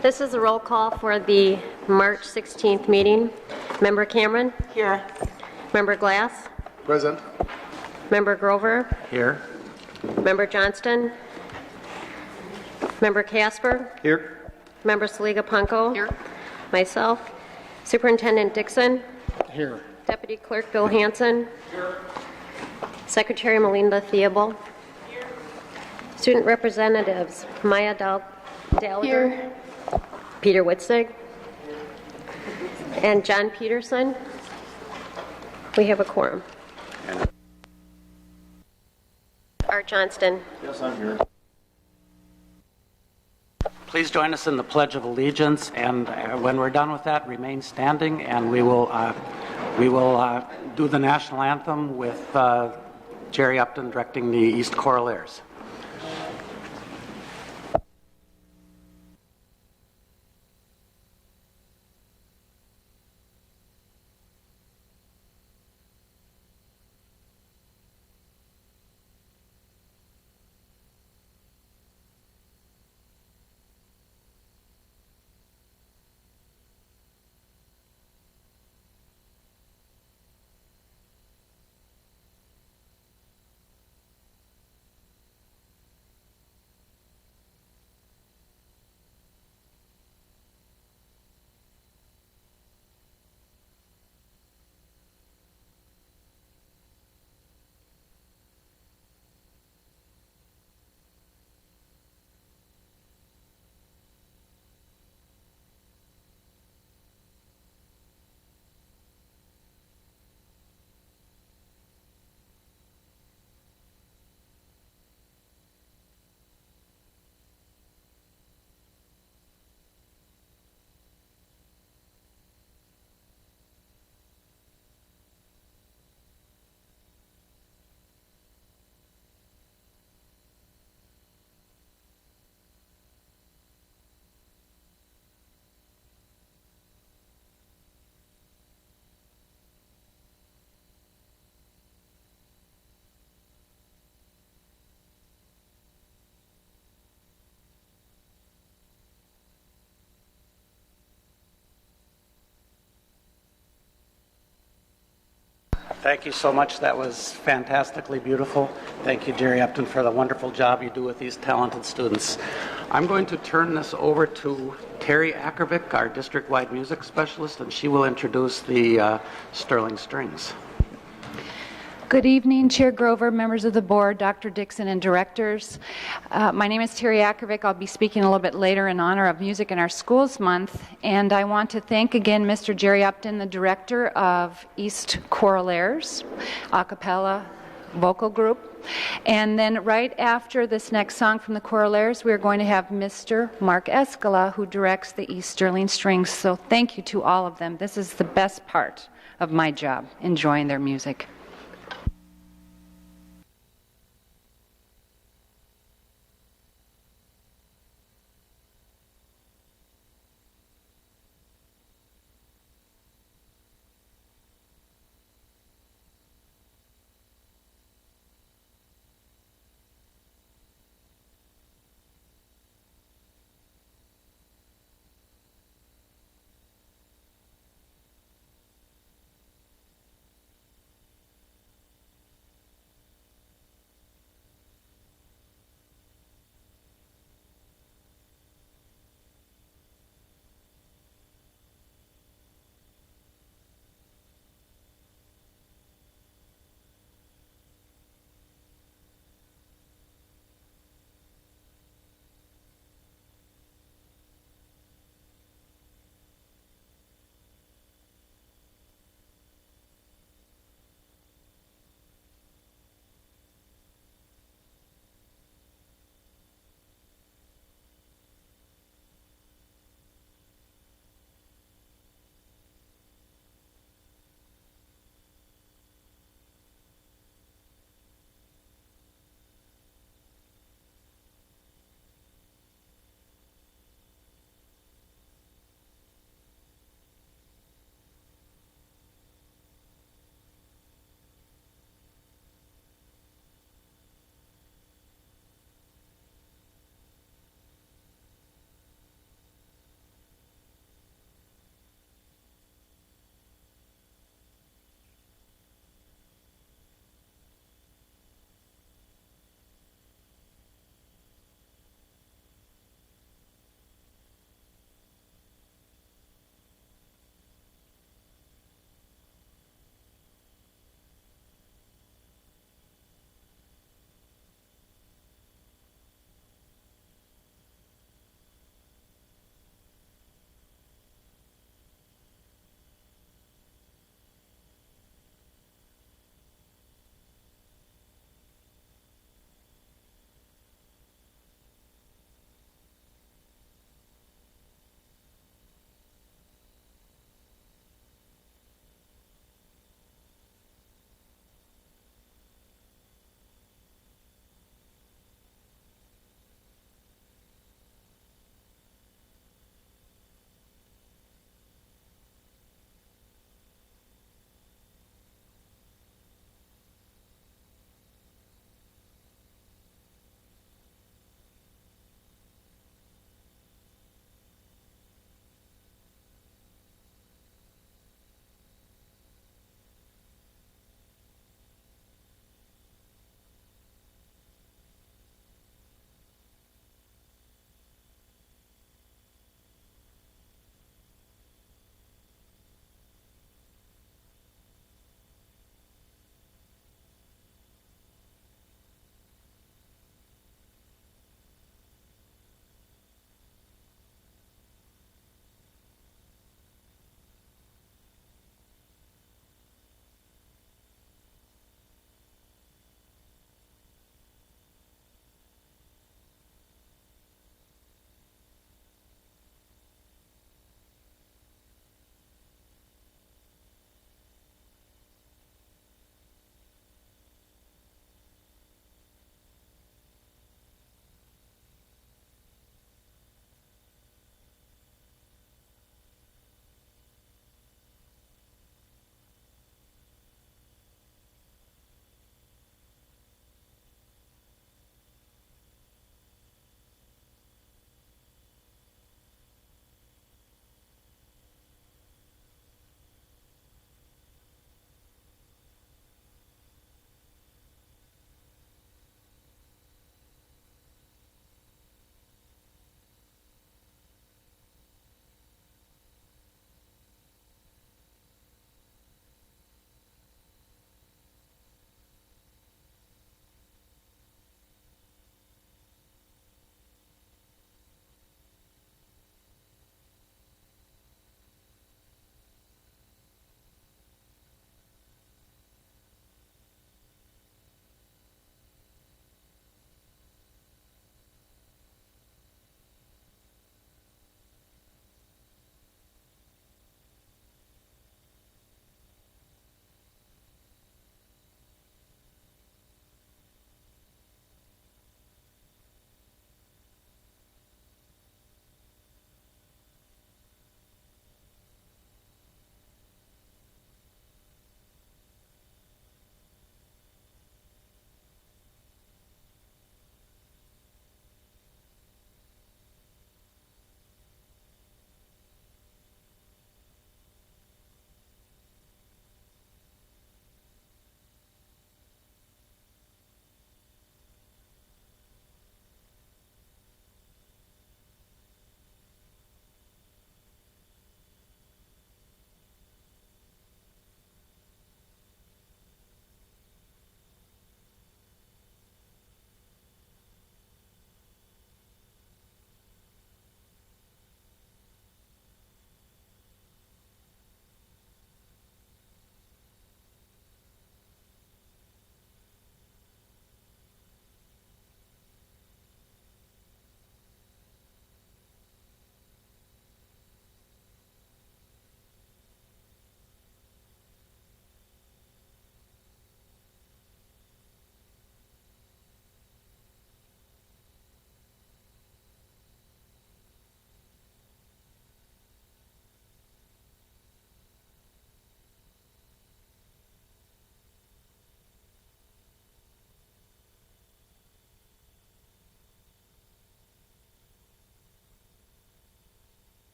This is a roll call for the March 16th meeting. Member Cameron? Here. Member Glass? Present. Member Grover? Here. Member Johnston? Member Casper? Here. Member Saliga Punko? Here. Myself. Superintendent Dixon? Here. Deputy Clerk Bill Hansen? Here. Secretary Melinda Theobald? Here. Student Representatives Maya Gallagher? Here. Peter Witzig? And John Peterson? We have a quorum. Art Johnston? Yes, I'm here. Please join us in the Pledge of Allegiance, and when we're done with that, remain standing, and we will do the national anthem with Jerry Upton directing the East Choraleers. Thank you so much. That was fantastically beautiful. Thank you, Jerry Upton, for the wonderful job you do with these talented students. I'm going to turn this over to Terry Ackervick, our district-wide music specialist, and she will introduce the Sterling Strings. Good evening, Chair Grover, members of the board, Dr. Dixon, and directors. My name is Terry Ackervick. I'll be speaking a little bit later in honor of Music in Our Schools Month, and I want to thank again Mr. Jerry Upton, the director of East Choraleers, a cappella vocal group. And then right after this next song from the Choraleers, we're going to have Mr. Mark Escala, who directs the East Sterling Strings. So thank you to all of them. This is the best part of my job, enjoying their music.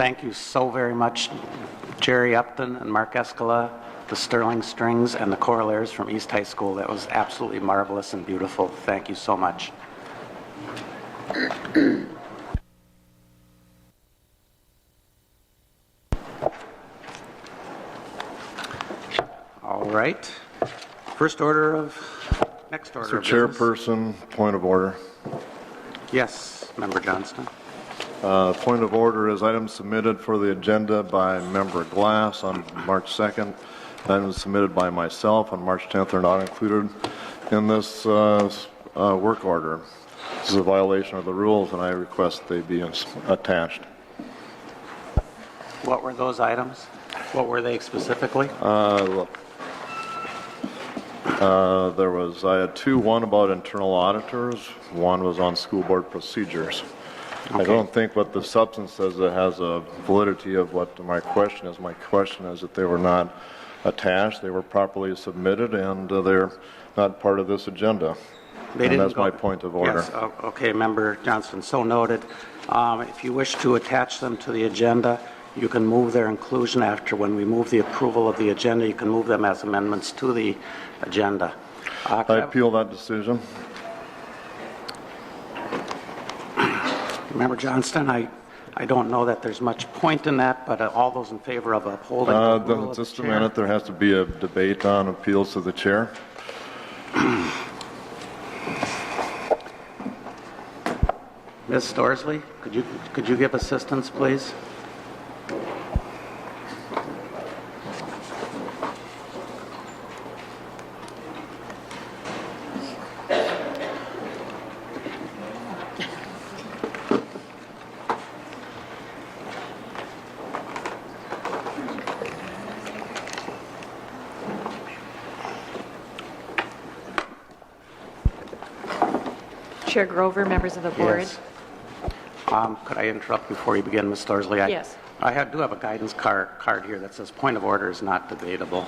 Thank you so very much, Jerry Upton and Mark Escala, the Sterling Strings, and the Corollaires from East High School. That was absolutely marvelous and beautiful. Thank you so much. All right. Next order of business. Chairperson, point of order. Yes, Member Johnston. Point of order is items submitted for the agenda by Member Glass on March 2nd. Items submitted by myself on March 10th are not included in this work order. This is a violation of the rules, and I request they be attached. What were those items? What were they specifically? I had two, one about internal auditors, one was on school board procedures. Okay. I don't think what the substance says that has a validity of what my question is. My question is that they were not attached, they were properly submitted, and they're not part of this agenda. And that's my point of order. Yes, okay, Member Johnston, so noted. If you wish to attach them to the agenda, you can move their inclusion after. When we move the approval of the agenda, you can move them as amendments to the agenda. I appeal that decision. Member Johnston, I don't know that there's much point in that, but all those in favor of upholding the rule of Just the a chair? minute, there has to be a debate on appeals to the chair. Ms. Storsley, could you give assistance, please? Chair Grover, members of the board. Yes. Could I interrupt before you begin, Ms. Storsley? Yes. I do have a guidance card here that says point of order is not debatable.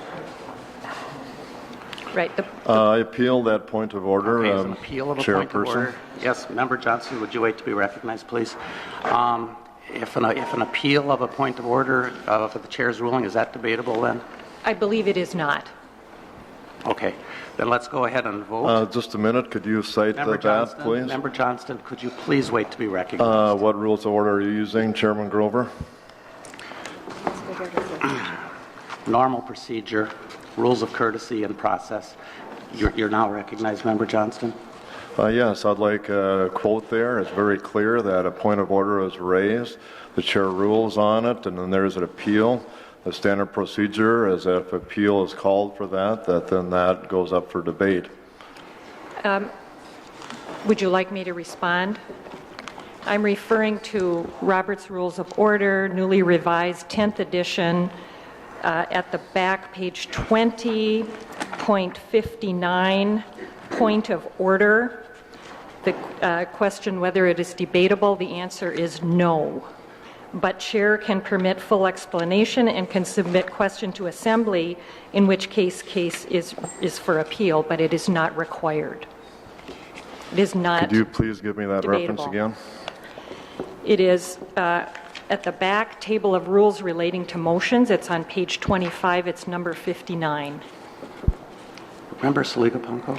Right. I appeal that point of order, Okay, is an appeal of a point of Chairperson. order? Yes, Member Johnson, would you wait to be recognized, please? If an appeal of a point of order for the chair's ruling, is that debatable then? I believe it is not. Okay, then let's go ahead and vote. Just a minute, could you cite that, please? Member Johnston, could you please wait to be recognized? What rules of order are you using, Chairman Grover? Normal procedure, rules of courtesy and process. You're now recognized, Member Johnston. Yes, I'd like a quote there. It's very clear that a point of order is raised, the chair rules on it, and then there's an appeal. The standard procedure is if appeal is called for that then that goes up for debate. Would you like me to respond? I'm referring to Robert's Rules of Order, newly revised 10th edition, at the back, page 20.59, point of order. The question whether it is debatable, the answer is no. But chair can permit full explanation and can submit question to assembly, in which case is for appeal, but it is not required. It is not Could you please give me that debatable. reference again? It is at the back table of rules relating to motions. It's on page 25. It's number 59. Member Saliga Punko.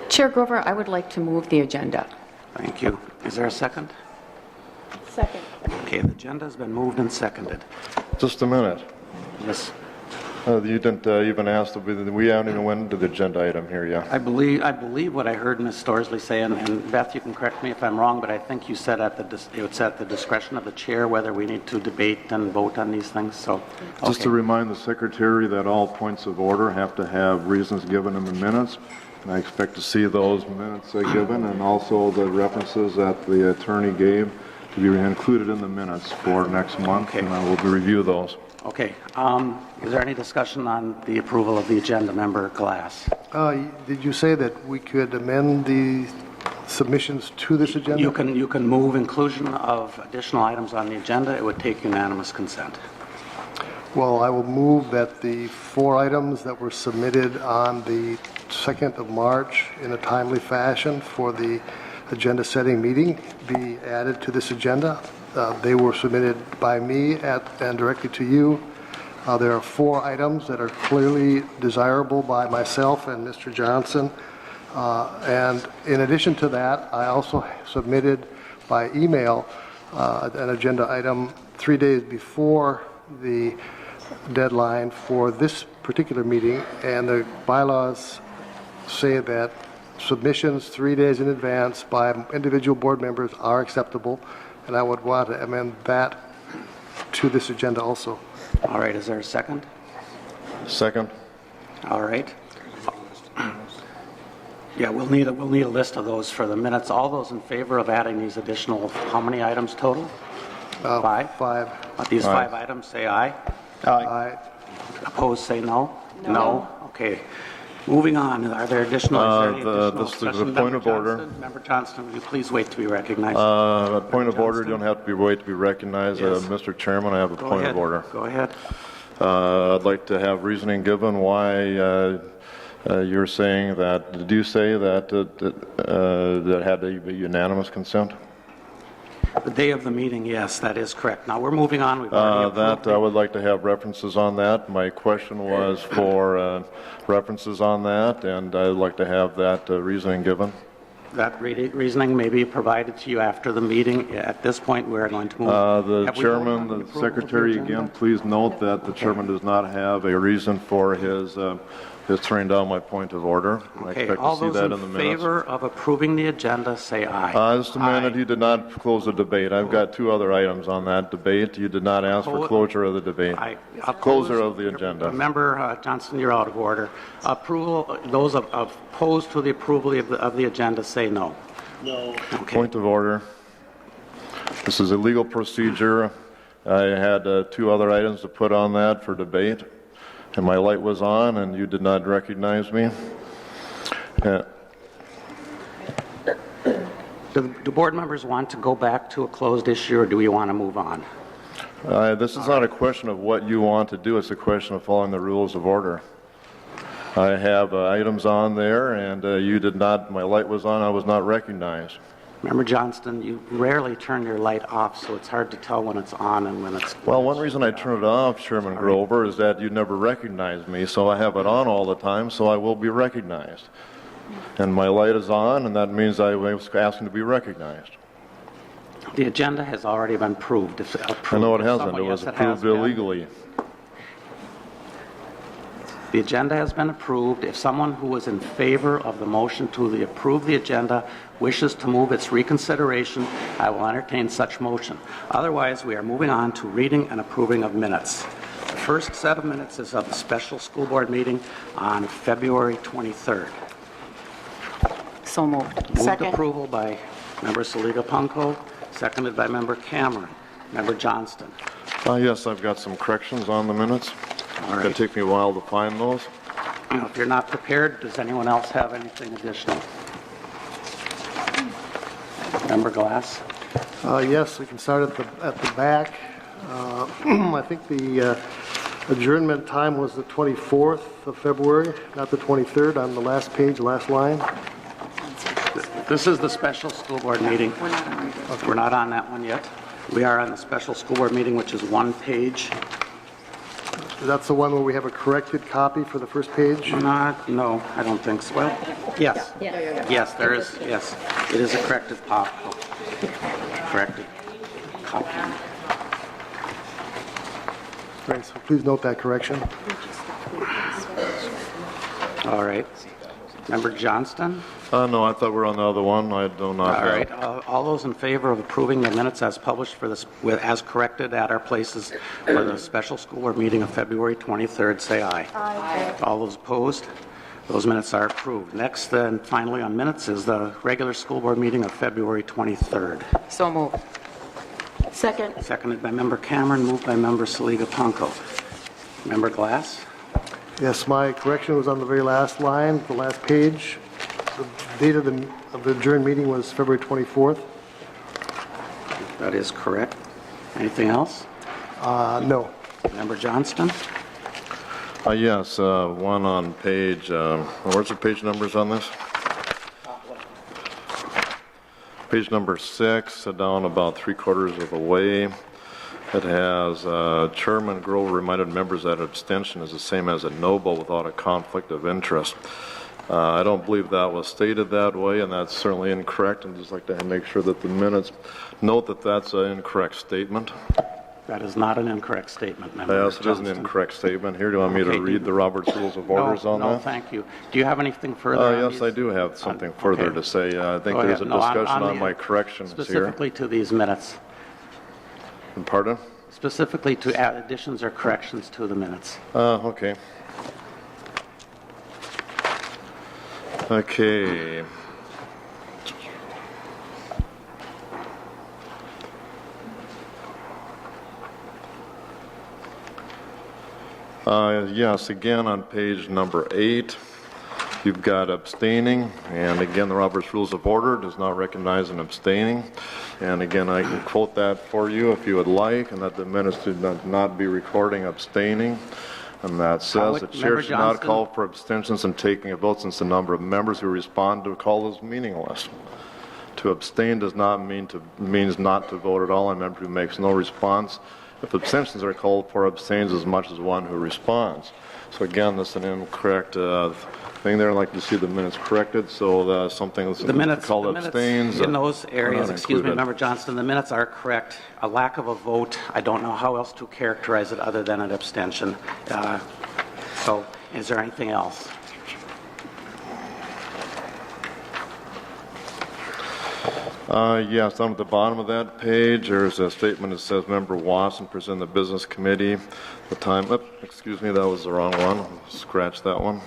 Chair Grover, I would like to move the agenda. Thank you. Is there a second? Second. Okay, the agenda has been moved and seconded. Just a minute. Yes. You didn't even ask, we haven't even went into the agenda item here yet. I believe what I heard Ms. Storsley say, and Beth, you can correct me if I'm wrong, but I think you said it's at the discretion of the chair whether we need to debate and vote on these things. So, okay. Just to remind the secretary that all points of order have to have reasons given in the minutes. And I expect to see those minutes given, and also the references that the attorney gave to be included in the minutes for next month, Okay. and I will review those. Okay. Is there any discussion on the approval of the agenda, Member Glass? Did you say that we could amend the submissions to this agenda? You can move inclusion of additional items on the agenda. It would take unanimous consent. Well, I will move that the 4 items that were submitted on the 2nd of March in a timely fashion for the agenda setting meeting be added to this agenda They were submitted by me and directly to you. There are 4 items that are clearly desirable by myself and Mr. Johnson. And in addition to that, I also submitted by email an agenda item 3 days before the deadline for this particular meeting, and the bylaws say that submissions 3 days in advance by individual board members are acceptable, and I would want to amend that to this agenda also. All right, is there a second? Second. All right. Yeah, we'll need a list of those for the minutes. All those in favor of adding these additional, how many items total? 5? 5. These 5 items, say aye. Aye. Opposed, say no. No. Okay. Moving on, are there additional? Is there any additional This is the discussion? point of order. Member Johnston, would you please wait to be recognized? Point of order, you don't have to wait to be recognized. Yes. Mr. Chairman, I have a point of order. Go ahead. I'd like to have reasoning given why you're saying that, did you say that that had to be unanimous consent? The day of the meeting, yes, that is correct. Now, we're moving on. We've already approved That I would like to have references on that. My question was for references on that, and I'd like to have that reasoning given. that reasoning may be provided to you after the meeting. At this point, we're going to move. The Have we chairman, voted on the the approval of the secretary, agenda? again, please note that the chairman does not have a reason for his turning down my point of order. I Okay, expect all to see those that in in the minutes. favor of approving the agenda, say aye. Just a minute, you did not close the debate. I've got 2 other items on that debate. You did not ask for closure of the debate. Closure of the agenda. Member Johnson, you're out of order. Approval, those opposed to the approval of the agenda, say no. No. Okay. Point of order. This is a legal procedure. I had 2 other items to put on that for debate, and my light was on, and you did not recognize me. Do board members want to go back to a closed issue, or do we want to move on? This is not a question of what you want to do. It's a question of following the rules of order. I have items on there, and you did not, my light was on, I was not recognized. Member Johnston, you rarely turn your light off, so it's hard to tell when it's on and when it's... Well, one reason I turn it off, Chairman Grover, is that you never recognized me, so I have it on all the time, so I will be recognized. And my light is on, and that means I was asking to be recognized. The agenda has already been approved. I know it hasn't. It was approved illegally. The agenda has been approved. If someone who was in favor of the motion to approve the agenda wishes to move its reconsideration, I will entertain such motion. Otherwise, we are moving on to reading and approving of minutes. The first set of minutes is of the special school board meeting on February 23rd. So moved. Moved Second. approval by Member Saliga Punko, seconded by Member Cameron. Member Johnston. Yes, I've got some corrections on the minutes. All It's going right. to take me a while to find those. Now, if you're not prepared, does anyone else have anything additional? Member Glass? Yes, we can start at the back. I think the adjournment time was the 24th of February, not the 23rd, on the last page, last line. This is the special school board meeting. We're not on that one yet. We are on the special school board meeting, which is 1 page. That's the one where we have a corrected copy for the first page? No, I don't think so. Well, yes. Yes, there is, yes. It is a corrected copy. Corrected copy. Right, so please note that correction. All right. Member Johnston? No, I thought we were on the other one. I do not All have. right. All those in favor of approving the minutes as published for this, as corrected at our places for the special school board meeting of February 23rd, say aye. Aye. All those opposed? Those minutes are approved. Next, and finally on minutes, is the regular school board meeting of February 23rd. So moved. Second. Seconded by Member Cameron, moved by Member Saliga Punko. Member Glass? Yes, my correction was on the very last line, the last page. The date of the adjourned meeting was February 24th. That is correct. Anything else? No. Member Johnston? Yes, one on page, where's the page numbers on this? Page number 6, down about 3/4 of the way, it has Chairman Grover reminded members that abstention is the same as a no vote without a conflict of interest. I don't believe that was stated that way, and that's certainly incorrect. I'd just like to make sure that the minutes note that that's an incorrect statement. That is not an incorrect statement, Member Yes, it is an Johnston. incorrect statement. Here, do you want me to Okay, read the Robert's Rules of Orders on No, that? thank you. Do you have anything further? on Yes, these? I do have something further okay. to say. I think Go there's a ahead. No, discussion on the- my corrections here. Specifically to these minutes. Pardon? Specifically to add additions or corrections to the minutes. Okay. Okay. Yes, again on page number 8, you've got abstaining, and again the Robert's Rules of Order does not recognize an abstaining. And again, I can quote that for you if you would like, and that the minutes do not be recording abstaining. And that says the chair Member should not Johnston? call for abstentions in taking a vote since the number of members who respond to a call is meaningless. To abstain does not means not to vote at all. A member who makes no response. If abstentions are called for, abstains as much as one who responds. So again, that's an incorrect thing there. I'd like to see the minutes corrected. So something that's The minutes, called the minutes abstains in those are areas, not excuse me, included. Member Johnston, the minutes are correct. A lack of a vote, I don't know how else to characterize it other than an abstention. So is there anything else? Yes, down at the bottom of that page, there's a statement that says Member Wasson presented the business committee. The time, excuse me, that was the wrong one. Scratch that one.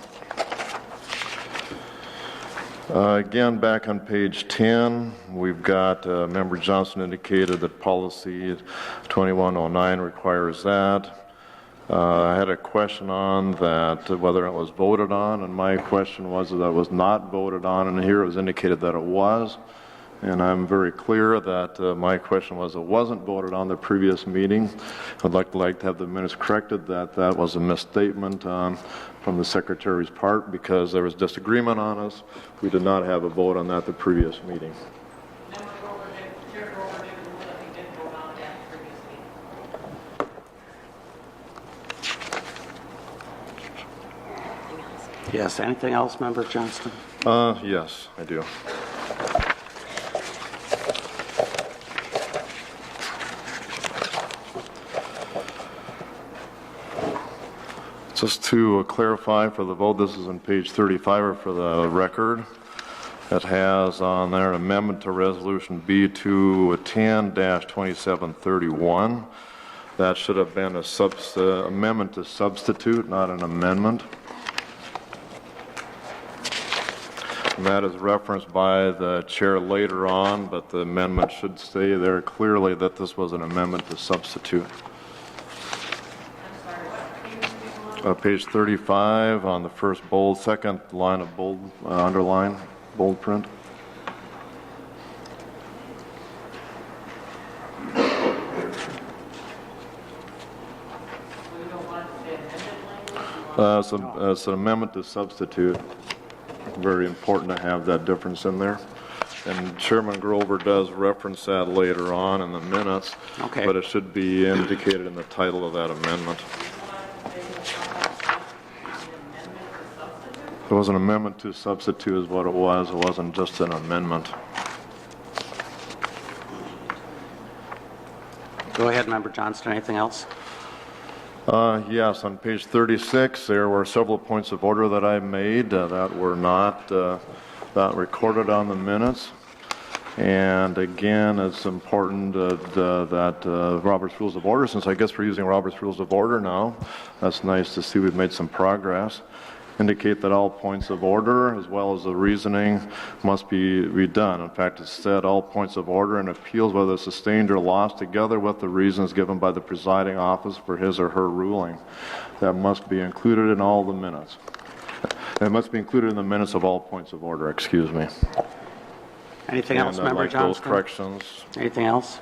Again, back on page 10, we've got Member Johnson indicated that policy 2109 requires that. I had a question on that, whether it was voted on, and my question was that it was not voted on, and here it was indicated that it was. And I'm very clear that my question was it wasn't voted on the previous meeting. I'd like to have the minutes corrected that that was a misstatement from the Secretary's part because there was disagreement on us. We did not have a vote on that the previous meeting. Yes, anything else, Member Johnston? Yes, I do. Just to clarify for the vote, this is on page 35 or for the record. It has on there an amendment to Resolution B210-2731. That should have been a amendment to substitute, not an amendment. And that is referenced by the chair later on, but the amendment should say there clearly that this was an amendment to substitute. Page 35 on the first bold, second line of bold, underline, bold print. It's an amendment to substitute. Very important to have that difference in there. And Chairman Grover does reference that later on in the minutes, Okay. but it should be indicated in the title of that amendment. It was an amendment to substitute is what it was. It wasn't just an amendment. Go ahead, Member Johnston. Anything else? Yes, on page 36, there were several points of order that I made that were not recorded on the minutes. And again, it's important that Robert's Rules of Order, since I guess we're using Robert's Rules of Order now, that's nice to see we've made some progress. Indicate that all points of order, as well as the reasoning, must be done. In fact, it said all points of order and appeals, whether sustained or lost, together with the reasons given by the presiding office for his or her ruling. That must be included in all the minutes. It must be included in the minutes of all points of order, excuse me. Anything else, And I'd Member like those Johnston? corrections. Anything else?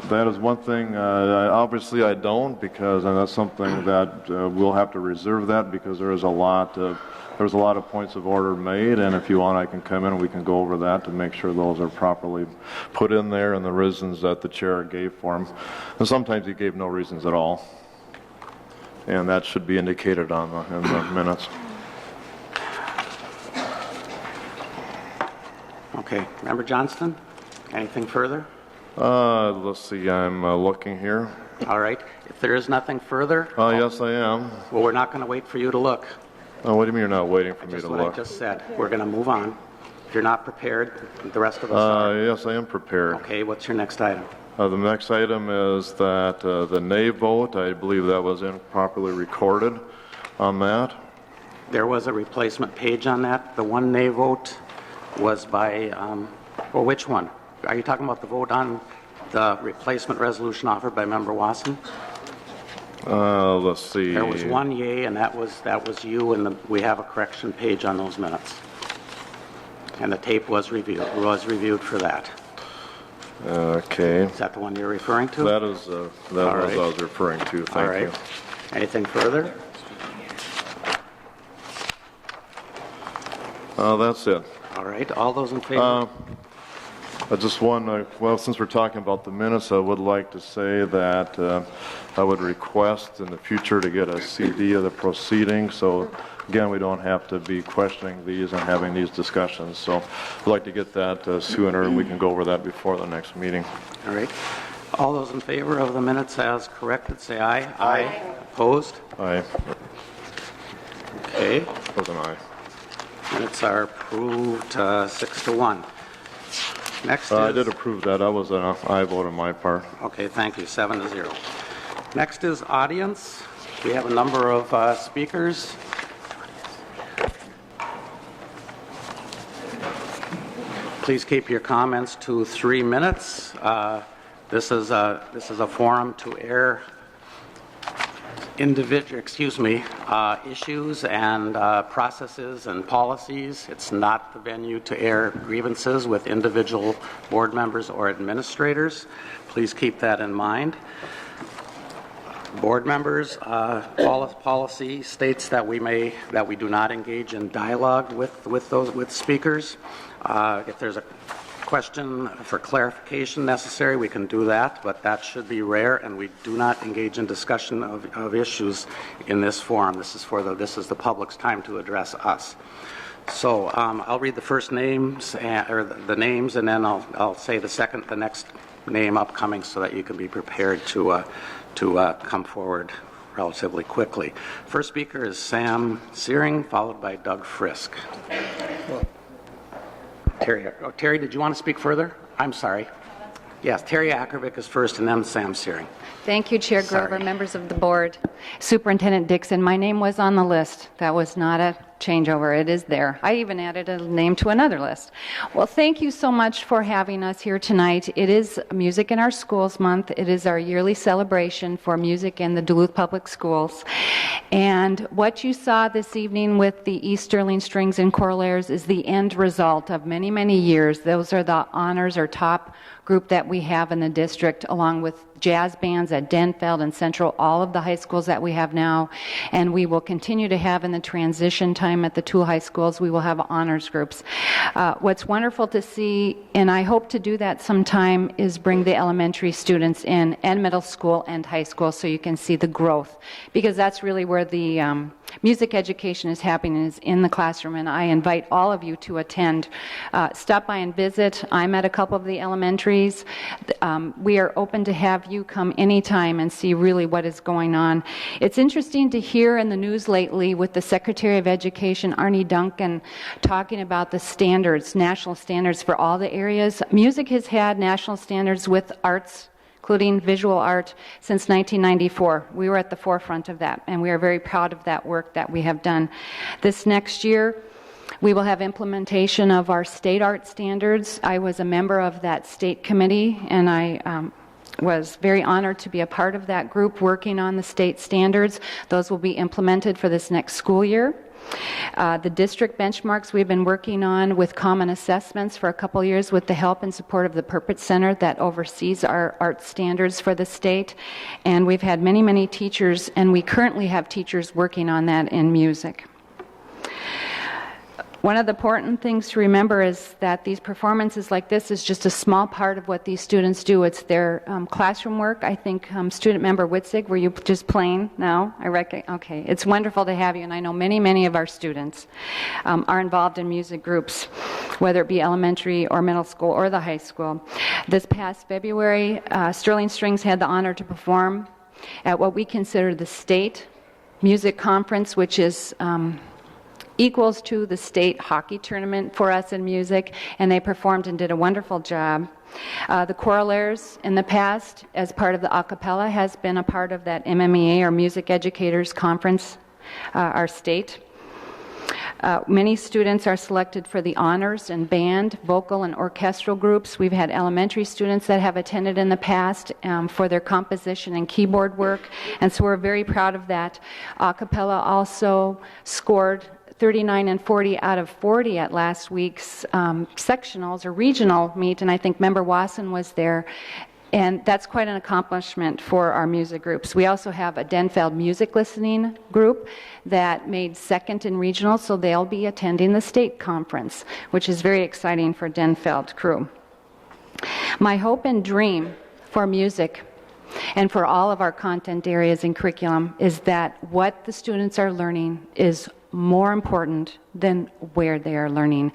That is one thing, obviously I don't, because and that's something that we'll have to reserve that because there is a lot of There's a lot of points of order made, and if you want, I can come in and we can go over that to make sure those are properly put in there and the reasons that the chair gave for them. And sometimes he gave no reasons at all. And that should be indicated in the minutes. Okay, Member Johnston, anything further? Let's see, I'm looking here. All right, if there is nothing further, Yes, I am. well, we're not going to wait for you to look. What do you mean you're not waiting for me Just to what I look? just said. We're going to move on. If you're not prepared, the rest of us are. Yes, I am prepared. Okay, what's your next item? The next item is that the nay vote, I believe that was improperly recorded on that. There was a replacement page on that. The one nay vote was by, well, which one? Are you talking about the vote on the replacement resolution offered by Member Wasson? Let's see. There was one yea, and that was you, and we have a correction page on those minutes. And the tape was reviewed for that. Okay. Is that the one you're referring to? That is that All was right. I was referring to. All Thank right. you. Anything further? That's it. All right. All those in favor? I just want, well, since we're talking about the minutes, I would like to say that I would request in the future to get a CD of the proceedings. So again, we don't have to be questioning these and having these discussions. So I'd like to get that sooner, and we can go over that before the next meeting. All right. All those in favor of the minutes as corrected, say aye. Aye. Opposed? Aye. Okay. Was an aye. Minutes are approved 6-1. Next is... I did approve that. That was an aye vote on my part. Okay, thank you. 7-0. Next is audience. We have a number of speakers. Please keep your comments to 3 minutes. This is a forum to air issues and processes and policies. It's not the venue to air grievances with individual board members or administrators. Please keep that in mind. Board members, policy states that we do not engage in dialogue with speakers. If there's a question for clarification necessary, we can do that, but that should be rare, and we do not engage in discussion of issues in this forum. This is the public's time to address us. So I'll read the first names, or the names, and then I'll say the next name upcoming, so that you can be prepared to come forward relatively quickly. First speaker is Sam Searing, followed by Doug Frisk. Terry, did you want to speak further? I'm sorry. Yes, Terry Ackervick is first, and then Sam Searing. Thank you, Chair Grover, Sorry. members of the board. Superintendent Dixon, my name was on the list. That was not a changeover. It is there. I even added a name to another list. Well, thank you so much for having us here tonight. It is Music in Our Schools Month. It is our yearly celebration for music in the Duluth Public Schools. And what you saw this evening with the East Sterling Strings and Corollaires is the end result of many, many years. Those are the honors or top group that we have in the district, along with jazz bands at Denfeld and Central, all of the high schools that we have now, and we will continue to have in the transition time at the two high schools, we will have honors groups. What's wonderful to see, and I hope to do that sometime, is bring the elementary students in, and middle school and high school, so you can see the growth, because that's really where the music education is happening, is in the classroom, and I invite all of you to attend. Stop by and visit. I'm at a couple of the elementaries. We are open to have you come anytime and see really what is going on. It's interesting to hear in the news lately with the Secretary of Education, Arnie Duncan, talking about the standards, national standards for all the areas. Music has had national standards with arts, including visual art, since 1994. We were at the forefront of that, and we are very proud of that work that we have done. This next year, we will have implementation of our state art standards. I was a member of that state committee, and I was very honored to be a part of that group working on the state standards. Those will be implemented for this next school year. The district benchmarks we've been working on with common assessments for a couple years with the help and support of the Purpose Center that oversees our art standards for the state. And we've had many, many teachers, and we currently have teachers working on that in music. One of the important things to remember is that these performances like this is just a small part of what these students do. It's their classroom work. I think student member Witzig, were you just playing now? Okay. It's wonderful to have you, and I know many, many of our students are involved in music groups, whether it be elementary or middle school or the high school. This past February, Sterling Strings had the honor to perform at what we consider the state music conference, which is equals to the state hockey tournament for us in music, and they performed and did a wonderful job. The Choralaires in the past, as part of the a cappella, has been a part of that MMEA, or Music Educators Conference, our state. Many students are selected for the honors in band, vocal, and orchestral groups. We've had elementary students that have attended in the past for their composition and keyboard work, and so we're very proud of that. A cappella also scored 39 and 40 out of 40 at last week's sectionals or regional meet, and I think Member Wasson was there. And that's quite an accomplishment for our music groups. We also have a Denfeld music listening group that made second in regional, so they'll be attending the state conference, which is very exciting for Denfeld crew. My hope and dream for music and for all of our content areas in curriculum is that what the students are learning is more important than where they are learning.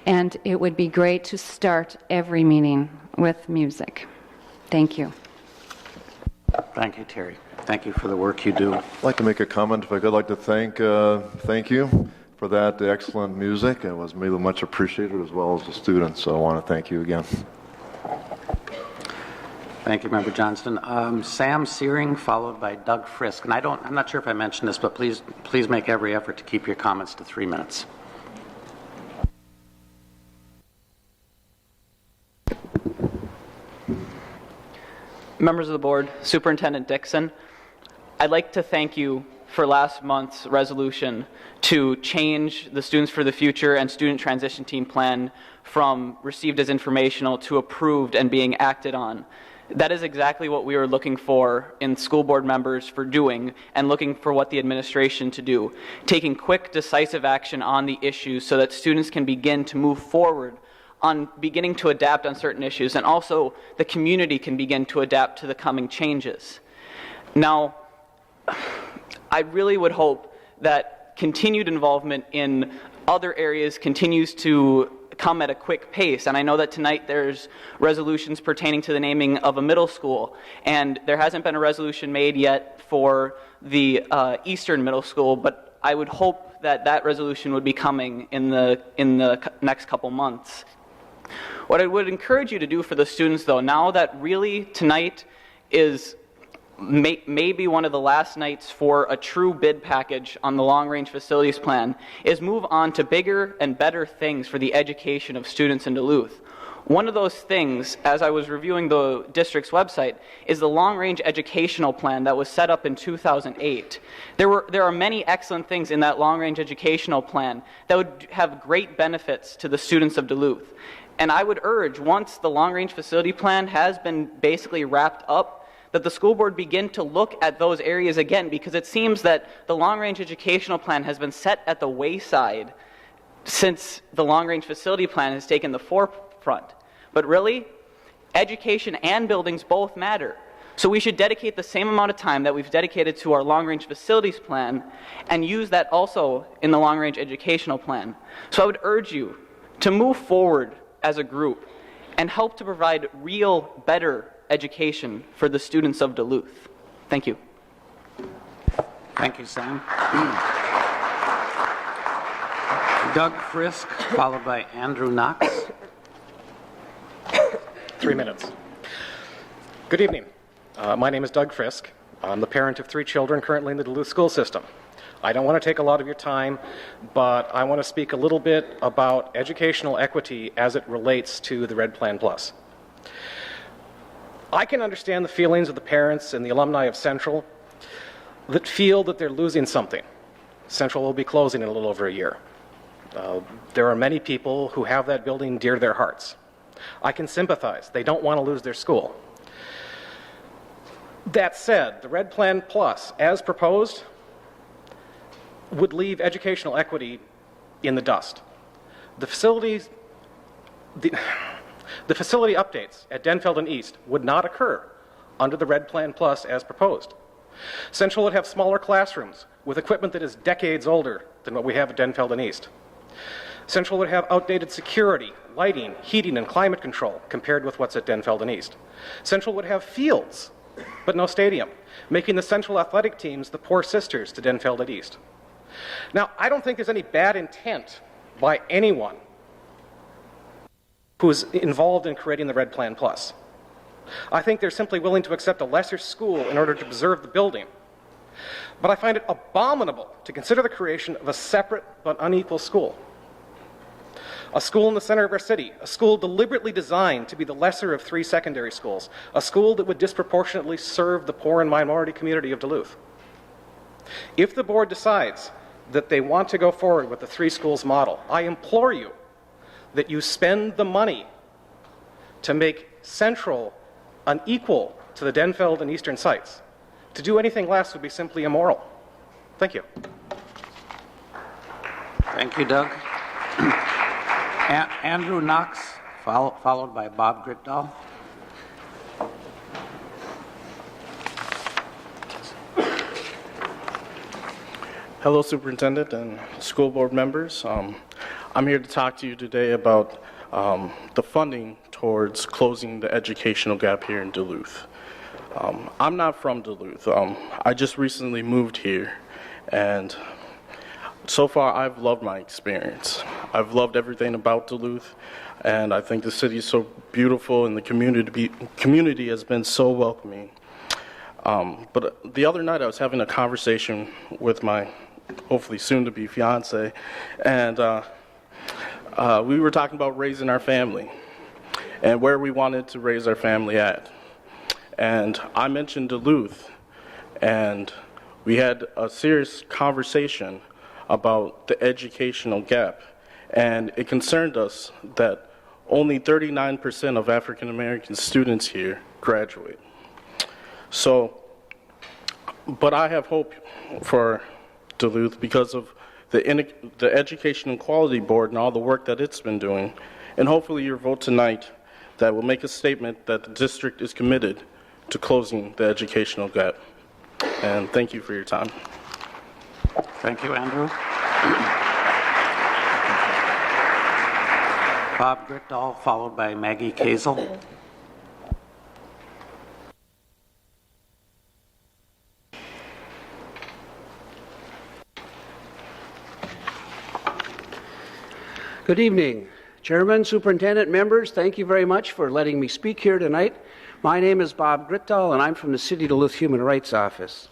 And it would be great to start every meeting with music. Thank you. Thank you, Terry. Thank you for the work you do. I'd like to make a comment, if I could. Like to thank you for that excellent music. It was really much appreciated, as well as the students, so I want to thank you again. Thank you, Member Johnston. Sam Searing, followed by Doug Frisk. And I'm not sure if I mentioned this, but please make every effort to keep your comments to 3 minutes. Members of the board, Superintendent Dixon, I'd like to thank you for last month's resolution to change the Students for the Future and Student Transition Team Plan from received as informational to approved and being acted on. That is exactly what we were looking for in school board members for doing, and looking for what the administration to do. Taking quick, decisive action on the issues so that students can begin to move forward on beginning to adapt on certain issues, and also the community can begin to adapt to the coming changes. Now, I really would hope that continued involvement in other areas continues to come at a quick pace, and I know that tonight there's resolutions pertaining to the naming of a middle school, and there hasn't been a resolution made yet for the Eastern Middle School, but I would hope that that resolution would be coming in the next couple months. What I would encourage you to do for the students, though, now that really tonight is maybe one of the last nights for a true bid package on the long-range facilities plan, is move on to bigger and better things for the education of students in Duluth. One of those things, as I was reviewing the district's website, is the long-range educational plan that was set up in 2008. There are many excellent things in that long-range educational plan that would have great benefits to the students of Duluth. And I would urge, once the long-range facility plan has been basically wrapped up, that the school board begin to look at those areas again, because it seems that the long-range educational plan has been set at the wayside since the long-range facility plan has taken the forefront. But really, education and buildings both matter. So we should dedicate the same amount of time that we've dedicated to our long-range facilities plan and use that also in the long-range educational plan. So I would urge you to move forward as a group and help to provide real, better education for the students of Duluth. Thank you. Thank you, Sam. Doug Frisk, followed by Andrew Knox. 3 minutes. Good evening. My name is Doug Frisk. I'm the parent of 3 children currently in the Duluth school system. I don't want to take a lot of your time, but I want to speak a little bit about educational equity as it relates to the Red Plan Plus. I can understand the feelings of the parents and the alumni of Central that feel that they're losing something. Central will be closing in a little over a year. There are many people who have that building dear to their hearts. I can sympathize. They don't want to lose their school. That said, the Red Plan Plus, as proposed, would leave educational equity in the dust. The facility updates at Denfeld and East would not occur under the Red Plan Plus as proposed. Central would have smaller classrooms with equipment that is decades older than what we have at Denfeld and East. Central would have outdated security, lighting, heating, and climate control compared with what's at Denfeld and East. Central would have fields, but no stadium, making the Central athletic teams the poor sisters to Denfeld and East. Now, I don't think there's any bad intent by anyone who is involved in creating the Red Plan Plus. I think they're simply willing to accept a lesser school in order to preserve the building. But I find it abominable to consider the creation of a separate but unequal school. A school in the center of our city, a school deliberately designed to be the lesser of 3 secondary schools, a school that would disproportionately serve the poor and minority community of Duluth. If the board decides that they want to go forward with the 3 schools model, I implore you that you spend the money to make Central unequal to the Denfeld and Eastern sites. To do anything less would be simply immoral. Thank you. Thank you, Doug. Andrew Knox, followed by Bob Gritdahl. Hello, Superintendent and school board members. I'm here to talk to you today about the funding towards closing the educational gap here in Duluth. I'm not from Duluth. I just recently moved here, and so far I've loved my experience. I've loved everything about Duluth, and I think the city is so beautiful, and the community has been so welcoming. But the other night I was having a conversation with my hopefully soon-to-be fiance, and we were talking about raising our family and where we wanted to raise our family at. And I mentioned Duluth, and we had a serious conversation about the educational gap, and it concerned us that only 39% of African American students here graduate. So, but I have hope for Duluth because of the Education and Quality Board and all the work that it's been doing, and hopefully your vote tonight that will make a statement that the district is committed to closing the educational gap. And thank you for your time. Thank you, Andrew. Bob Gritdahl, followed by Maggie Kazel. Good evening, Chairman, Superintendent, members. Thank you very much for letting me speak here tonight. My name is Bob Gritdahl, and I'm from the City Duluth Human Rights Office.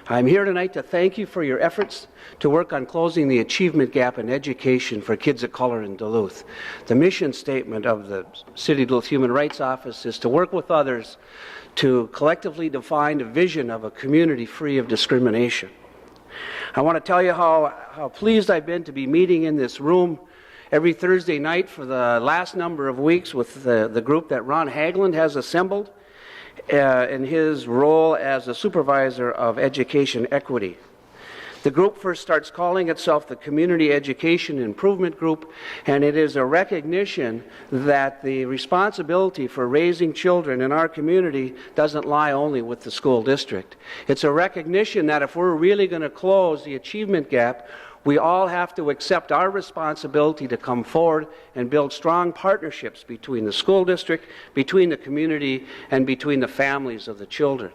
I'm here tonight to thank you for your efforts to work on closing the achievement gap in education for kids of color in Duluth. The mission statement of the City Duluth Human Rights Office is to work with others to collectively define a vision of a community free of discrimination. I want to tell you how pleased I've been to be meeting in this room every Thursday night for the last number of weeks with the group that Ron Haglund has assembled in his role as a supervisor of education equity. The group first starts calling itself the Community Education Improvement Group, and it is a recognition that the responsibility for raising children in our community doesn't lie only with the school district. It's a recognition that if we're really going to close the achievement gap, we all have to accept our responsibility to come forward and build strong partnerships between the school district, between the community, and between the families of the children.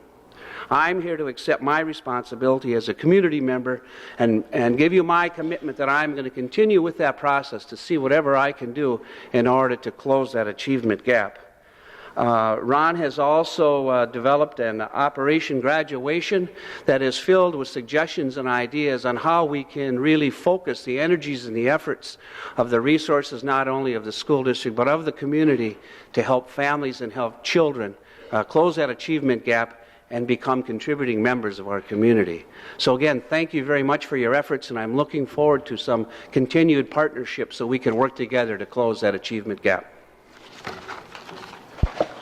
I'm here to accept my responsibility as a community member and give you my commitment that I'm going to continue with that process to see whatever I can do in order to close that achievement gap. Ron has also developed an Operation Graduation that is filled with suggestions and ideas on how we can really focus the energies and the efforts of the resources not only of the school district but of the community to help families and help children close that achievement gap and become contributing members of our community. So again, thank you very much for your efforts, and I'm looking forward to some continued partnerships so we can work together to close that achievement gap.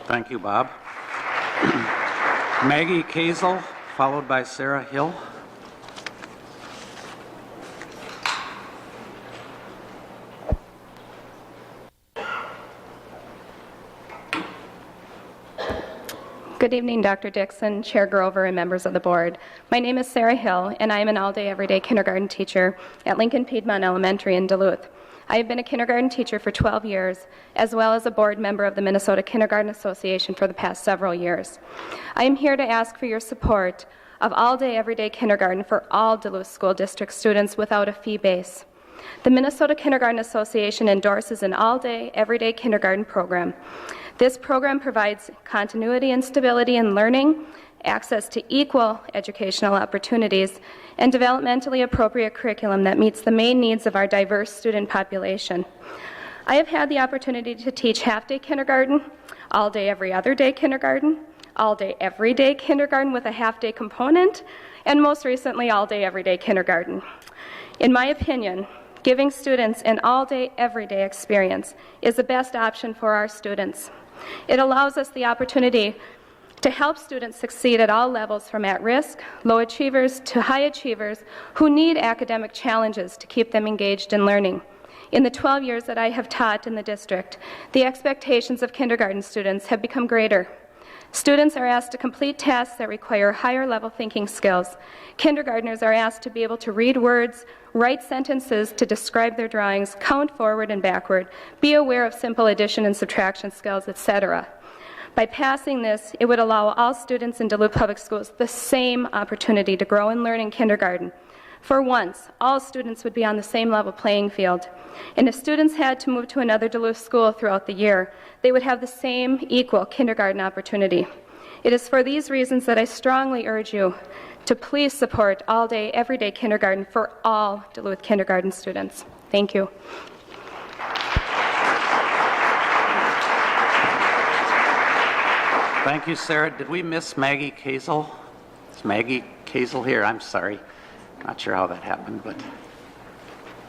Thank you, Bob. Maggie Kazel, followed by Sarah Hill. Good evening, Dr. Dixon, Chair Grover, and members of the board. My name is Sarah Hill, and I am an all-day, everyday kindergarten teacher at Lincoln Piedmont Elementary in Duluth. I have been a kindergarten teacher for 12 years, as well as a board member of the Minnesota Kindergarten Association for the past several years. I am here to ask for your support of all-day, everyday kindergarten for all Duluth School District students without a fee base. The Minnesota Kindergarten Association endorses an all-day, everyday kindergarten program. This program provides continuity and stability in learning, access to equal educational opportunities, and developmentally appropriate curriculum that meets the main needs of our diverse student population. I have had the opportunity to teach half-day kindergarten, all-day, every other day kindergarten, all-day, everyday kindergarten with a half-day component, and most recently, all-day, everyday kindergarten. In my opinion, giving students an all-day, everyday experience is the best option for our students. It allows us the opportunity to help students succeed at all levels, from at-risk, low achievers to high achievers who need academic challenges to keep them engaged in learning. In the 12 years that I have taught in the district, the expectations of kindergarten students have become greater. Students are asked to complete tasks that require higher level thinking skills. Kindergartners are asked to be able to read words, write sentences to describe their drawings, count forward and backward, be aware of simple addition and subtraction skills, etc. By passing this, it would allow all students in Duluth Public Schools the same opportunity to grow and learn in kindergarten. For once, all students would be on the same level playing field. And if students had to move to another Duluth school throughout the year, they would have the same equal kindergarten opportunity. It is for these reasons that I strongly urge you to please support all-day, everyday kindergarten for all Duluth kindergarten students. Thank you. Thank you, Sarah. Did we miss Maggie Kazel? Is Maggie Kazel here? I'm sorry. Not sure how that happened, but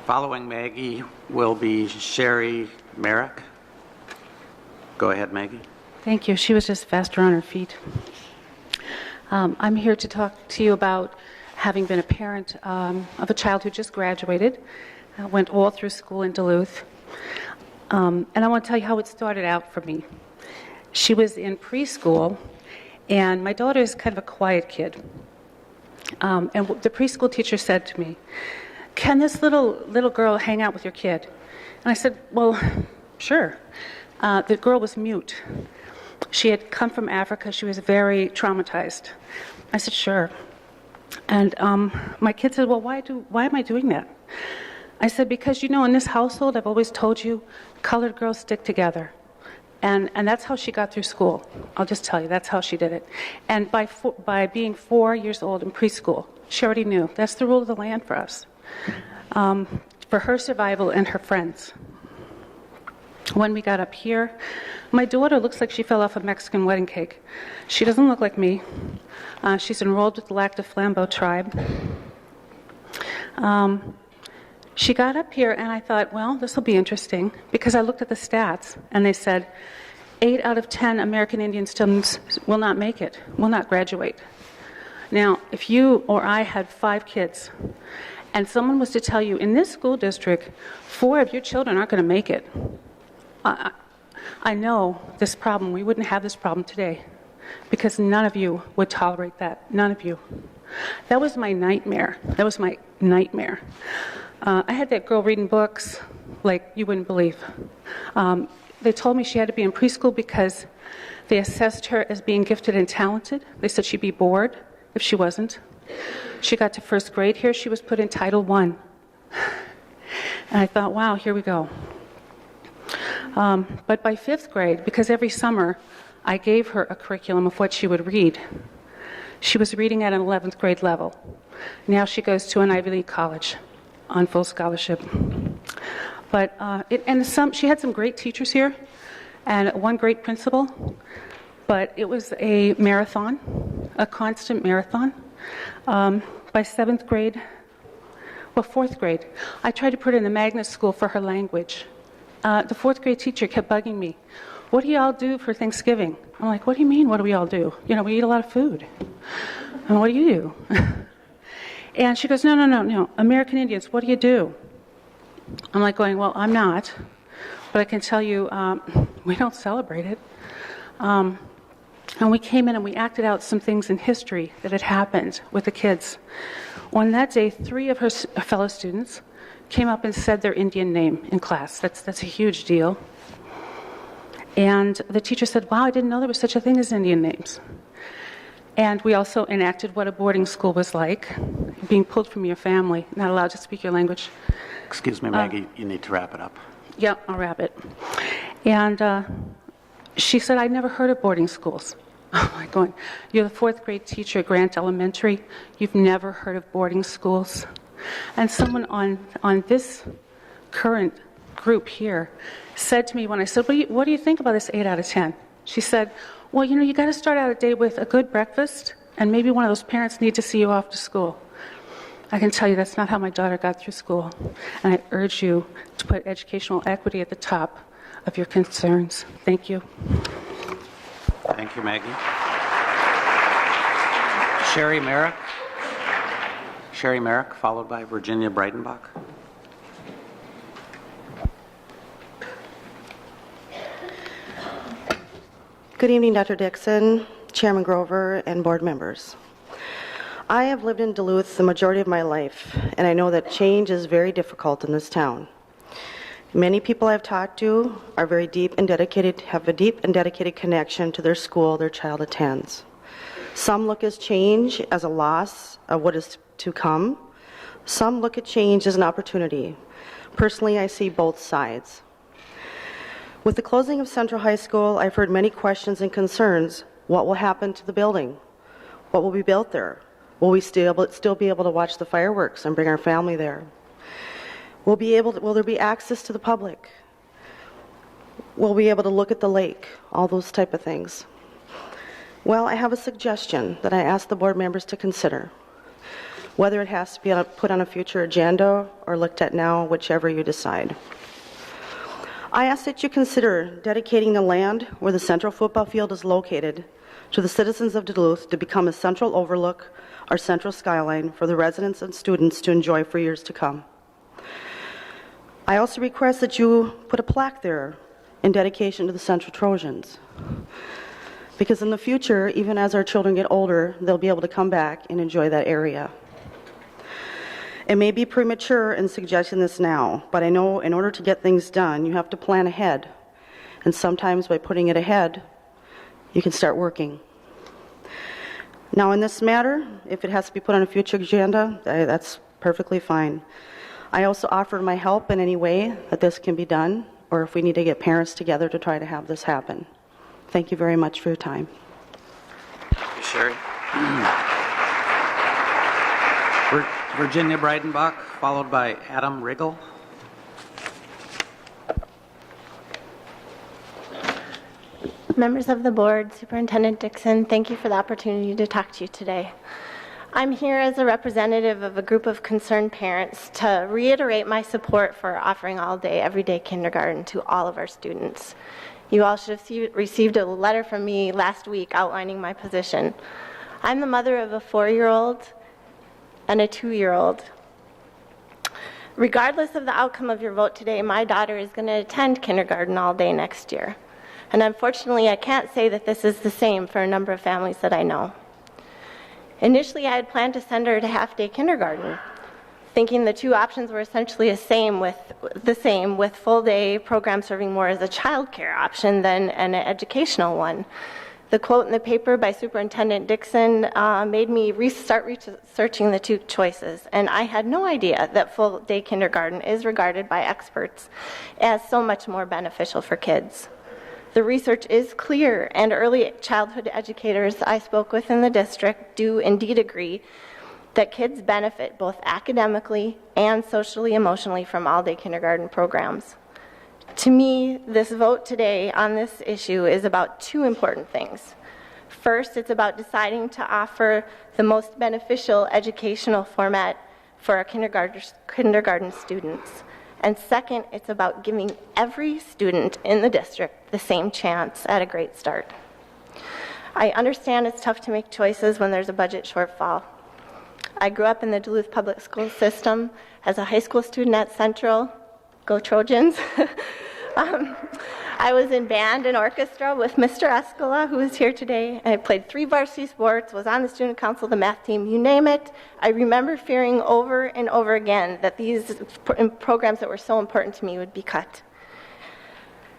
following Maggie will be Sherry Merrick. Go ahead, Maggie. Thank you. She was just faster on her feet. I'm here to talk to you about having been a parent of a child who just graduated, went all through school in Duluth. And I want to tell you how it started out for me. She was in preschool, and my daughter is kind of a quiet kid. And the preschool teacher said to me, "Can this little girl hang out with your kid?" And I said, "Well, sure." The girl was mute. She had come from Africa. She was very traumatized. I said, "Sure." And my kid said, "Well, why am I doing that?" I said, "Because, in this household, I've always told you, colored girls stick together." And that's how she got through school. I'll just tell you, that's how she did it. And by being 4 years old in preschool, she already knew. That's the rule of the land for us. For her survival and her friends. When we got up here, my daughter looks like she fell off a Mexican wedding cake. She doesn't look like me. She's enrolled with the Lacta Flambeau tribe. She got up here, and I thought, well, this will be interesting, because I looked at the stats, and they said 8 out of 10 American Indian students will not make it, will not graduate. Now, if you or I had 5 kids, and someone was to tell you, in this school district, 4 of your children aren't going to make it, I know this problem, we wouldn't have this problem today, because none of you would tolerate that, none of you. That was my nightmare. That was my nightmare. I had that girl reading books like you wouldn't believe. They told me she had to be in preschool because they assessed her as being gifted and talented. They said she'd be bored if she wasn't. She got to first grade here. She was put in Title I. And I thought, wow, here we go. But by 5th grade, because every summer I gave her a curriculum of what she would read, she was reading at an 11th grade level. Now she goes to an Ivy League college on full scholarship. But she had some great teachers here, and one great principal. But it was a marathon, a constant marathon. By 4th grade, I tried to put her in the magnet school for her language. The 4th grade teacher kept bugging me. "What do you all do for Thanksgiving?" I'm like, "What do you mean, what do we all do? We eat a lot of food." And what do you do? And she goes, no, American Indians, what do you do? I'm like going, well, I'm not, but I can tell you we don't celebrate it. And we came in and we acted out some things in history that had happened with the kids. On that day, 3 of her fellow students came up and said their Indian name in class. That's a huge deal. And the teacher said, wow, I didn't know there was such a thing as Indian names. And we also enacted what a boarding school was like, being pulled from your family, not allowed to speak your language. Excuse me, Maggie, you need to wrap it up. Yeah, I'll wrap it. And she said, I'd never heard of boarding schools. Oh my God, you're the 4th grade teacher at Grant Elementary. You've never heard of boarding schools. And someone on this current group here said to me when I said, what do you think about this 8 out of 10? She said, well, you got to start out a day with a good breakfast, and maybe one of those parents need to see you off to school. I can tell you that's not how my daughter got through school. And I urge you to put educational equity at the top of your concerns. Thank you. Thank you, Maggie. Sherry Merrick. Sherry Merrick, followed by Virginia Breidenbach. Good evening, Dr. Dixon, Chairman Grover, and board members. I have lived in Duluth the majority of my life, and I know that change is very difficult in this town. Many people I've talked to are very deep and dedicated, have a deep and dedicated connection to their school their child attends. Some look at change as a loss of what is to come. Some look at change as an opportunity. Personally, I see both sides. With the closing of Central High School, I've heard many questions and concerns. What will happen to the building? What will be built there? Will we still be able to watch the fireworks and bring our family there? Will there be access to the public? Will we be able to look at the lake? All those type of things. Well, I have a suggestion that I ask the board members to consider. Whether it has to be put on a future agenda or looked at now, whichever you decide. I ask that you consider dedicating the land where the central football field is located to the citizens of Duluth to become a central overlook or central skyline for the residents and students to enjoy for years to come. I also request that you put a plaque there in dedication to the Central Trojans. Because in the future, even as our children get older, they'll be able to come back and enjoy that area. It may be premature in suggesting this now, but I know in order to get things done, you have to plan ahead. And sometimes by putting it ahead, you can start working. Now in this matter, if it has to be put on a future agenda, that's perfectly fine. I also offer my help in any way that this can be done, or if we need to get parents together to try to have this happen. Thank you very much for your time. Thank you, Sherry. Virginia Breidenbach, followed by Adam Riggle. Members of the board, Superintendent Dixon, thank you for the opportunity to talk to you today. I'm here as a representative of a group of concerned parents to reiterate my support for offering all-day, everyday kindergarten to all of our students. You all should have received a letter from me last week outlining my position. I'm the mother of a 4-year-old and a 2-year-old. Regardless of the outcome of your vote today, my daughter is going to attend kindergarten all day next year. And unfortunately, I can't say that this is the same for a number of families that I know. Initially, I had planned to send her to half-day kindergarten, thinking the two options were essentially the same, with full-day program serving more as a child care option than an educational one. The quote in the paper by Superintendent Dixon made me start researching the two choices, and I had no idea that full-day kindergarten is regarded by experts as so much more beneficial for kids. The research is clear, and early childhood educators I spoke with in the district do indeed agree that kids benefit both academically and socially emotionally from all-day kindergarten programs. To me, this vote today on this issue is about two important things. First, it's about deciding to offer the most beneficial educational format for our kindergarten students. And second, it's about giving every student in the district the same chance at a great start. I understand it's tough to make choices when there's a budget shortfall. I grew up in the Duluth public school system as a high school student at Central. Go Trojans. I was in band and orchestra with Mr. Escala, who is here today. I played 3 varsity sports, was on the student council, the math team, you name it. I remember fearing over and over again that these programs that were so important to me would be cut.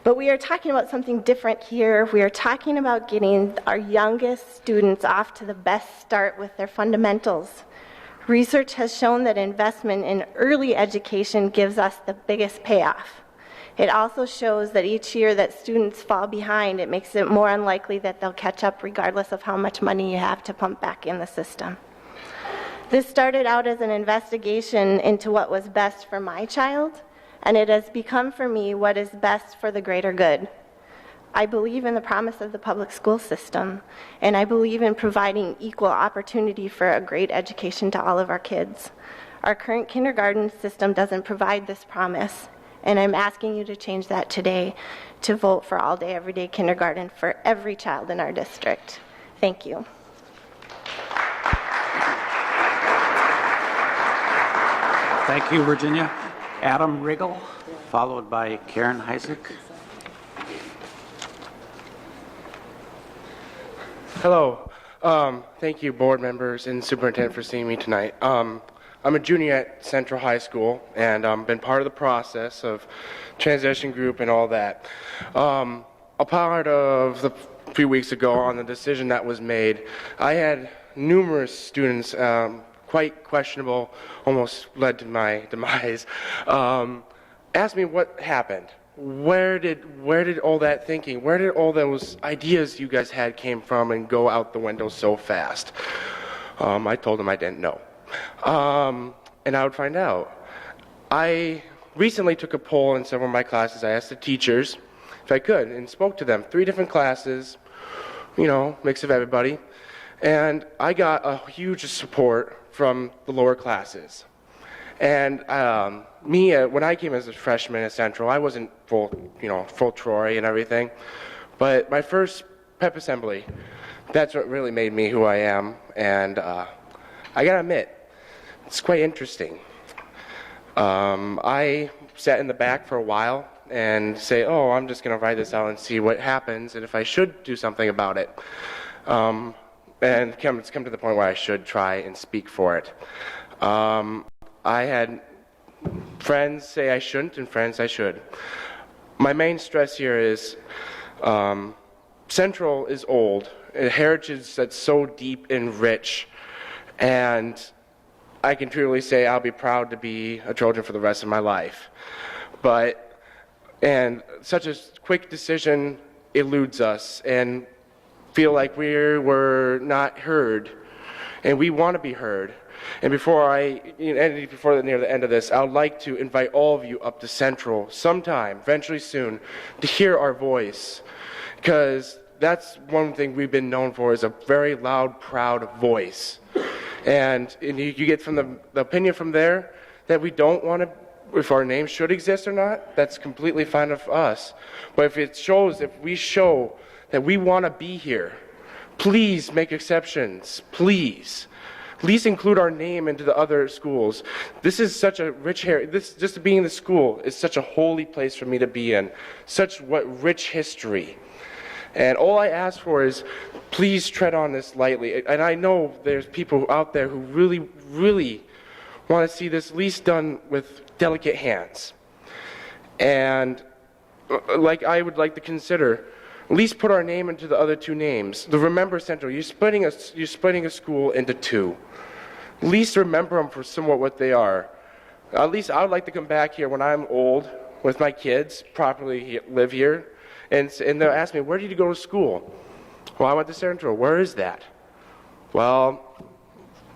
But we are talking about something different here. We are talking about getting our youngest students off to the best start with their fundamentals. Research has shown that investment in early education gives us the biggest payoff. It also shows that each year that students fall behind, it makes it more unlikely that they'll catch up regardless of how much money you have to pump back in the system. This started out as an investigation into what was best for my child, and it has become for me what is best for the greater good. I believe in the promise of the public school system, and I believe in providing equal opportunity for a great education to all of our kids. Our current kindergarten system doesn't provide this promise, and I'm asking you to change that today to vote for all-day, everyday kindergarten for every child in our district. Thank you. Thank you, Virginia. Adam Riggle, followed by Karen Heisek. Hello. Thank you, board members and superintendent, for seeing me tonight. I'm a junior at Central High School, and I've been part of the process of transition group and all that. A part of the few weeks ago on the decision that was made, I had numerous students, quite questionable, almost led to my demise, ask me what happened. Where did all that thinking, where did all those ideas you guys had came from and go out the window so fast? I told them I didn't know. And I would find out. I recently took a poll in several of my classes. I asked the teachers if I could and spoke to them. 3 different classes, you know, mix of everybody. And I got a huge support from the lower classes. And when I came as a freshman at Central, I wasn't full Troy and everything. But my first pep assembly, that's what really made me who I am. And I gotta admit, it's quite interesting. I sat in the back for a while and say, oh, I'm just gonna write this out and see what happens and if I should do something about it. And it's come to the point where I should try and speak for it. I had friends say I shouldn't and friends I should. My main stress here is Central is old, a heritage that's so deep and rich, and I can truly say I'll be proud to be a Trojan for the rest of my life. And such a quick decision eludes us and feel like we're not heard, and we want to be heard. And before near the end of this, I would like to invite all of you up to Central sometime, eventually soon, to hear our voice, because that's one thing we've been known for, is a very loud, proud voice. And you get from the opinion from there that we don't want to, if our name should exist or not, that's completely fine with us. But if we show that we want to be here, please make exceptions, please. At least include our name into the other schools. This is such a rich heritage. Just being in the school is such a holy place for me to be in. Rich history. And all I ask for is, please tread on this lightly. And I know there's people out there who really, really want to see this at least done with delicate hands. And I would like to consider, at least put our name into the other 2 names. The Remember Central, you're splitting a school into 2. At least remember them for somewhat what they are. At least I would like to come back here when I'm old with my kids, properly live here, and they'll ask me, where did you go to school? Well, I went to Central. Where is that? Well,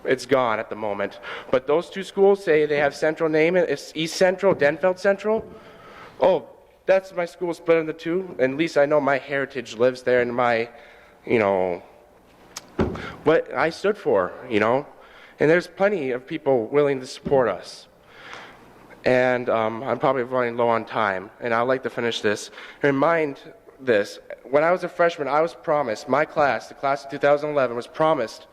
it's gone at the moment. But those 2 schools say they have Central name. It's East Central, Denfeld Central. Oh, that's my school split into 2. And at least I know my heritage lives there and my, what I stood for, And there's plenty of people willing to support us. And I'm probably running low on time, and I'd like to finish this. Remind this, when I was a freshman, I was promised, my class, the class of 2011, was promised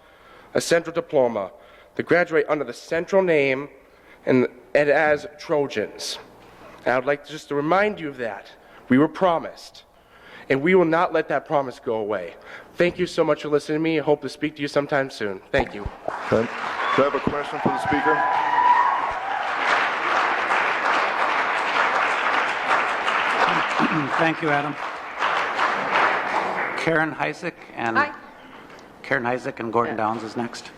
a Central diploma to graduate under the Central name and as Trojans. And I would like just to remind you of that. We were promised, and we will not let that promise go away. Thank you so much for listening to me. I hope to speak to you sometime soon. Thank you. Okay. Do I have a question for the speaker? Thank you, Adam. Karen Heisek and Gordon Downs is next.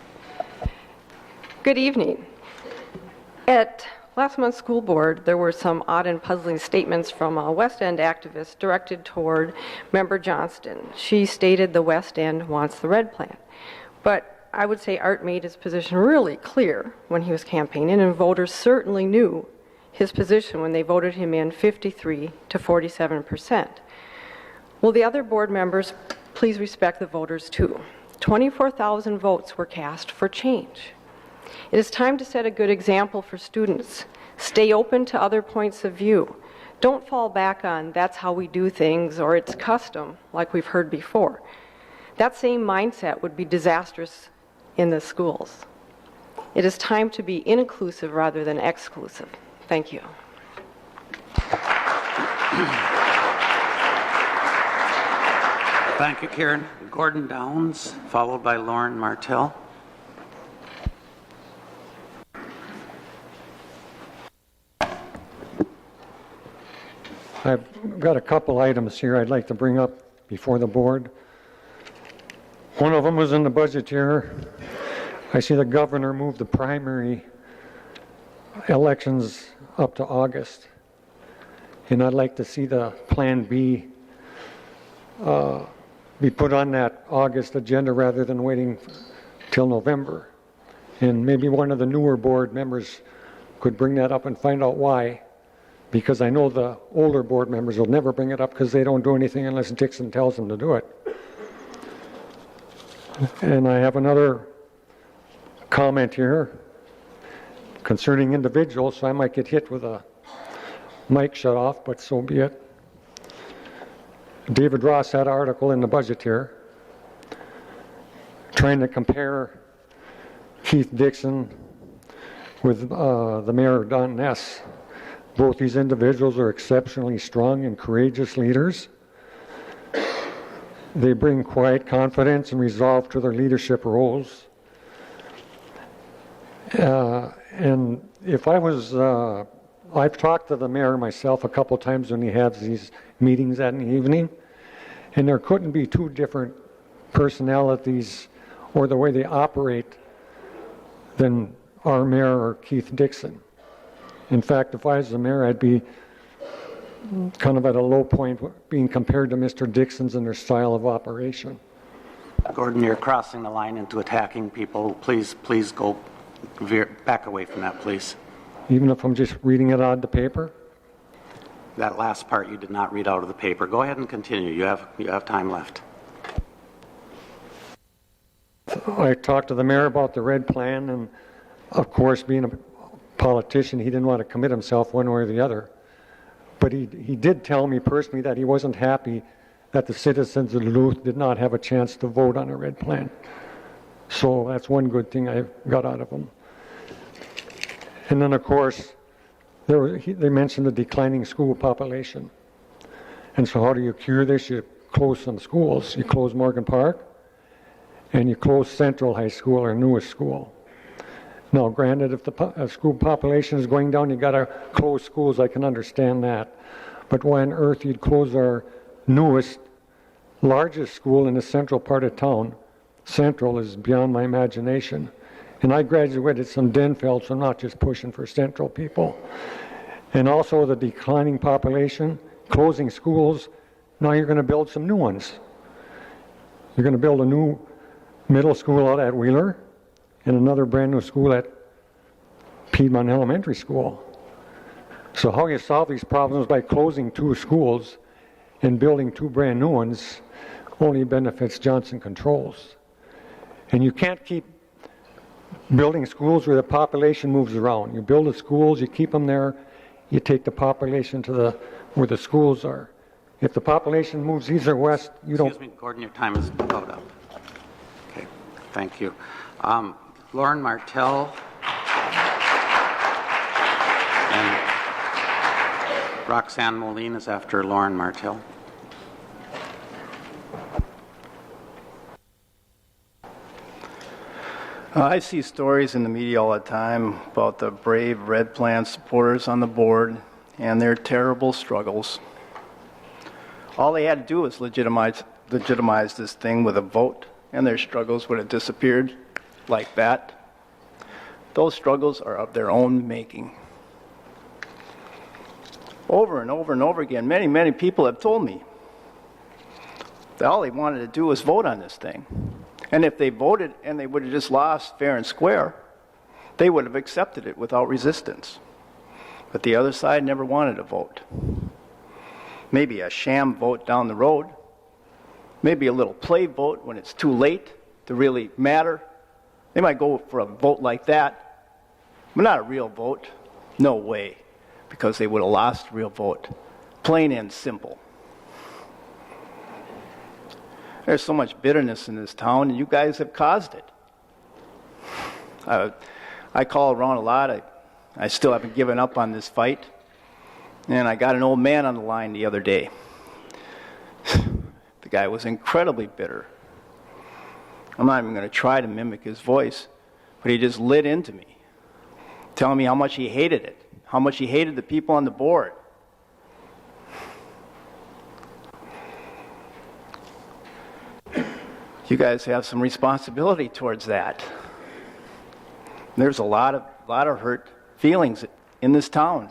Good evening. At last month's school board, there were some odd and puzzling statements from a West End activist directed toward Member Johnston. She stated the West End wants the red plan. But I would say Art made his position really clear when he was campaigning, and voters certainly knew his position when they voted him in 53 to 47%. Will the other board members please respect the voters too? 24,000 votes were cast for change. It is time to set a good example for students. Stay open to other points of view. Don't fall back on that's how we do things or it's custom like we've heard before. That same mindset would be disastrous in the schools. It is time to be inclusive rather than exclusive. Thank you. Thank you, Karen. Gordon Downs, followed by Lauren Martell. I've got a couple items here I'd like to bring up before the board. One of them was in the budget here. I see the governor moved the primary elections up to August. And I'd like to see the Plan B be put on that August agenda rather than waiting till November. And maybe one of the newer board members could bring that up and find out why. Because I know the older board members will never bring it up because they don't do anything unless Dixon tells them to do it. And I have another comment here concerning individuals, so I might get hit with a mic shut off, but so be it. David Ross had an article in the budget here trying to compare Keith Dixon with the mayor Don Ness. Both these individuals are exceptionally strong and courageous leaders. They bring quiet confidence and resolve to their leadership roles. And if I was, I've talked to the mayor myself a couple times when he has these meetings in the evening, and there couldn't be two different personalities or the way they operate than our mayor or Keith Dixon. In fact, if I was the mayor, I'd be kind of at a low point being compared to Mr. Dixon's and their style of operation. Gordon, you're crossing the line into attacking people. Please go back away from that, please. Even if I'm just reading it out of the paper? That last part you did not read out of the paper. Go ahead and continue. You have time left. I talked to the mayor about the red plan, and of course, being a politician, he didn't want to commit himself one way or the other. But he did tell me personally that he wasn't happy that the citizens of Duluth did not have a chance to vote on a red plan. So that's one good thing I got out of him. And then, of course, they mentioned the declining school population. And so how do you cure this? You close some schools. You close Morgan Park, and you close Central High School, our newest school. Now, granted, if the school population is going down, you got to close schools. I can understand that. But why on earth you'd close our newest, largest school in the central part of town? Central is beyond my imagination. And I graduated from Denfeld, so I'm not just pushing for Central people. And also the declining population, closing schools. Now you're going to build some new ones. You're going to build a new middle school out at Wheeler, and another brand new school at Piedmont Elementary School. So how you solve these problems by closing two schools and building two brand new ones only benefits Johnson Controls. And you can't keep building schools where the population moves around. You build the schools, you keep them there, you take the population to where the schools are. If the population moves east or west, you don't... Excuse me, Gordon, your time is about up. Okay, thank you. Lauren Martell Roxanne Moline is after Lauren Martell. I see stories in the media all the time about the brave Red Plan supporters on the board and their terrible struggles. All they had to do was legitimize this thing with a vote, and their struggles would have disappeared like that. Those struggles are of their own making. Over and over and over again, many, many people have told me that all they wanted to do was vote on this thing. And if they voted and they would have just lost fair and square, they would have accepted it without resistance. But the other side never wanted a vote. Maybe a sham vote down the road, maybe a little play vote when it's too late to really matter. They might go for a vote like that, but not a real vote. No way, because they would have lost a real vote. Plain and simple. There's so much bitterness in this town, and you guys have caused it. I call around a lot. I still haven't given up on this fight. And I got an old man on the line the other day. The guy was incredibly bitter. I'm not even going to try to mimic his voice, but he just lit into me, telling me how much he hated it, how much he hated the people on the board. You guys have some responsibility towards that. There's a lot of hurt feelings in this town.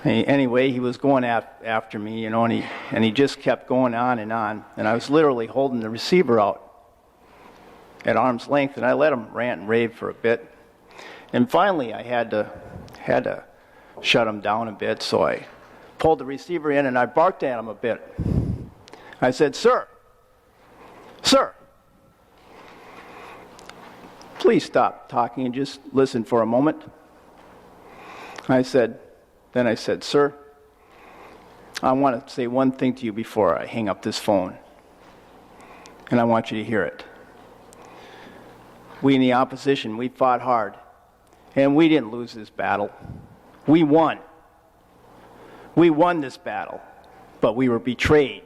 Anyway, he was going after me, and he just kept going on, and I was literally holding the receiver out at arm's length, and I let him rant and rave for a bit. And finally, I had to shut him down a bit, so I pulled the receiver in and I barked at him a bit. I said, "Sir, please stop talking and just listen for a moment." Then I said, "Sir, I want to say one thing to you before I hang up this phone, and I want you to hear it. We in the opposition, we fought hard, and we didn't lose this battle. We won. We won this battle, but we were betrayed.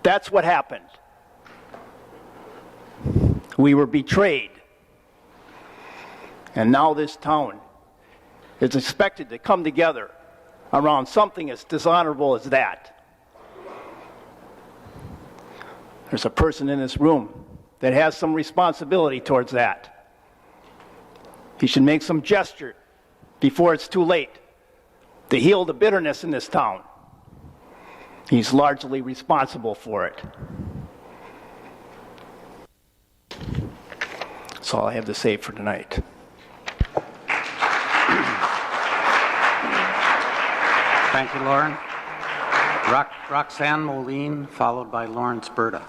That's what happened. We were betrayed. And now this town is expected to come together around something as dishonorable as that. There's a person in this room that has some responsibility towards that. He should make some gesture before it's too late to heal the bitterness in this town. He's largely responsible for it." That's all I have to say for tonight. Thank you, Lauren. Roxanne Moline, followed by Lawrence Berta.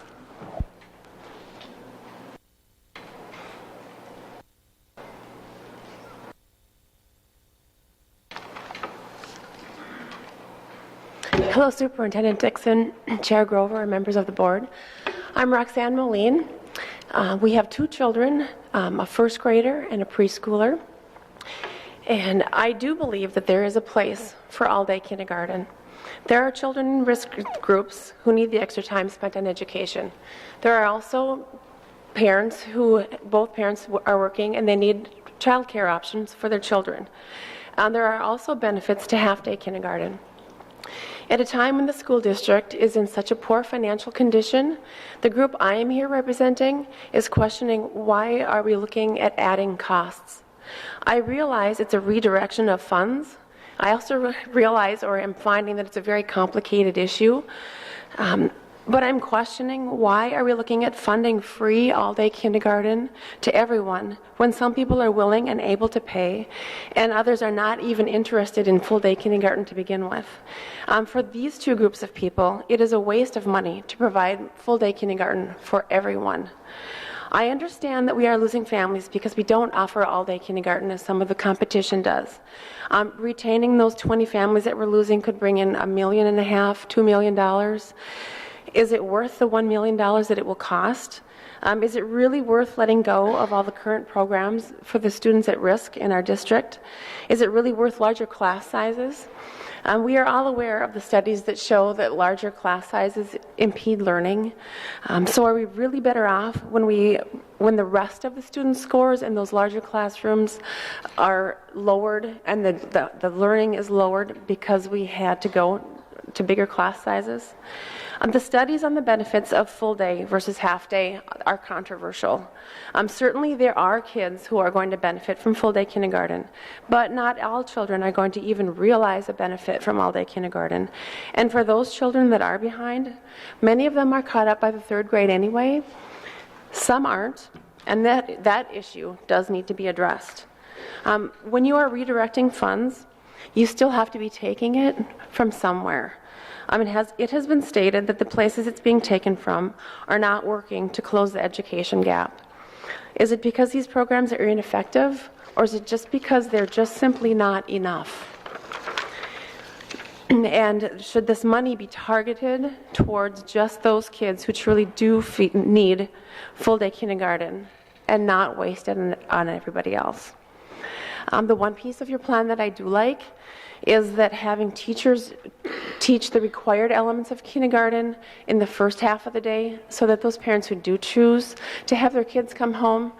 Hello, Superintendent Dixon, Chair Grover, and members of the board. I'm Roxanne Moline. We have two children, a first grader and a preschooler. And I do believe that there is a place for all-day kindergarten. There are children in risk groups who need the extra time spent on education. There are also parents both parents are working and they need childcare options for their children. There are also benefits to half-day kindergarten. At a time when the school district is in such a poor financial condition, the group I am here representing is questioning why are we looking at adding costs. I realize it's a redirection of funds. I also realize or am finding that it's a very complicated issue. But I'm questioning why are we looking at funding free all-day kindergarten to everyone when some people are willing and able to pay and others are not even interested in full-day kindergarten to begin with. For these two groups of people, it is a waste of money to provide full-day kindergarten for everyone. I understand that we are losing families because we don't offer all-day kindergarten as some of the competition does. Retaining those 20 families that we're losing could bring in $1.5 million, $2 million. Is it worth the $1 million that it will cost? Is it really worth letting go of all the current programs for the students at risk in our district? Is it really worth larger class sizes? We are all aware of the studies that show that larger class sizes impede learning. So are we really better off when the rest of the student scores in those larger classrooms are lowered and the learning is lowered because we had to go to bigger class sizes? The studies on the benefits of full day versus half day are controversial. Certainly there are kids who are going to benefit from full day kindergarten, but not all children are going to even realize a benefit from all day kindergarten. And for those children that are behind, many of them are caught up by the third grade anyway. Some aren't, and that issue does need to be addressed. When you are redirecting funds, you still have to be taking it from somewhere. It has been stated that the places it's being taken from are not working to close the education gap. Is it because these programs are ineffective, or is it just because they're just simply not enough? And should this money be targeted towards just those kids who truly do need full-day kindergarten and not wasted on everybody else? The one piece of your plan that I do like is that having teachers teach the required elements of kindergarten in the first half of the day so that those parents who do choose to have their kids come home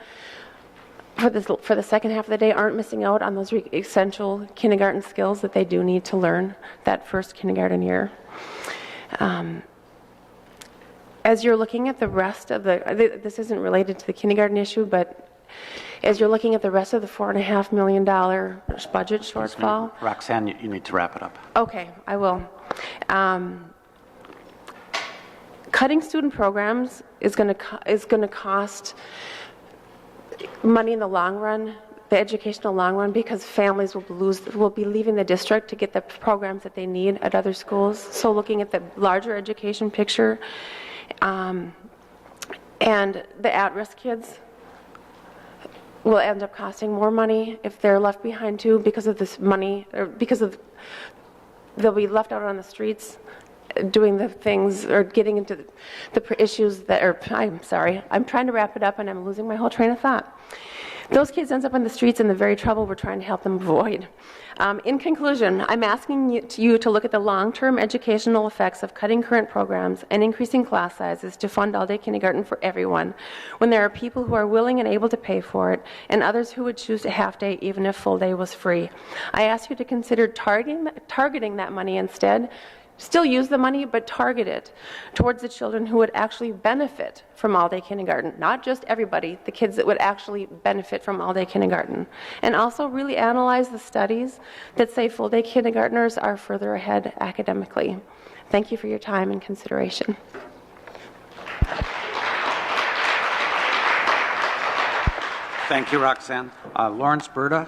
for the second half of the day aren't missing out on those essential kindergarten skills that they do need to learn that first kindergarten year. As you're looking at the rest of this isn't related to the kindergarten issue, but as you're looking at the rest of the $4.5 million budget shortfall. Roxanne, you need to wrap it up. Okay, I will. Cutting student programs is going to cost money in the long run, the educational long run, because families will be leaving the district to get the programs that they need at other schools. So looking at the larger education picture, and the at-risk kids will end up costing more money if they're left behind too because of this money, or because of they'll be left out on the streets doing the things or getting into the issues that are, I'm sorry, I'm trying to wrap it up and I'm losing my whole train of thought. Those kids end up on the streets in the very trouble we're trying to help them avoid. In conclusion, I'm asking you to look at the long-term educational effects of cutting current programs and increasing class sizes to fund all-day kindergarten for everyone, when there are people who are willing and able to pay for it, and others who would choose a half-day even if full-day was free. I ask you to consider targeting that money instead. Still use the money, but target it towards the children who would actually benefit from all-day kindergarten. Not just everybody, the kids that would actually benefit from all-day kindergarten. And also really analyze the studies that say full-day kindergartners are further ahead academically. Thank you for your time and consideration. Thank you, Roxanne. Lawrence Berta,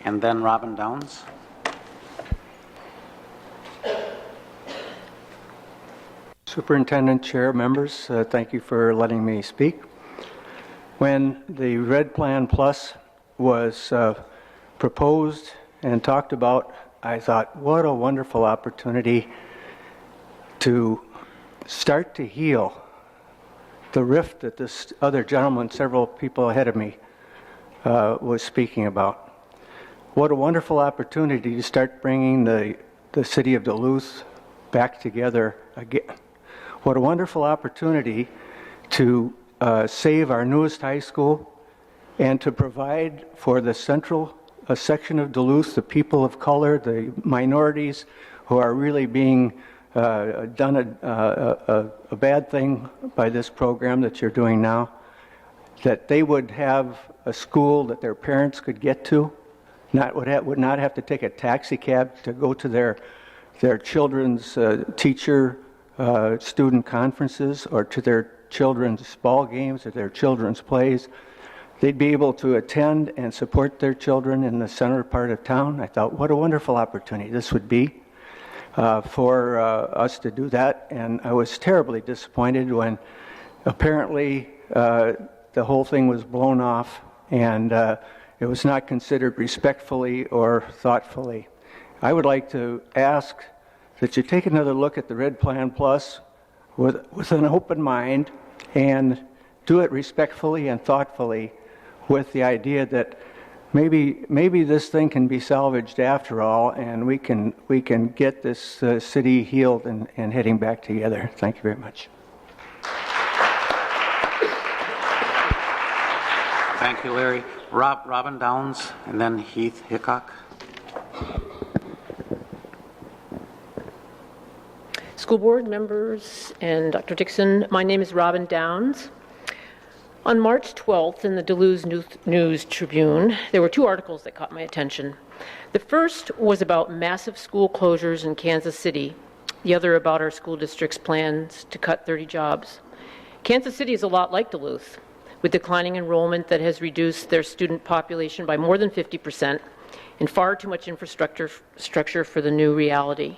and then Robin Downs. Superintendent, Chair, members, thank you for letting me speak. When the Red Plan Plus was proposed and talked about, I thought, what a wonderful opportunity to start to heal the rift that this other gentleman, several people ahead of me, was speaking about. What a wonderful opportunity to start bringing the city of Duluth back together again. What a wonderful opportunity to save our newest high school and to provide for the central section of Duluth, the people of color, the minorities who are really being done a bad thing by this program that you're doing now, that they would have a school that their parents could get to, would not have to take a taxi cab to go to their children's teacher student conferences or to their children's ball games or their children's plays. They'd be able to attend and support their children in the center part of town. I thought, what a wonderful opportunity this would be for us to do that. And I was terribly disappointed when apparently the whole thing was blown off and it was not considered respectfully or thoughtfully. I would like to ask that you take another look at the Red Plan Plus, with an open mind and do it respectfully and thoughtfully with the idea that maybe this thing can be salvaged after all, and we can get this city healed and heading back together. Thank you very much. Thank you, Larry. Robin Downs, and then Heath Hickok. School board members and Dr. Dixon, my name is Robin Downs. On March 12th in the Duluth News Tribune, there were two articles that caught my attention. The first was about massive school closures in Kansas City, the other about our school district's plans to cut 30 jobs. Kansas City is a lot like Duluth, with declining enrollment that has reduced their student population by more than 50% and far too much infrastructure for the new reality.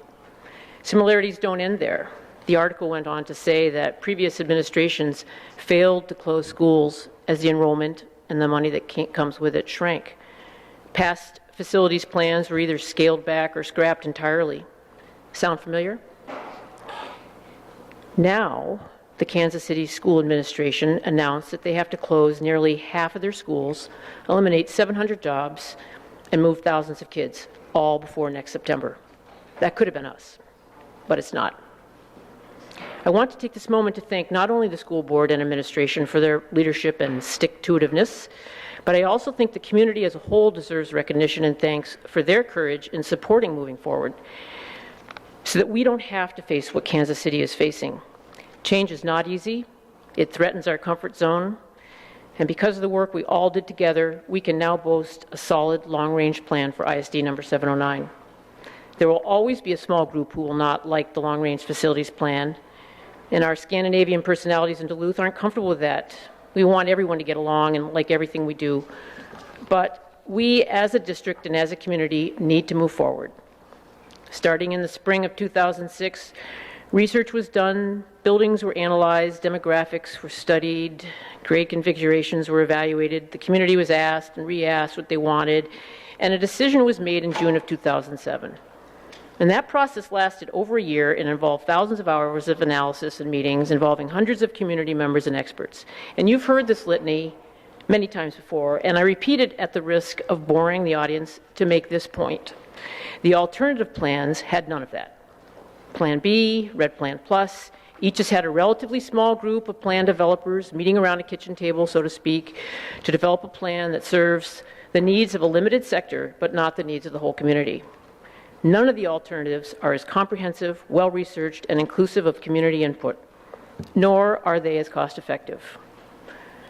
Similarities don't end there. The article went on to say that previous administrations failed to close schools as the enrollment and the money that comes with it shrank. Past facilities plans were either scaled back or scrapped entirely. Sound familiar? Now, the Kansas City School Administration announced that they have to close nearly half of their schools, eliminate 700 jobs, and move thousands of kids, all before next September. That could have been us, but it's not. I want to take this moment to thank not only the school board and administration for their leadership and stick-to-itiveness, but I also think the community as a whole deserves recognition and thanks for their courage in supporting moving forward so that we don't have to face what Kansas City is facing. Change is not easy. It threatens our comfort zone. And because of the work we all did together, we can now boast a solid long-range plan for ISD number 709. There will always be a small group who will not like the long-range facilities plan, and our Scandinavian personalities in Duluth aren't comfortable with that. We want everyone to get along and like everything we do. But we, as a district and as a community, need to move forward. Starting in the spring of 2006, research was done, buildings were analyzed, demographics were studied, grade configurations were evaluated, the community was asked and re-asked what they wanted, and a decision was made in June of 2007. And that process lasted over a year and involved thousands of hours of analysis and meetings involving hundreds of community members and experts. And you've heard this litany many times before, and I repeat it at the risk of boring the audience to make this point. The alternative plans had none of that. Plan B, Red Plan Plus, each has had a relatively small group of plan developers meeting around a kitchen table, so to speak, to develop a plan that serves the needs of a limited sector, but not the needs of the whole community. None of the alternatives are as comprehensive, well-researched, and inclusive of community input, nor are they as cost-effective.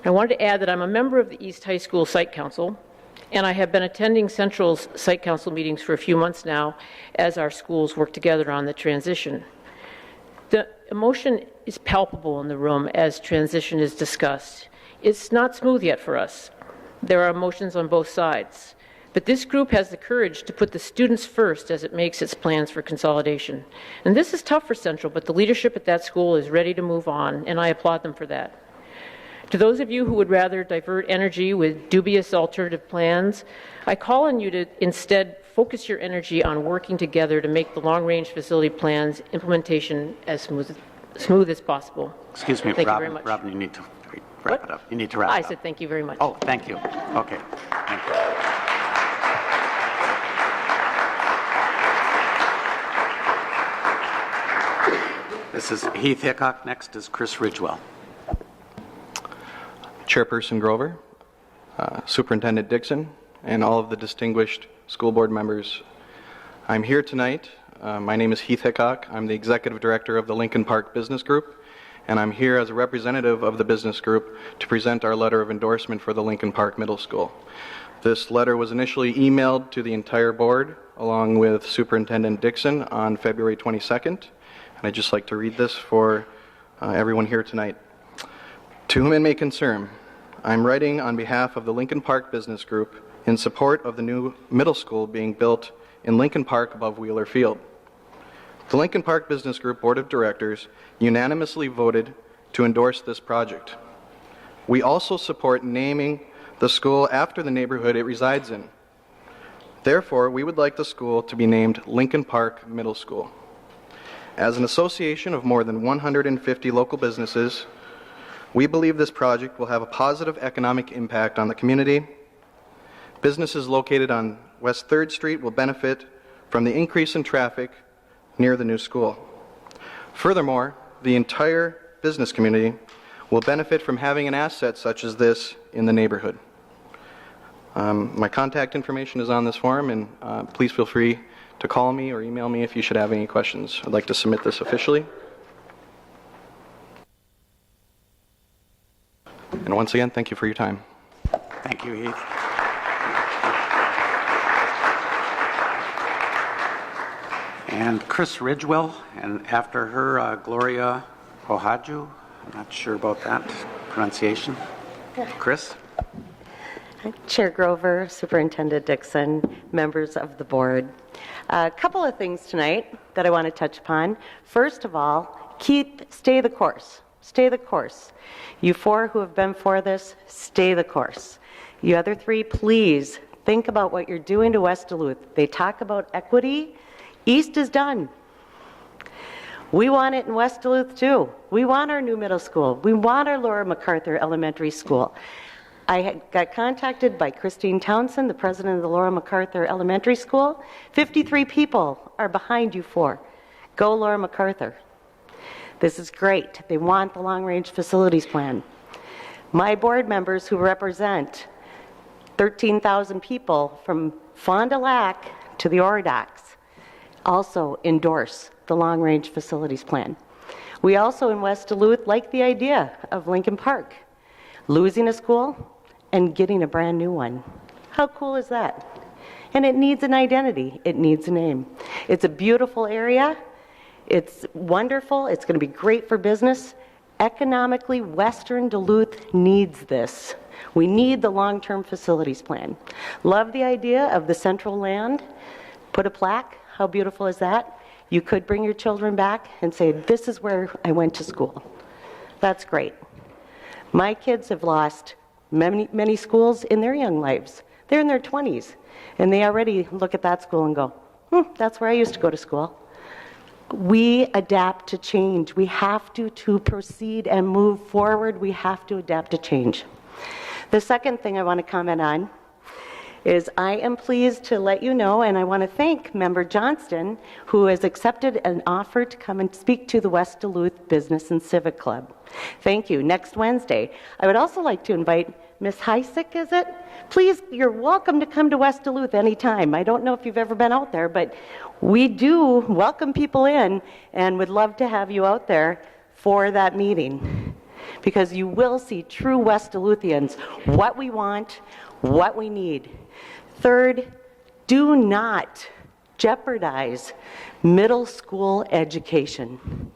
I wanted to add that I'm a member of the East High School Site Council, and I have been attending Central's Site Council meetings for a few months now as our schools work together on the transition. The emotion is palpable in the room as transition is discussed. It's not smooth yet for us. There are emotions on both sides. But this group has the courage to put the students first as it makes its plans for consolidation. And this is tough for Central, but the leadership at that school is ready to move on, and I applaud them for that. To those of you who would rather divert energy with dubious alternative plans, I call on you to instead focus your energy on working together to make the long-range facility plans implementation as smooth as possible. Excuse me, thank Robin, you very much. Robin, you need to wrap it up. You need to wrap it up. I said thank you very much. Oh, thank you. Okay. Thank you. This is Heath Hickok. Next is Chris Ridgewell. Chairperson Grover, Superintendent Dixon, and all of the distinguished school board members. I'm here tonight. My name is Heath Hickok. I'm the Executive Director of the Lincoln Park Business Group, and I'm here as a representative of the business group to present our letter of endorsement for the Lincoln Park Middle School. This letter was initially emailed to the entire board along with Superintendent Dixon on February 22nd, and I'd just like to read this for everyone here tonight. To whom it may concern, I'm writing on behalf of the Lincoln Park Business Group in support of the new middle school being built in Lincoln Park above Wheeler Field. The Lincoln Park Business Group Board of Directors unanimously voted to endorse this project. We also support naming the school after the neighborhood it resides in. Therefore, we would like the school to be named Lincoln Park Middle School. As an association of more than 150 local businesses, we believe this project will have a positive economic impact on the community. Businesses located on West 3rd Street will benefit from the increase in traffic near the new school. Furthermore, the entire business community will benefit from having an asset such as this in the neighborhood. My contact information is on this form, and please feel free to call me or email me if you should have any questions. I'd like to submit this officially. And once again, thank you for your time. Thank you, Heath. And Chris Ridgewell, and after her, Gloria Ohaju. I'm not sure about that pronunciation. Chris? Chair Grover, Superintendent Dixon, members of the board. A couple of things tonight that I want to touch upon. First of all, stay the course. Stay the course. You four who have been for this, stay the course. You other three, please think about what you're doing to West Duluth. They talk about equity. East is done. We want it in West Duluth too. We want our new middle school. We want our Laura MacArthur Elementary School. I got contacted by Christine Townsend, the president of the Laura MacArthur Elementary School. 53 people are behind you four. Go Laura MacArthur. This is great. They want the long-range facilities plan. My board members who represent 13,000 people from Fond du Lac to the Orodox also endorse the long-range facilities plan. We also in West Duluth like the idea of Lincoln Park, losing a school and getting a brand new one. How cool is that? And it needs an identity. It needs a name. It's a beautiful area. It's wonderful. It's going to be great for business. Economically, Western Duluth needs this. We need the long-term facilities plan. Love the idea of the central land. Put a plaque. How beautiful is that? You could bring your children back and say, this is where I went to school. That's great. My kids have lost many schools in their young lives. They're in their 20s, and they already look at that school and go, that's where I used to go to school. We adapt to change. We have to proceed and move forward. We have to adapt to change. The second thing I want to comment on is I am pleased to let you know, and I want to thank Member Johnston, who has accepted an offer to come and speak to the West Duluth Business and Civic Club. Thank you. Next Wednesday. I would also like to invite Ms. Heisick, is it? Please, you're welcome to come to West Duluth anytime. I don't know if you've ever been out there, but we do welcome people in and would love to have you out there for that meeting, because you will see true West Duluthians, what we want, what we need. Third, do not jeopardize middle school education.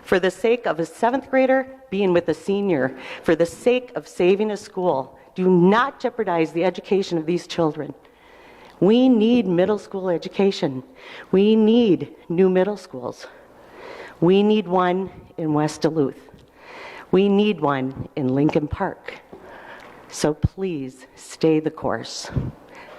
For the sake of a 7th grader being with a senior, for the sake of saving a school, do not jeopardize the education of these children. We need middle school education. We need new middle schools. We need one in West Duluth. We need one in Lincoln Park. So please stay the course.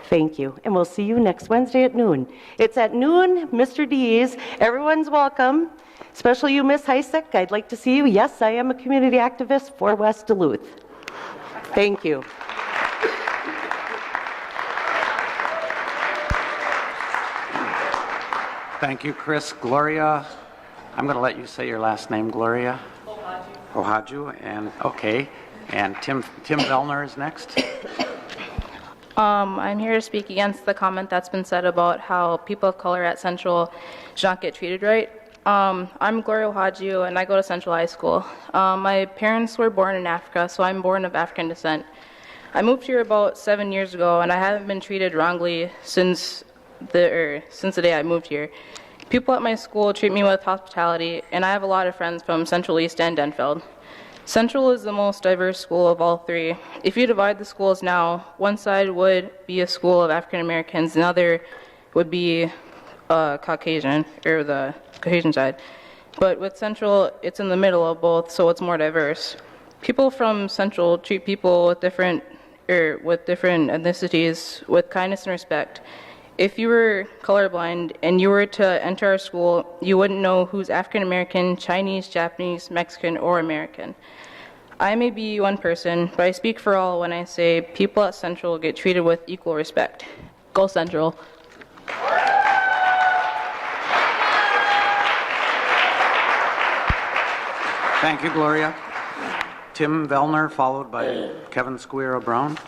Thank you. And we'll see you next Wednesday at noon. It's at noon, Mr. D's. Everyone's welcome. Especially you, Miss Heisick. I'd like to see you. Yes, I am a community activist for West Duluth. Thank you. Thank you, Chris. Gloria, I'm going to let you say your last name, Gloria. Ohaju. And okay. And Tim Vellner is next. I'm here to speak against the comment that's been said about how people of color at Central should not get treated right. I'm Gloria Ohaju, and I go to Central High School. My parents were born in Africa, so I'm born of African descent. I moved here about 7 years ago, and I haven't been treated wrongly since the day I moved here. People at my school treat me with hospitality, and I have a lot of friends from Central East and Denfeld. Central is the most diverse school of all three. If you divide the schools now, one side would be a school of African Americans, and the other would be Caucasian, or the Caucasian side. But with Central, it's in the middle of both, so it's more diverse. People from Central treat people with different ethnicities with kindness and respect. If you were colorblind and you were to enter our school, you wouldn't know who's African American, Chinese, Japanese, Mexican, or American. I may be one person, but I speak for all when I say people at Central get treated with equal respect. Go Central. Thank you, Gloria. Tim Vellner, followed by Kevin Squire Brown.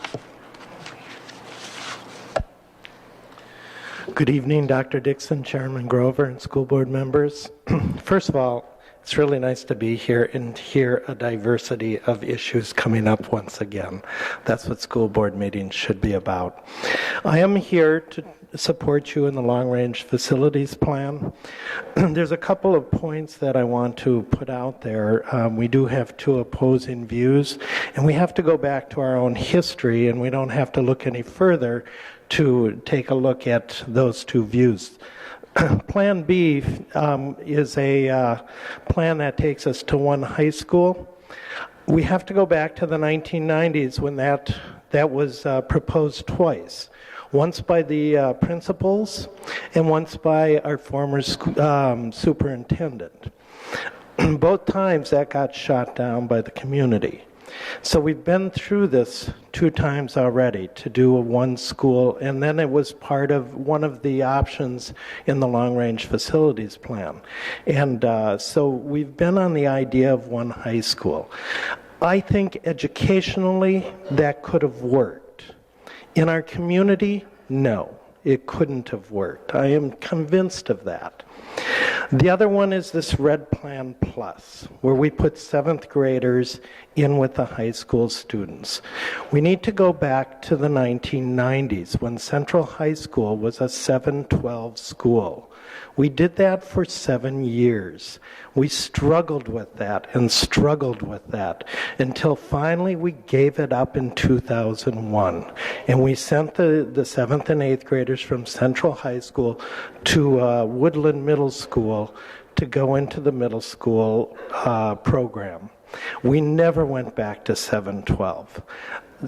Good evening, Dr. Dixon, Chairman Grover, and school board members. First of all, it's really nice to be here and hear a diversity of issues coming up once again. That's what school board meetings should be about. I am here to support you in the long-range facilities plan. There's a couple of points that I want to put out there. We do have two opposing views, and we have to go back to our own history, and we don't have to look any further to take a look at those two views. Plan B is a plan that takes us to one high school. We have to go back to the 1990s when that was proposed twice. Once by the principals and once by our former superintendent. Both times that got shot down by the community. So we've been through this 2 times already to do a one school, and then it was part of one of the options in the long-range facilities plan. And so we've been on the idea of one high school. I think educationally that could have worked. In our community, no, it couldn't have worked. I am convinced of that. The other one is this Red Plan Plus, where we put 7th graders in with the high school students. We need to go back to the 1990s when Central High School was a 7-12 school. We did that for 7 years. We struggled with that and struggled with that until finally we gave it up in 2001. And we sent the 7th and 8th graders from Central High School to Woodland Middle School to go into the middle school program. We never went back to 7-12.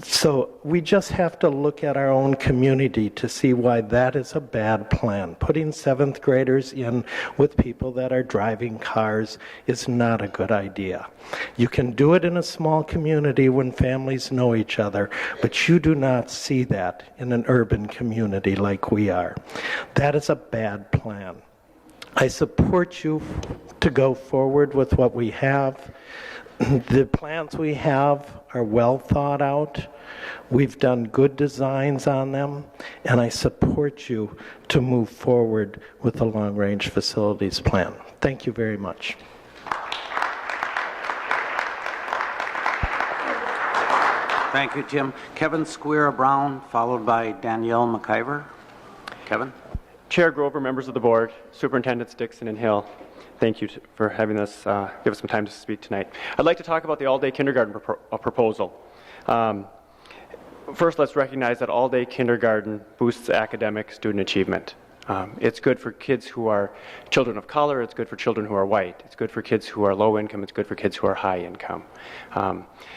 So we just have to look at our own community to see why that is a bad plan. Putting 7th graders in with people that are driving cars is not a good idea. You can do it in a small community when families know each other, but you do not see that in an urban community like we are. That is a bad plan. I support you to go forward with what we have. The plans we have are well thought out. We've done good designs on them, and I support you to move forward with the long-range facilities plan. Thank you very much. Thank you, Tim. Kevin Squire Brown, followed by Danielle McIver. Kevin? Chair Grover, members of the board, Superintendents Dixon and Hill, thank you for having us, give us some time to speak tonight. I'd like to talk about the all-day kindergarten proposal. First, let's recognize that all-day kindergarten boosts academic student achievement. It's good for kids who are children of color, it's good for children who are white, it's good for kids who are low income, it's good for kids who are high income.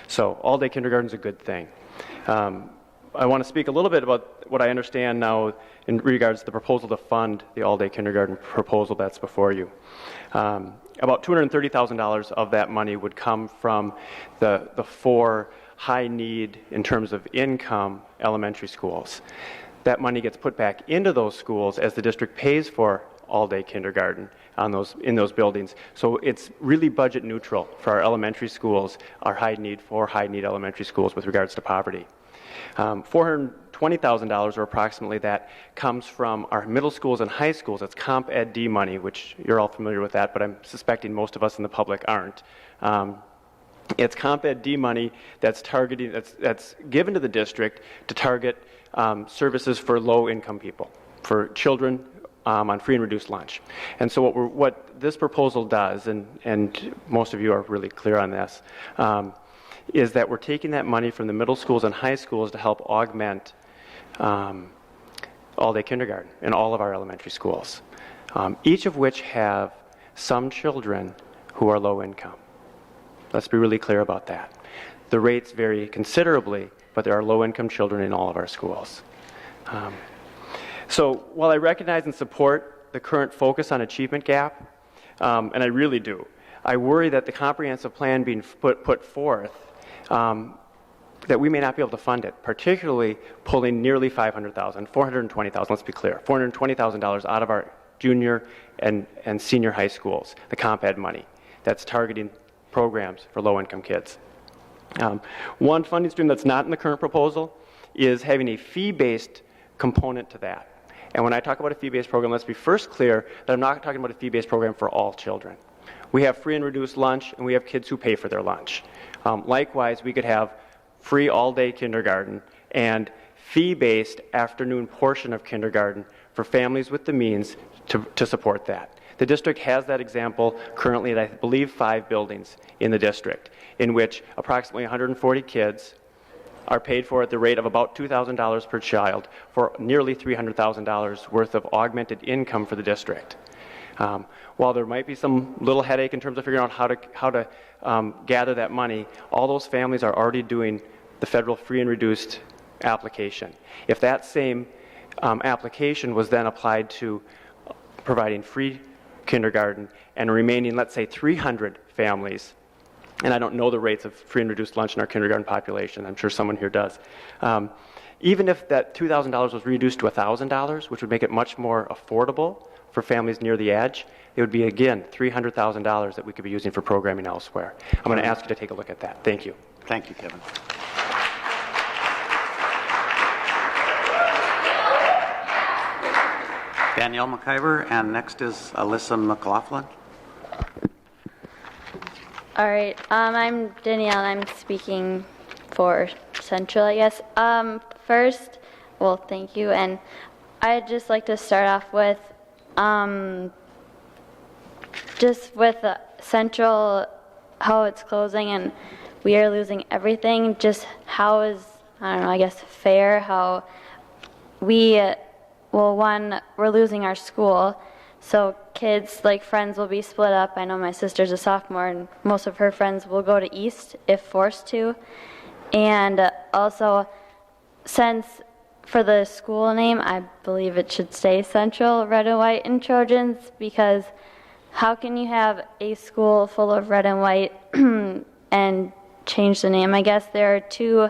So all-day kindergarten is a good thing. I want to speak a little bit about what I understand now in regards to the proposal to fund the all-day kindergarten proposal that's before you. About $230,000 of that money would come from the 4 high need in terms of income elementary schools. That money gets put back into those schools as the district pays for all-day kindergarten in those buildings. So it's really budget neutral for our elementary schools, our high need elementary schools with regards to poverty. $420,000 or approximately that comes from our middle schools and high schools. It's Comp Ed D money, which you're all familiar with that, but I'm suspecting most of us in the public aren't. It's Comp Ed D money that's given to the district to target services for low-income people, for children on free and reduced lunch. And so what this proposal does, and most of you are really clear on this, is that we're taking that money from the middle schools and high schools to help augment all-day kindergarten in all of our elementary schools, each of which have some children who are low income. Let's be really clear about that. The rates vary considerably, but there are low-income children in all of our schools. So while I recognize and support the current focus on achievement gap, and I really do, I worry that the comprehensive plan being put forth, that we may not be able to fund it, particularly pulling nearly $500,000, $420,000, let's be clear, $420,000 out of our junior and senior high schools, the comp ed money that's targeting programs for low-income kids. One funding stream that's not in the current proposal is having a fee-based component to that. And when I talk about a fee-based program, let's be first clear that I'm not talking about a fee-based program for all children. We have free and reduced lunch, and we have kids who pay for their lunch. Likewise, we could have free all-day kindergarten and fee-based afternoon portion of kindergarten for families with the means to support that. The district has that example currently at, I believe, 5 buildings in the district, in which approximately 140 kids are paid for at the rate of about $2,000 per child for nearly $300,000 worth of augmented income for the district. While there might be some little headache in terms of figuring out how to gather that money, all those families are already doing the federal free and reduced application. If that same application was then applied to providing free kindergarten and remaining, let's say, 300 families, and I don't know the rates of free and reduced lunch in our kindergarten population, I'm sure someone here does. Even if that $2,000 was reduced to $1,000, which would make it much more affordable for families near the edge, it would be, again, $300,000 that we could be using for programming elsewhere. I'm going to ask you to take a look at that. Thank you. Thank you, Kevin. Danielle McIver, and next is Alyssa McLaughlin. All right, I'm Danielle, and I'm speaking for Central, I guess. First, well, thank you, and I'd just like to start off with just with Central, how it's closing, and we are losing everything. Just how is, I don't know, I guess fair how we, well, one, we're losing our school. So kids, like friends, will be split up. I know my sister's a sophomore, and most of her friends will go to East if forced to. And also, since for the school name, I believe it should stay Central, Red and White, and Trojans, because how can you have a school full of red and white and change the name? I guess there are 2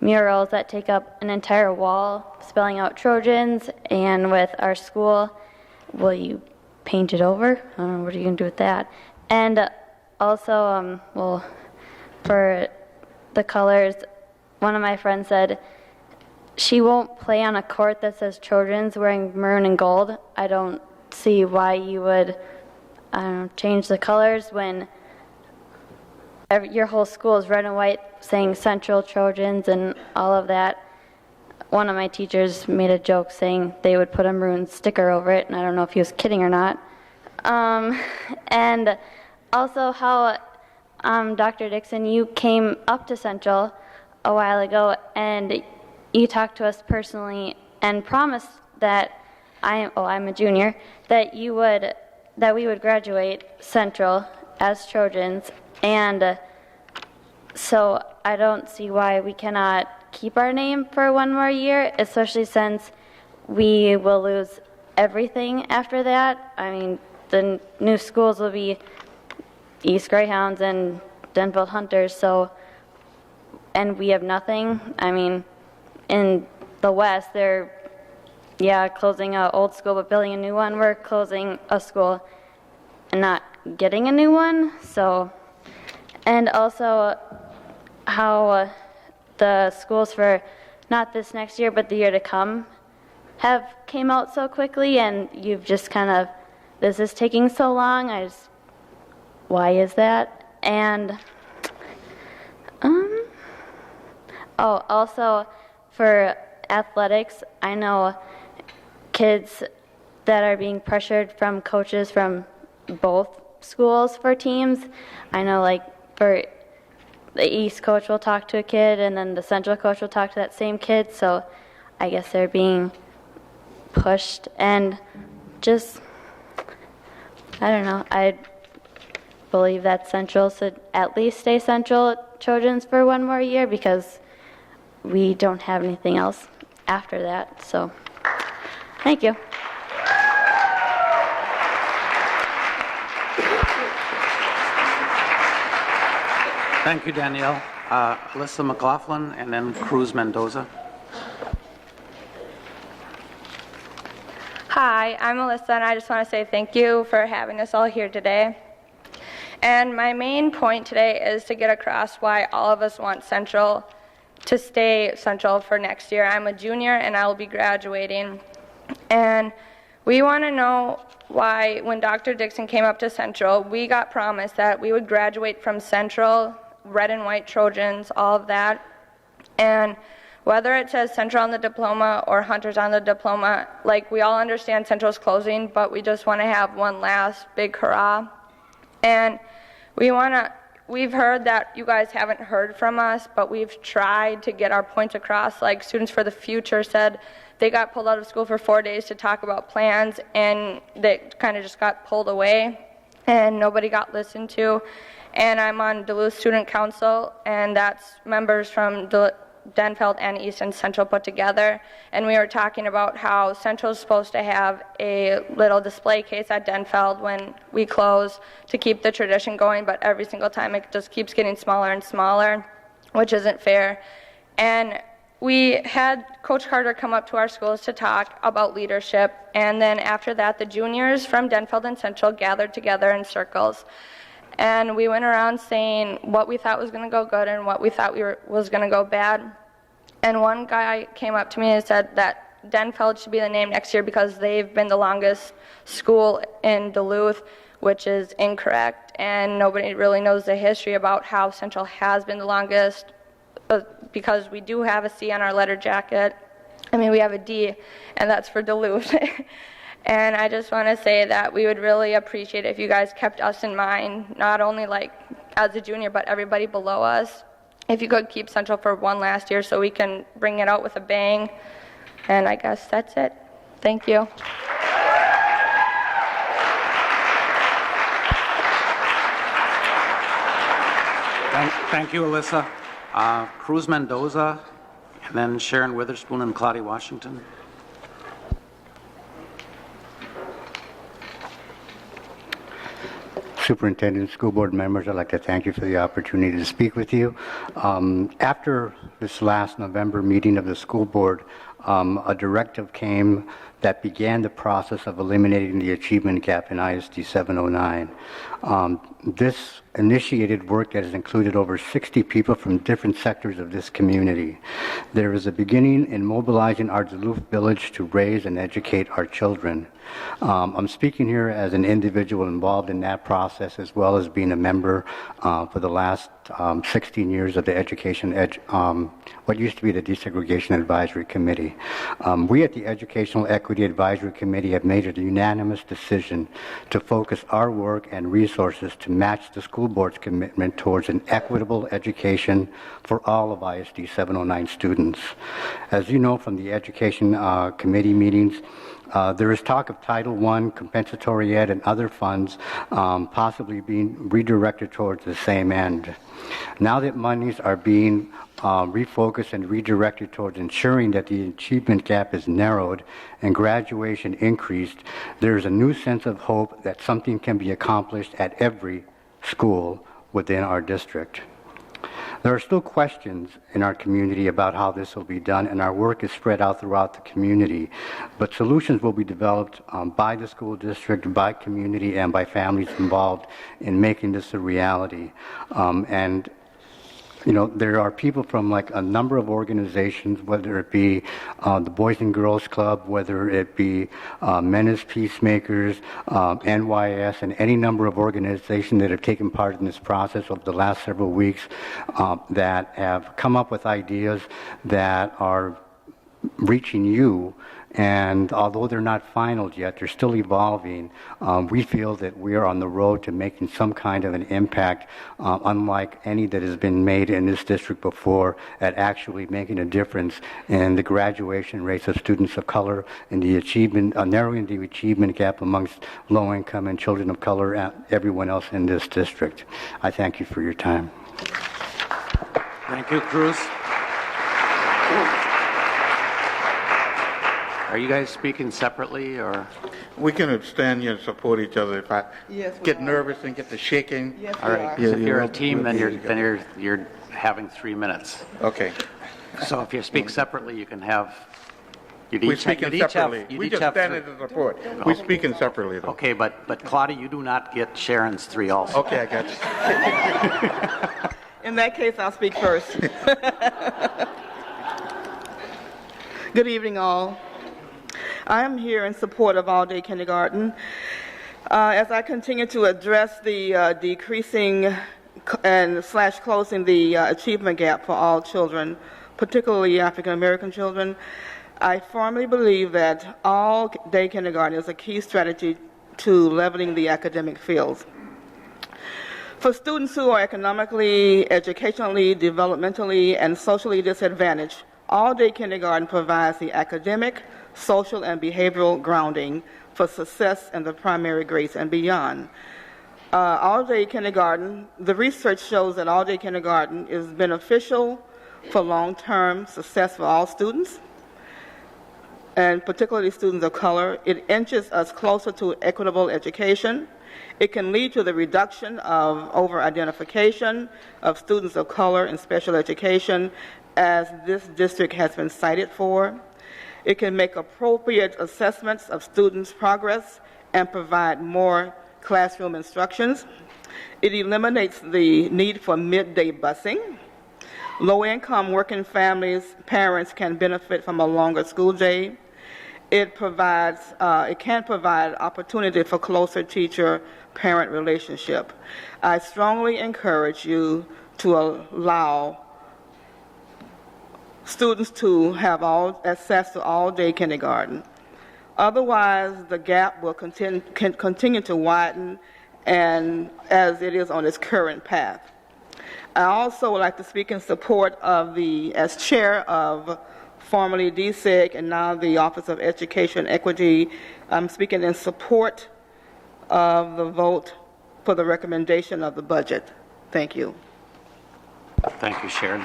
murals that take up an entire wall spelling out Trojans, and with our school, will you paint it over? I don't know, what are you going to do with that? And also, well, for the colors, one of my friends said she won't play on a court that says Trojans wearing maroon and gold. I don't see why you would, I don't know, change the colors when your whole school is red and white saying Central Trojans and all of that. One of my teachers made a joke saying they would put a maroon sticker over it, and I don't know if he was kidding or not. And also how, Dr. Dixon, you came up to Central a while ago, and you talked to us personally and promised that I'm a junior, that we would graduate Central as Trojans, and so I don't see why we cannot keep our name for 1 more year, especially since we will lose everything after that. I mean, the new schools will be East Greyhounds and Denville Hunters, so, and we have nothing. I mean, in the West, they're, closing an old school but building a new one. We're closing a school and not getting a new one, so, and also how the schools for not this next year but the year to come have came out so quickly, and you've just kind of, this is taking so long. Why is that? And also for athletics, I know kids that are being pressured from coaches from both schools for teams. I know, like, for the East coach will talk to a kid, and then the Central coach will talk to that same kid, so I guess they're being pushed, and just, I don't know, I believe that Central should at least stay Central Trojans for 1 more year, because we don't have anything else after that, so. Thank you. Thank you, Danielle. Alyssa McLaughlin and then Cruz Mendoza. Hi, I'm Alyssa, and I just want to say thank you for having us all here today. And my main point today is to get across why all of us want Central to stay Central for next year. I'm a junior, and I will be graduating. And we want to know why, when Dr. Dixon came up to Central, we got promised that we would graduate from Central, red and white Trojans, all of that. And whether it says Central on the diploma or Hunters on the diploma, like, we all understand Central's closing, but we just want to have one last big hurrah. And we've heard that you guys haven't heard from us, but we've tried to get our points across. Like, Students for the Future said they got pulled out of school for 4 days to talk about plans, and they kind of just got pulled away, and nobody got listened to. And I'm on Duluth Student Council, and that's members from Denfeld and East and Central put together. And we were talking about how Central's supposed to have a little display case at Denfeld when we close to keep the tradition going, but every single time it just keeps getting smaller and smaller, which isn't fair. And we had Coach Carter come up to our schools to talk about leadership, and then after that, the juniors from Denfeld and Central gathered together in circles. And we went around saying what we thought was going to go good and what we thought was going to go bad. And one guy came up to me and said that Denfeld should be the name next year because they've been the longest school in Duluth, which is incorrect. And nobody really knows the history about how Central has been the longest, because we do have a C on our letter jacket. I mean, we have a D, and that's for Duluth. And I just want to say that we would really appreciate it if you guys kept us in mind, not only like as a junior, but everybody below us. If you could keep Central for one last year so we can bring it out with a bang. And I guess that's it. Thank you. Thank you, Alyssa. Cruz Mendoza, and then Sharon Witherspoon and Claudia Washington. Superintendent, school board members, I'd like to thank you for the opportunity to speak with you. After this last November meeting of the school board, a directive came that began the process of eliminating the achievement gap in ISD 709. This initiated work that has included over 60 people from different sectors of this community. There is a beginning in mobilizing our Duluth village to raise and educate our children. I'm speaking here as an individual involved in that process, as well as being a member for the last 16 years of the what used to be the Desegregation Advisory Committee. We at the Educational Equity Advisory Committee have made a unanimous decision to focus our work and resources to match the school board's commitment towards an equitable education for all of ISD 709 students. As you know from the Education Committee meetings, there is talk of Title I, compensatory ed, and other funds possibly being redirected towards the same end. Now that monies are being refocused and redirected towards ensuring that the achievement gap is narrowed and graduation increased, there is a new sense of hope that something can be accomplished at every school within our district. There are still questions in our community about how this will be done, and our work is spread out throughout the community. But solutions will be developed by the school district, by community, and by families involved in making this a reality. And you know, there are people from like a number of organizations, whether it be the Boys and Girls Club, whether it be Men as Peacemakers, NYS, and any number of organizations that have taken part in this process over the last several weeks that have come up with ideas that are reaching you. And although they're not final yet, they're still evolving. We feel that we are on the road to making some kind of an impact, unlike any that has been made in this district before, at actually making a difference in the graduation rates of students of color and the achievement, narrowing the achievement gap amongst low income and children of color and everyone else in this district. I thank you for your time. Thank you, Cruz. Are you guys speaking separately, or? We can stand here and support each other. If I Yes, we get are. nervous and get to shaking. Yes, All right. we are. If you're a team, then you're having 3 minutes. Okay. So if you speak separately, you can have. We're speaking separately. We just stand as a support. We're speaking separately, though. Okay, but Claudia, you do not get Sharon's 3 also. Okay, I got you. In that case, I'll speak first. Good evening, all. I am here in support of all-day kindergarten. As I continue to address the decreasing and / closing the achievement gap for all children, particularly African American children, I firmly believe that all-day kindergarten is a key strategy to leveling the academic fields. For students who are economically, educationally, developmentally, and socially disadvantaged, all-day kindergarten provides the academic, social, and behavioral grounding for success in the primary grades and beyond. All-day kindergarten, the research shows that all-day kindergarten is beneficial for long-term success for all students, and particularly students of color. It inches us closer to equitable education. It can lead to the reduction of over-identification of students of color in special education, as this district has been cited for. It can make appropriate assessments of students' progress and provide more classroom instructions. It eliminates the need for midday busing. Low-income working families, parents can benefit from a longer school day. It can provide opportunity for closer teacher-parent relationship. I strongly encourage you to allow students to have access to all-day kindergarten. Otherwise, the gap will continue to widen, and as it is on its current path. I also would like to speak in support of as chair of formerly DSEG and now the Office of Education Equity, I'm speaking in support of the vote for the recommendation of the budget. Thank you. Thank you, Sharon.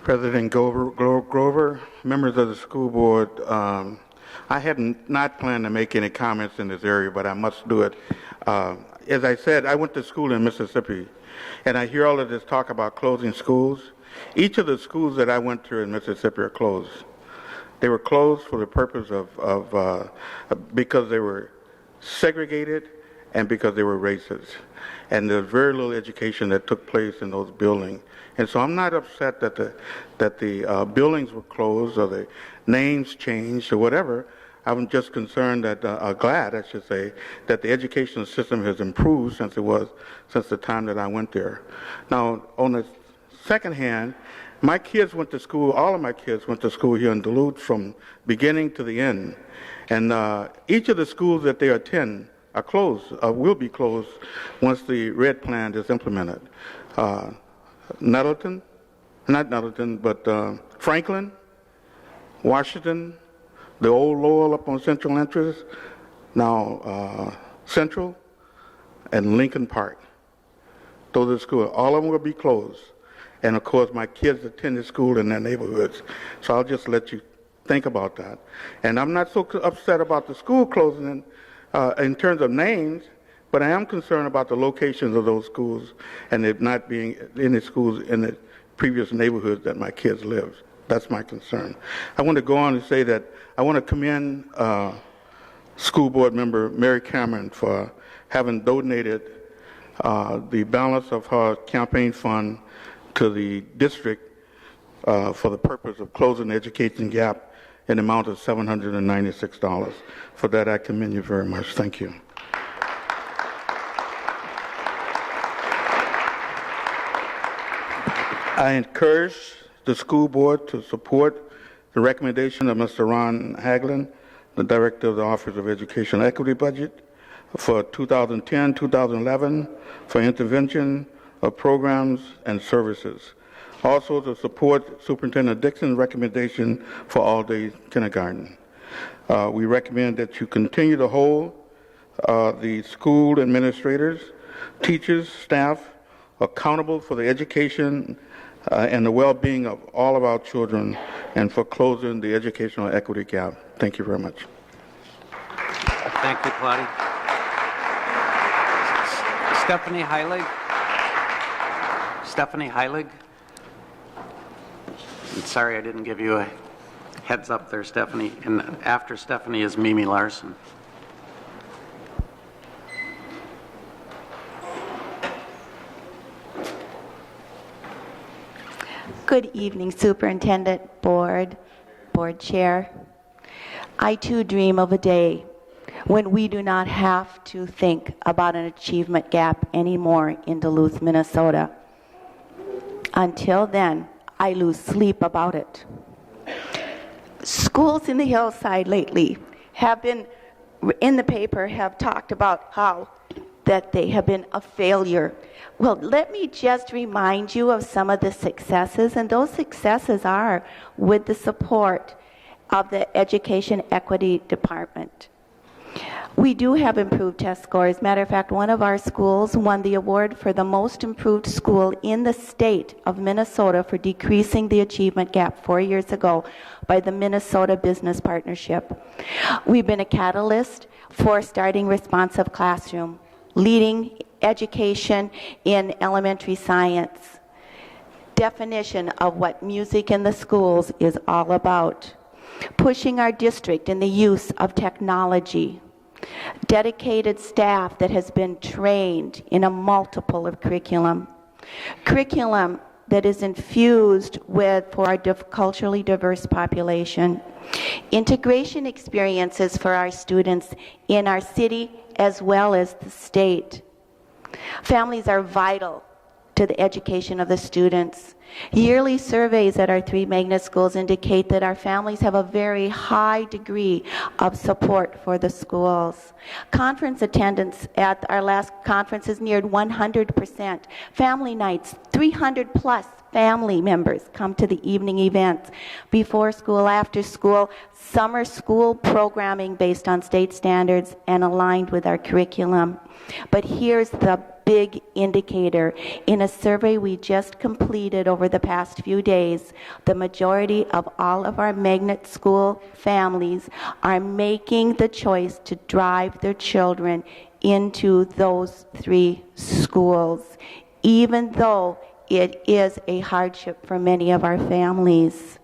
President Grover, members of the school board, I had not planned to make any comments in this area, but I must do it. As I said, I went to school in Mississippi, and I hear all of this talk about closing schools. Each of the schools that I went to in Mississippi are closed. They were closed for the purpose of because they were segregated and because they were racist. And there's very little education that took place in those buildings. And so I'm not upset that the buildings were closed or the names changed or whatever. I'm just concerned that, glad, I should say, that the educational system has improved since the time that I went there. Now, on the second hand, my kids went to school, all of my kids went to school here in Duluth from beginning to the end. And each of the schools that they attend are closed, will be closed once the RED plan is implemented. Franklin, Washington, the old Lowell up on Central Entrance, now Central, and Lincoln Park. Those are the schools. All of them will be closed. And of course, my kids attended school in their neighborhoods. So I'll just let you think about that. And I'm not so upset about the school closing in terms of names, but I am concerned about the locations of those schools and it not being any schools in the previous neighborhoods that my kids lived. That's my concern. I want to go on and say that I want to commend school board member Mary Cameron for having donated the balance of her campaign fund to the district for the purpose of closing the education gap in the amount of $796. For that, I commend you very much. Thank you. I encourage the school board to support the recommendation of Mr. Ron Hagelin, the Director of the Office of Education Equity Budget, for 2010-2011 for intervention of programs and services. Also to support Superintendent Dixon's recommendation for all-day kindergarten. We recommend that you continue to hold the school administrators, teachers, staff accountable for the education and the well-being of all of our children, and for closing the educational equity gap. Thank you very much. Thank you, Claudia. Stephanie Heilig. Stephanie Heilig. I'm sorry I didn't give you a heads up there, Stephanie. And after Stephanie is Mimi Larson. Good evening, Superintendent, Board Chair. I too dream of a day when we do not have to think about an achievement gap anymore in Duluth, Minnesota. Until then, I lose sleep about it. Schools in the hillside lately have been, in the paper, have talked about how that they have been a failure. Well, let me just remind you of some of the successes, and those successes are with the support of the Education Equity Department. We do have improved test scores. Matter of fact, one of our schools won the award for the most improved school in the state of Minnesota for decreasing the achievement gap 4 years ago by the Minnesota Business Partnership. We've been a catalyst for starting responsive classroom, leading education in elementary science, definition of what music in the schools is all about, pushing our district in the use of technology, dedicated staff that has been trained in a multiple of curriculum that is infused with for our culturally diverse population, integration experiences for our students in our city as well as the state. Families are vital to the education of the students. Yearly surveys at our 3 magnet schools indicate that our families have a very high degree of support for the schools. Conference attendance at our last conferences neared 100%. Family nights, 300 plus family members come to the evening events. Before school, after school, summer school programming based on state standards and aligned with our curriculum. But here's the big indicator. In a survey we just completed over the past few days, the majority of all of our magnet school families are making the choice to drive their children into those 3 schools, even though it is a hardship for many of our families.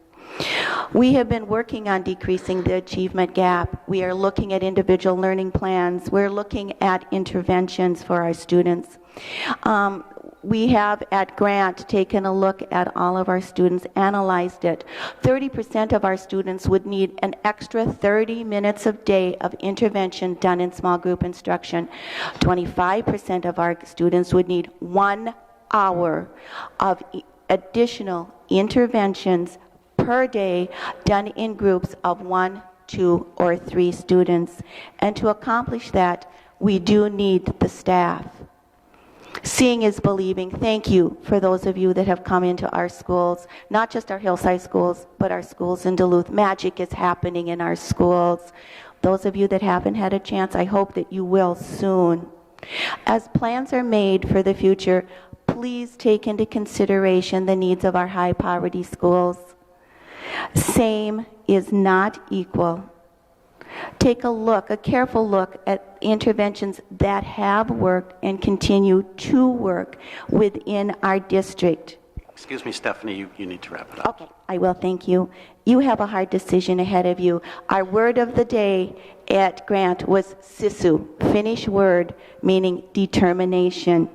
We have been working on decreasing the achievement gap. We are looking at individual learning plans. We're looking at interventions for our students. We have at Grant taken a look at all of our students, analyzed it. 30% of our students would need an extra 30 minutes a day of intervention done in small group instruction. 25% of our students would need 1 hour of additional interventions per day done in groups of 1, 2, or 3 students. And to accomplish that, we do need the staff. Seeing is believing. Thank you for those of you that have come into our schools, not just our hillside schools, but our schools in Duluth. Magic is happening in our schools. Those of you that haven't had a chance, I hope that you will soon. As plans are made for the future, please take into consideration the needs of our high poverty schools. Same is not equal. Take a look, a careful look at interventions that have worked and continue to work within our district. Excuse me, Stephanie, you need to wrap it up. Okay, I will, thank you. You have a hard decision ahead of you. Our word of the day at Grant was sisu, Finnish word meaning determination.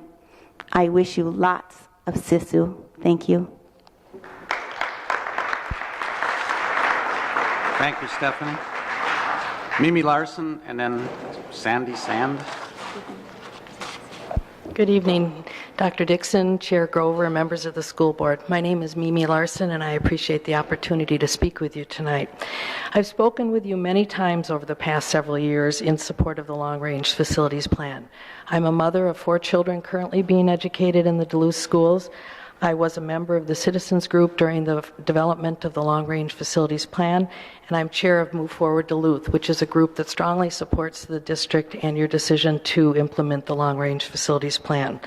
I wish you lots of sisu. Thank you. Thank you, Stephanie. Mimi Larson, and then Sandy Sand. Good evening, Dr. Dixon, Chair Grover, and members of the school board. My name is Mimi Larson, and I appreciate the opportunity to speak with you tonight. I've spoken with you many times over the past several years in support of the long-range facilities plan. I'm a mother of 4 children currently being educated in the Duluth schools. I was a member of the citizens group during the development of the long-range facilities plan, and I'm chair of Move Forward Duluth, which is a group that strongly supports the district and your decision to implement the Long Range Facilities Plan.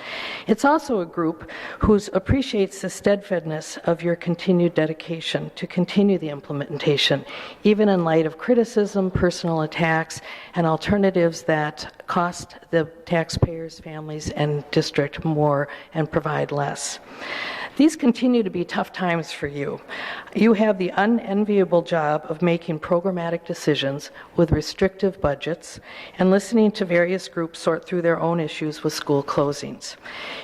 It's also a group who appreciates the steadfastness of your continued dedication to continue the implementation, even in light of criticism, personal attacks, and alternatives that cost the taxpayers, families, and district more and provide less. These continue to be tough times for you. You have the unenviable job of making programmatic decisions with restrictive budgets and listening to various groups sort through their own issues with school closings.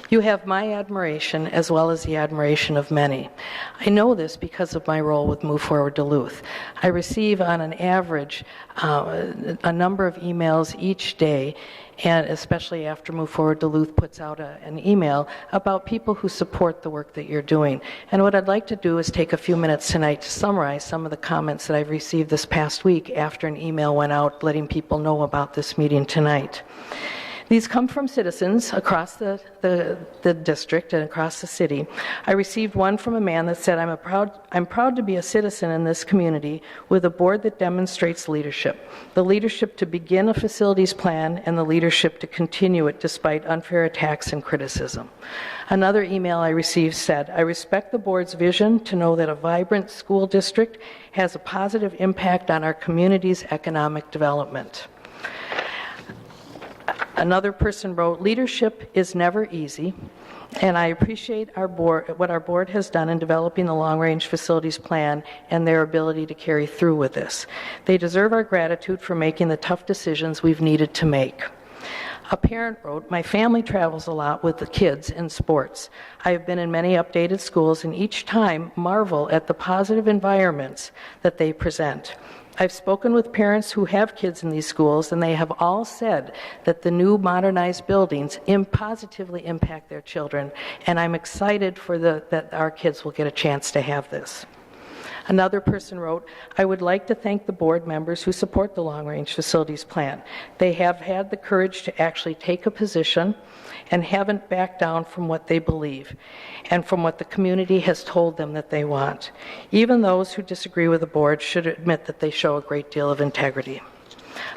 You have my admiration as well as the admiration of many. I know this because of my role with Move Forward Duluth. I receive on an average a number of emails each day, and especially after Move Forward Duluth puts out an email about people who support the work that you're doing. And what I'd like to do is take a few minutes tonight to summarize some of the comments that I've received this past week after an email went out letting people know about this meeting tonight. These come from citizens across the district and across the city. I received one from a man that said, I'm proud to be a citizen in this community with a board that demonstrates leadership. The leadership to begin a facilities plan and the leadership to continue it despite unfair attacks and criticism. Another email I received said, I respect the board's vision to know that a vibrant school district has a positive impact on our community's economic development. Another person wrote, leadership is never easy, and I appreciate our board, what our board has done in developing the long-range facilities plan and their ability to carry through with this. They deserve our gratitude for making the tough decisions we've needed to make. A parent wrote, my family travels a lot with the kids in sports. I have been in many updated schools and each time marvel at the positive environments that they present. I've spoken with parents who have kids in these schools, and they have all said that the new modernized buildings positively impact their children, and I'm excited for that our kids will get a chance to have this. Another person wrote, I would like to thank the board members who support the long-range facilities plan. They have had the courage to actually take a position and haven't backed down from what they believe and from what the community has told them that they want. Even those who disagree with the board should admit that they show a great deal of integrity.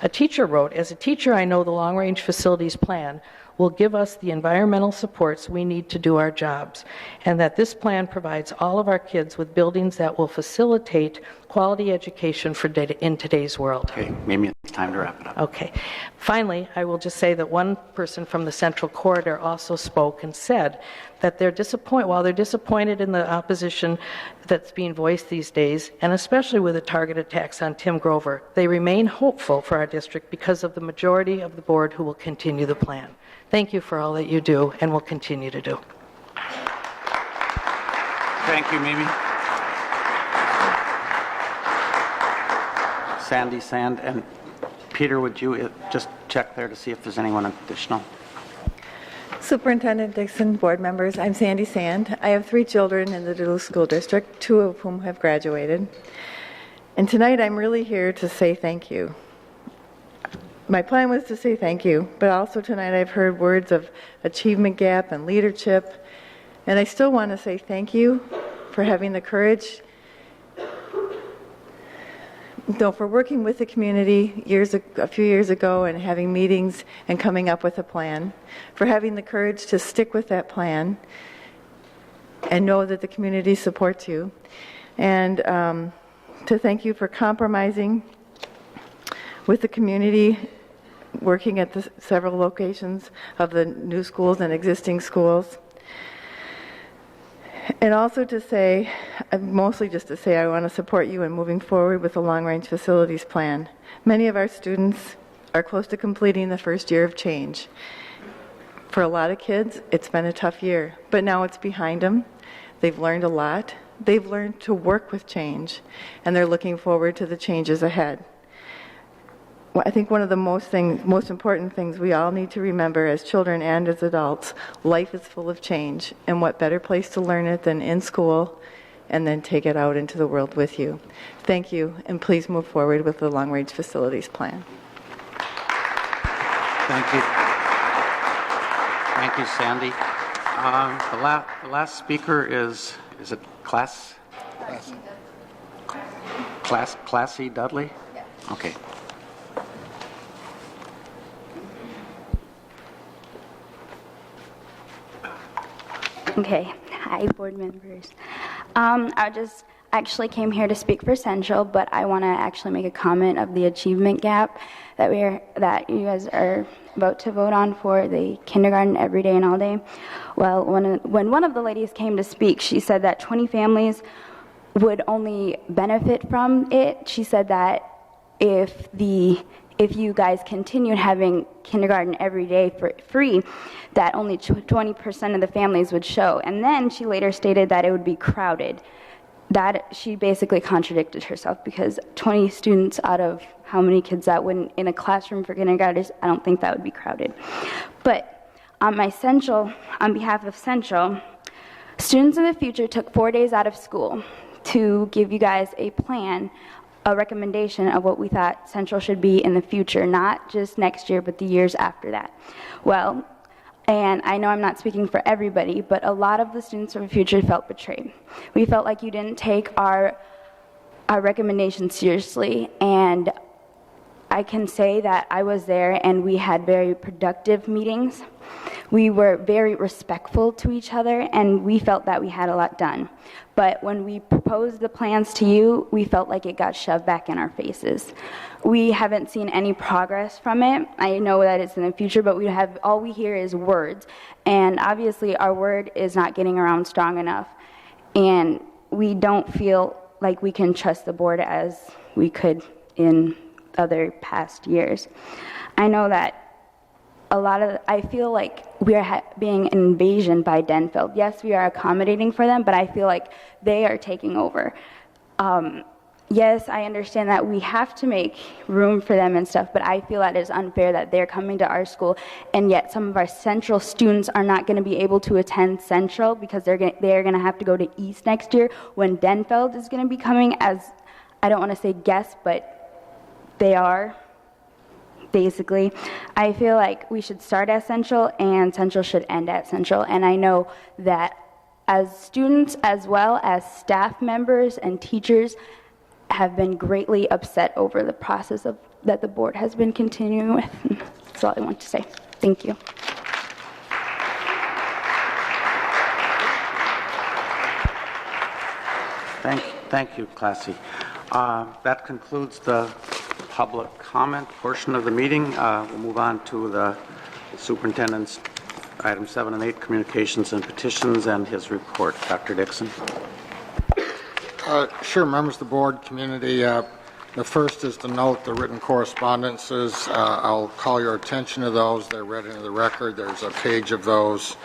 A teacher wrote, as a teacher, I know the long-range facilities plan will give us the environmental supports we need to do our jobs, and that this plan provides all of our kids with buildings that will facilitate quality education in today's world. Okay, maybe it's time to wrap it up. Okay. Finally, I will just say that one person from the Central Corridor also spoke and said that while they're disappointed in the opposition that's being voiced these days, and especially with the target attacks on Tim Grover, they remain hopeful for our district because of the majority of the board who will continue the plan. Thank you for all that you do and will continue to do. Thank you, Mimi. Sandy Sand, and Peter, would you just check there to see if there's anyone additional? Superintendent Dixon, board members, I'm Sandy Sand. I have 3 children in the Duluth School District, 2 of whom have graduated. And tonight I'm really here to say thank you. My plan was to say thank you, but also tonight I've heard words of achievement gap and leadership, and I still want to say thank you for having the courage, for working with the community a few years ago and having meetings and coming up with a plan, for having the courage to stick with that plan and know that the community supports you, and to thank you for compromising with the community, working at the several locations of the new schools and existing schools. And also to say, mostly just to say, I want to support you in moving forward with the long-range facilities plan. Many of our students are close to completing the first year of change. For a lot of kids, it's been a tough year, but now it's behind them. They've learned a lot. They've learned to work with change, and they're looking forward to the changes ahead. I think one of the most important things we all need to remember as children and as adults, life is full of change, and what better place to learn it than in school and then take it out into the world with you. Thank you, and please move forward with the long-range facilities plan. Thank you. Thank you, Sandy. The last speaker is it Class Classy Dudley? Yeah. Okay. Okay, hi board members. I just actually came here to speak for Central, but I want to actually make a comment of the achievement gap that you guys are about to vote on for the kindergarten every day and all day. Well, when one of the ladies came to speak, she said that 20 families would only benefit from it. She said that if you guys continued having kindergarten every day for free, that only 20% of the families would show. And then she later stated that it would be crowded. That she basically contradicted herself, because 20 students out of how many kids that wouldn't in a classroom for kindergartners, I don't think that would be crowded. But on behalf of Central, Students in the Future took 4 days out of school to give you guys a plan, a recommendation of what we thought Central should be in the future, not just next year, but the years after that. Well, and I know I'm not speaking for everybody, but a lot of the Students of the Future felt betrayed. We felt like you didn't take our recommendations seriously, and I can say that I was there and we had very productive meetings. We were very respectful to each other, and we felt that we had a lot done. But when we proposed the plans to you, we felt like it got shoved back in our faces. We haven't seen any progress from it. I know that it's in the future, but all we hear is words. And obviously our word is not getting around strong enough. And we don't feel like we can trust the board as we could in other past years. I know that I feel like we are being an invasion by Denfeld. Yes, we are accommodating for them, but I feel like they are taking over. Yes, I understand that we have to make room for them and stuff, but I feel that it's unfair that they're coming to our school, and yet some of our Central students are not going to be able to attend Central because they're going to have to go to East next year, when Denfeld is going to be coming as, I don't want to say guests, but they are. Basically, I feel like we should start at Central and Central should end at Central. And I know that as students as well as staff members and teachers have been greatly upset over the process that the board has been continuing with. That's all I want to say. Thank you. Thank you, Classy. That concludes the public comment portion of the meeting. We'll move on to the superintendent's item 7 and 8, communications and petitions, and his report. Dr. Dixon. Sure, members of the board, community. The first is to note the written correspondences. I'll call your attention to those. They're read into the record. There's a page of those,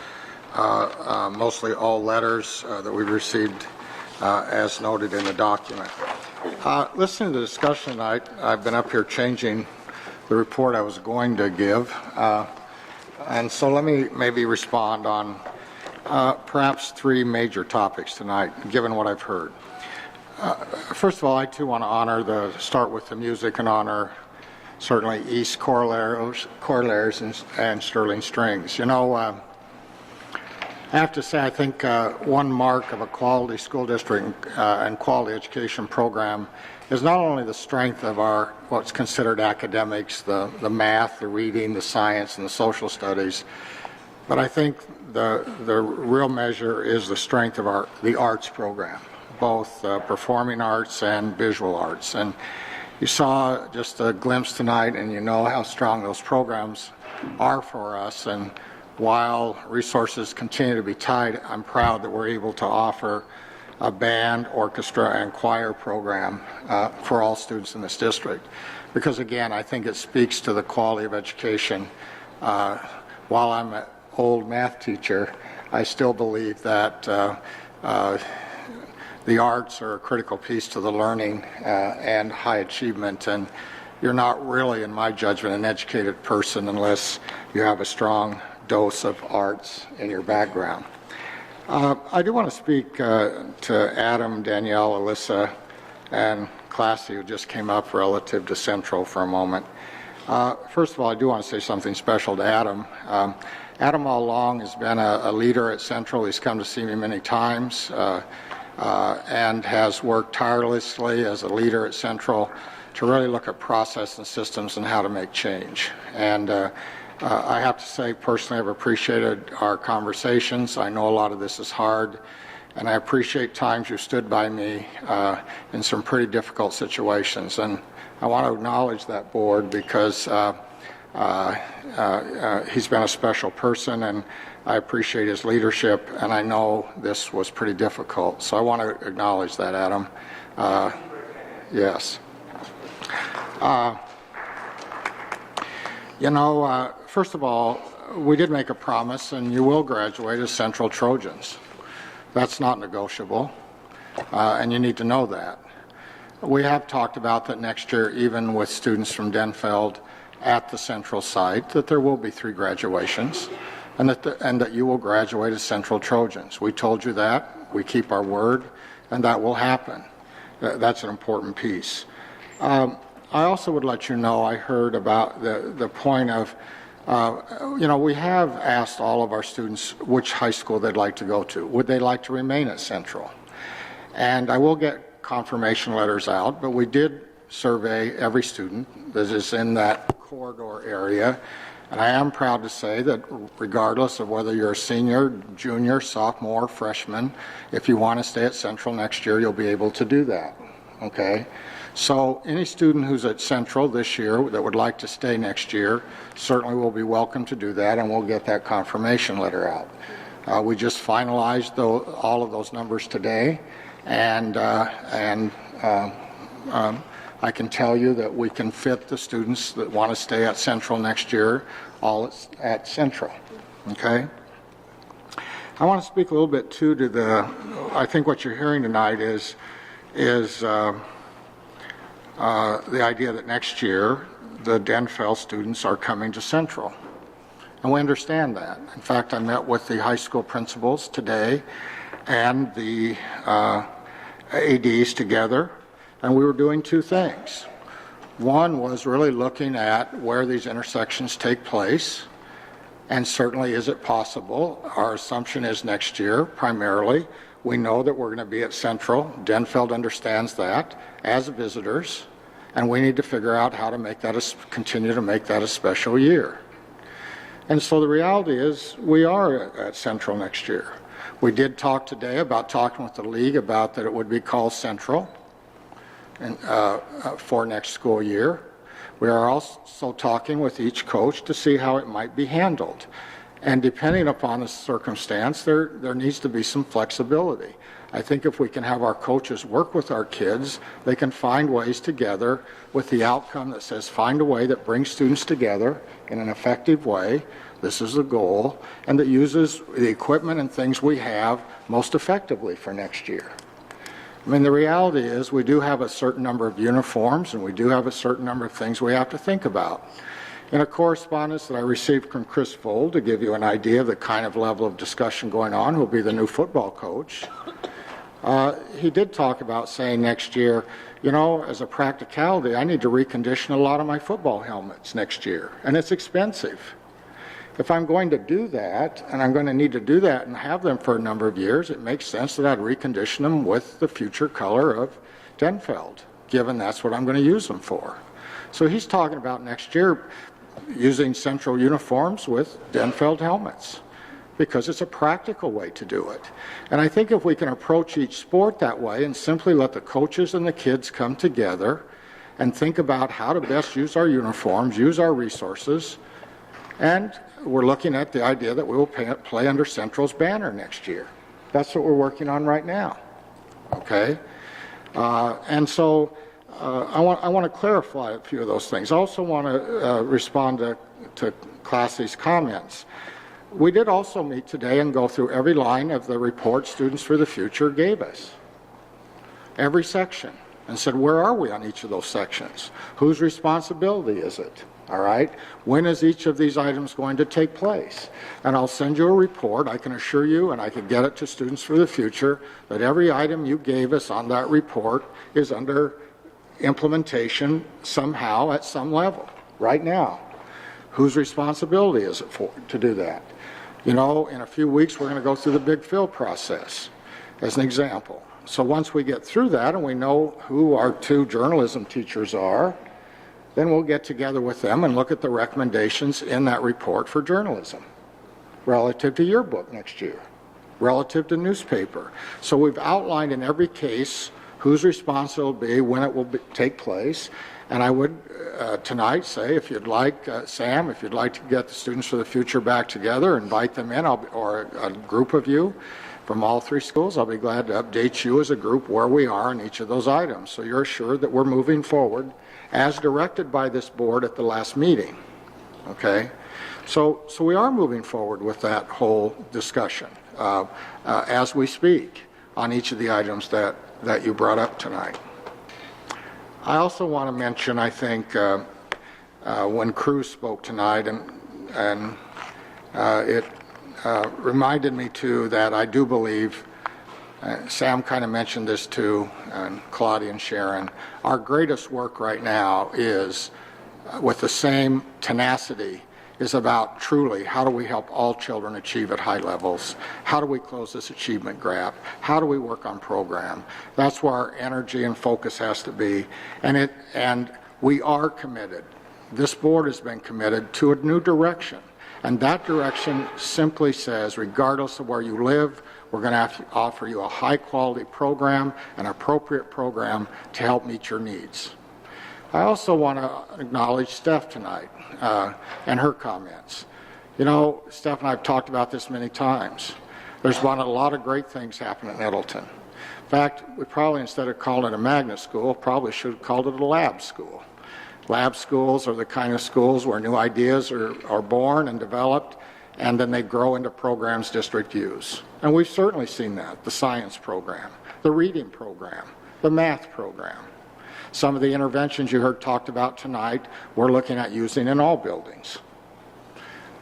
mostly all letters that we've received as noted in the document. Listening to the discussion tonight, I've been up here changing the report I was going to give. And so let me maybe respond on perhaps 3 major topics tonight, given what I've heard. First of all, I too want to start with the music and honor certainly East Corollaries and Sterling Strings. You know, I have to say, I think one mark of a quality school district and quality education program is not only the strength of our what's considered academics, the math, the reading, the science, and the social studies, but I think the real measure is the strength of the arts program, both performing arts and visual arts. And you saw just a glimpse tonight, and you know how strong those programs are for us. And while resources continue to be tight, I'm proud that we're able to offer a band, orchestra, and choir program for all students in this district. Because again, I think it speaks to the quality of education. While I'm an old math teacher, I still believe that the arts are a critical piece to the learning and high achievement. And you're not really, in my judgment, an educated person unless you have a strong dose of arts in your background. I do want to speak to Adam, Danielle, Alyssa, and Classy, who just came up relative to Central for a moment. First of all, I do want to say something special to Adam. Adam all along has been a leader at Central. He's come to see me many times. and has worked tirelessly as a leader at Central to really look at process and systems and how to make change. And I have to say, personally, I've appreciated our conversations. I know a lot of this is hard, and I appreciate times you stood by me in some pretty difficult situations. And I want to acknowledge that board because he's been a special person, and I appreciate his leadership, and I know this was pretty difficult. So I want to acknowledge that, Adam. Yes. First of all, we did make a promise, and you will graduate as Central Trojans. That's not negotiable, and you need to know that. We have talked about that next year, even with students from Denfeld at the Central site, that there will be 3 graduations, and that you will graduate as Central Trojans. We told you that. We keep our word, and that will happen. That's an important piece. I also would let you know, I heard about the point of, we have asked all of our students which high school they'd like to go to. Would they like to remain at Central? And I will get confirmation letters out, but we did survey every student that is in that corridor area. And I am proud to say that regardless of whether you're a senior, junior, sophomore, freshman, if you want to stay at Central next year, you'll be able to do that. Okay? So any student who's at Central this year that would like to stay next year certainly will be welcome to do that, and we'll get that confirmation letter out. We just finalized all of those numbers today, and I can tell you that we can fit the students that want to stay at Central next year all at Central. Okay? I want to speak a little bit too to I think what you're hearing tonight is the idea that next year the Denfeld students are coming to Central. And we understand that. In fact, I met with the high school principals today and the ADs together, and we were doing 2 things. One was really looking at where these intersections take place, and certainly is it possible. Our assumption is next year, primarily. We know that we're going to be at Central. Denfeld understands that as visitors, and we need to figure out how to make that continue to make that a special year. And so the reality is we are at Central next year. We did talk today about talking with the league about that it would be called Central and, for next school year. We are also talking with each coach to see how it might be handled. And depending upon the circumstance, there needs to be some flexibility. I think if we can have our coaches work with our kids, they can find ways together with the outcome that says find a way that brings students together in an effective way. This is the goal, and that uses the equipment and things we have most effectively for next year. I mean, the reality is we do have a certain number of uniforms, and we do have a certain number of things we have to think about. In a correspondence that I received from Chris Fold, to give you an idea of the kind of level of discussion going on, who will be the new football coach, he did talk about saying next year, as a practicality, I need to recondition a lot of my football helmets next year, and it's expensive. If I'm going to do that, and I'm going to need to do that and have them for a number of years, it makes sense that I'd recondition them with the future color of Denfeld, given that's what I'm going to use them for. So he's talking about next year using Central uniforms with Denfeld helmets, because it's a practical way to do it. And I think if we can approach each sport that way and simply let the coaches and the kids come together and think about how to best use our uniforms, use our resources, and we're looking at the idea that we will play under Central's banner next year. That's what we're working on right now. Okay? And so I want to clarify a few of those things. I also want to respond to Classy's comments. We did also meet today and go through every line of the report Students for the Future gave us. Every section. And said, where are we on each of those sections? Whose responsibility is it? All right? When is each of these items going to take place? And I'll send you a report. I can assure you, and I can get it to Students for the Future, that every item you gave us on that report is under implementation somehow at some level right now. Whose responsibility is it to do that? In a few weeks we're going to go through the big fill process. as an example. So once we get through that and we know who our 2 journalism teachers are, then we'll get together with them and look at the recommendations in that report for journalism relative to yearbook next year, relative to newspaper. So we've outlined in every case whose responsibility it will be, when it will take place. And I would tonight say, if you'd like, Sam, if you'd like to get the Students for the Future back together, invite them in, or a group of you from all 3 schools, I'll be glad to update you as a group where we are in each of those items. So you're assured that we're moving forward as directed by this board at the last meeting. Okay? So we are moving forward with that whole discussion as we speak on each of the items that you brought up tonight. I also want to mention, I think, when Cruz spoke tonight, and it reminded me too that I do believe, Sam kind of mentioned this too, and Claudia and Sharon, our greatest work right now is, with the same tenacity, is about truly how do we help all children achieve at high levels? How do we close this achievement gap? How do we work on program? That's where our energy and focus has to be. And we are committed. This board has been committed to a new direction. And that direction simply says, regardless of where you live, we're going to have to offer you a high quality program, an appropriate program to help meet your needs. I also want to acknowledge Steph tonight and her comments. You know, Steph and I have talked about this many times. There's been a lot of great things happen at Nettleton. In fact, we probably, instead of calling it a magnet school, probably should have called it a lab school. Lab schools are the kind of schools where new ideas are born and developed, and then they grow into programs district use. And we've certainly seen that, the science program, the reading program, the math program. Some of the interventions you heard talked about tonight, we're looking at using in all buildings.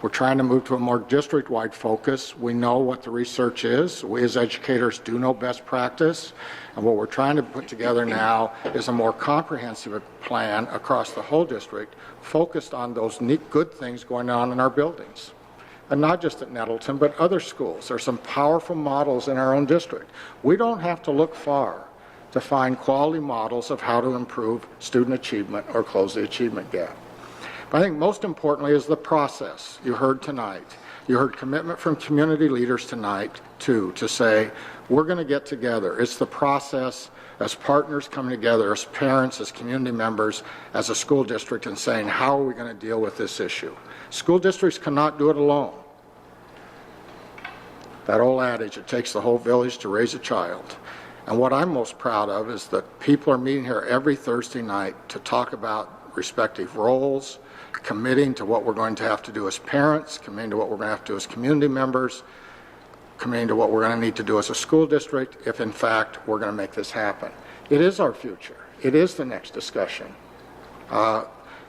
We're trying to move to a more district-wide focus. We know what the research is. We as educators do know best practice. And what we're trying to put together now is a more comprehensive plan across the whole district, focused on those neat, good things going on in our buildings. And not just at Nettleton, but other schools. There's some powerful models in our own district. We don't have to look far to find quality models of how to improve student achievement or close the achievement gap. But I think most importantly is the process you heard tonight. You heard commitment from community leaders tonight, too, to say, we're going to get together. It's the process as partners coming together, as parents, as community members, as a school district, and saying, how are we going to deal with this issue? School districts cannot do it alone. That old adage, it takes the whole village to raise a child. And what I'm most proud of is that people are meeting here every Thursday night to talk about respective roles, committing to what we're going to have to do as parents, committing to what we're going to have to do as community members, committing to what we're going to need to do as a school district if, in fact, we're going to make this happen. It is our future. It is the next discussion.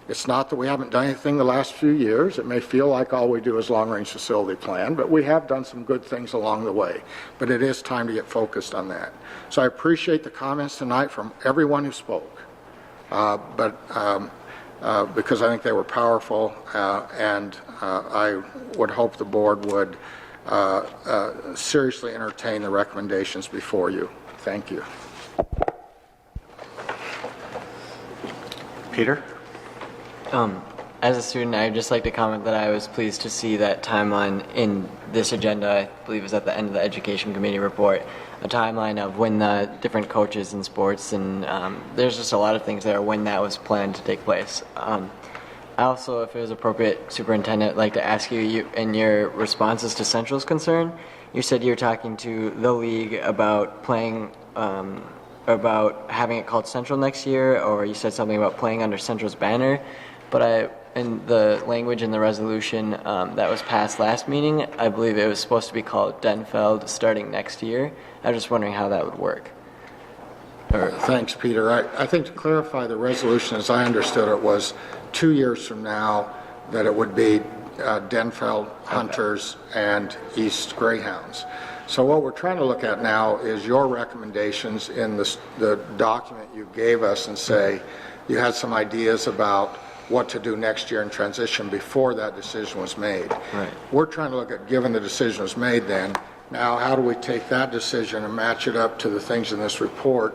It's not that we haven't done anything the last few years. It may feel like all we do is long-range facility plan, but we have done some good things along the way. But it is time to get focused on that. So I appreciate the comments tonight from everyone who spoke, because I think they were powerful, and I would hope the board would seriously entertain the recommendations before you. Thank you. Peter? As a student, I'd just like to comment that I was pleased to see that timeline in this agenda. I believe it was at the end of the Education Committee report, a timeline of when the different coaches in sports, and there's just a lot of things there when that was planned to take place. I also, if it was appropriate, Superintendent, I'd like to ask you, in your responses to Central's concern, you said you were talking to the league about playing, about having it called Central next year, or you said something about playing under Central's banner. But in the language in the resolution that was passed last meeting, I believe it was supposed to be called Denfeld starting next year. I was just wondering how that would work. Thanks, Peter. I think to clarify the resolution, as I understood it, was 2 years from now that it would be Denfeld Hunters and East Greyhounds. So what we're trying to look at now is your recommendations in the document you gave us, and say you had some ideas about what to do next year in transition before that decision was made. Right. We're trying to look at, given the decision was made then, Now, how do we take that decision and match it up to the things in this report?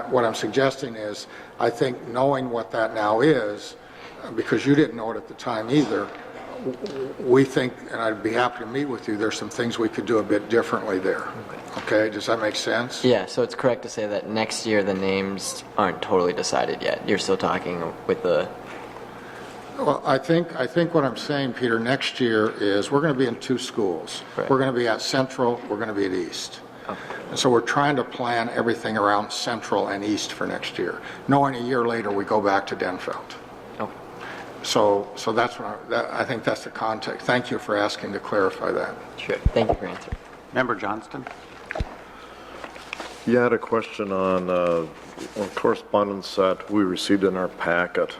What I'm suggesting is, I think knowing what that now is, because you didn't know it at the time either, we think, and I'd be happy to meet with you, there's some things we could do a bit differently there. Okay, does that make sense? Yeah, so it's correct to say that next year the names aren't totally decided yet. You're still talking with the... Well, I think what I'm saying, Peter, next year is we're going to be in two schools. Right. We're going to be at Central, we're going to be at East. Okay. And so we're trying to plan everything around Central and East for next year, knowing a year later we go back to Denfeld. Okay. So that's what I think that's the context. Thank you for asking to clarify that. Sure. Thank you for answering. Member Johnston. You had a question on correspondence that we received in our packet.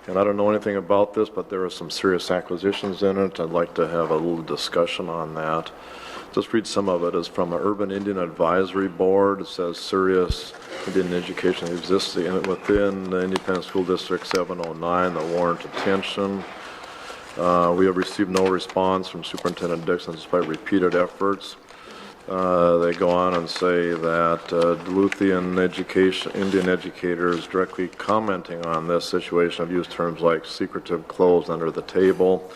And I don't know anything about this, but there are some serious acquisitions in it. I'd like to have a little discussion on that. Just read some of it. It's from an Urban Indian Advisory Board. It says serious Indian education exists within the Independent School District 709 that warrant attention. We have received no response from Superintendent Dixon despite repeated efforts. They go on and say that Duluthian Indian educators directly commenting on this situation have used terms like secretive, closed, under the table.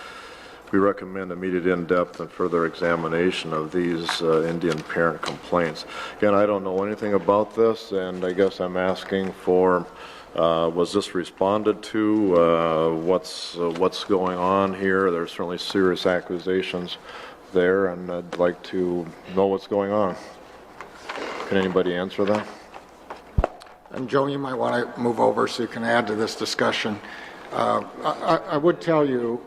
We recommend immediate in-depth and further examination of these Indian parent complaints. Again, I don't know anything about this, and I guess I'm asking for, was this responded to? What's going on here? There's certainly serious accusations there, and I'd like to know what's going on. Can anybody answer that? And Joe, you might want to move over so you can add to this discussion. I would tell you,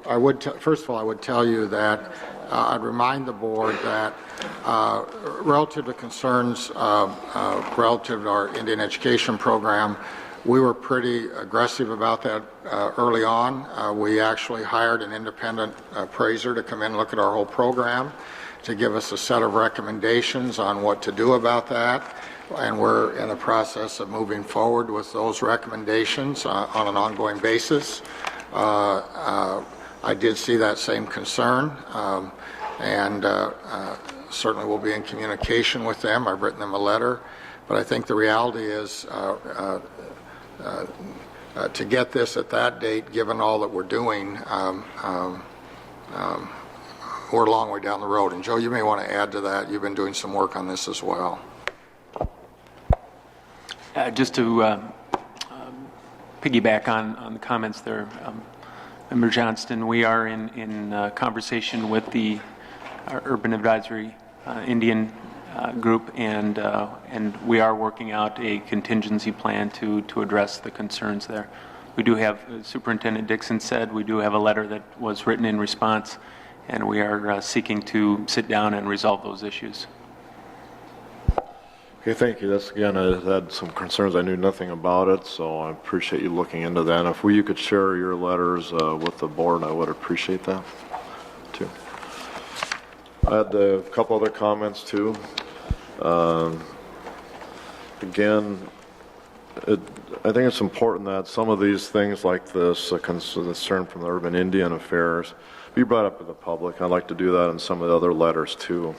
first of all, I would tell you that I'd remind the board that relative to concerns relative to our Indian education program, we were pretty aggressive about that early on. We actually hired an independent appraiser to come in and look at our whole program to give us a set of recommendations on what to do about that. And we're in the process of moving forward with those recommendations on an ongoing basis. I did see that same concern, and certainly we'll be in communication with them. I've written them a letter. But I think the reality is to get this at that date, given all that we're doing, we're a long way down the road. And Joe, you may want to add to that. You've been doing some work on this as well. Just to piggyback on the comments there, Member Johnston, we are in conversation with the Urban Advisory Indian group, and we are working out a contingency plan to address the concerns there. We do have, Superintendent Dixon said, we do have a letter that was written in response, and we are seeking to sit down and resolve those issues. Okay, thank you. That's, again, I had some concerns. I knew nothing about it, so I appreciate you looking into that. And if you could share your letters with the board, I would appreciate that, too. I had a couple other comments, too. Again, I think it's important that some of these things like this, concern from the Urban Indian Affairs, be brought up to the public. I'd like to do that in some of the other letters, too.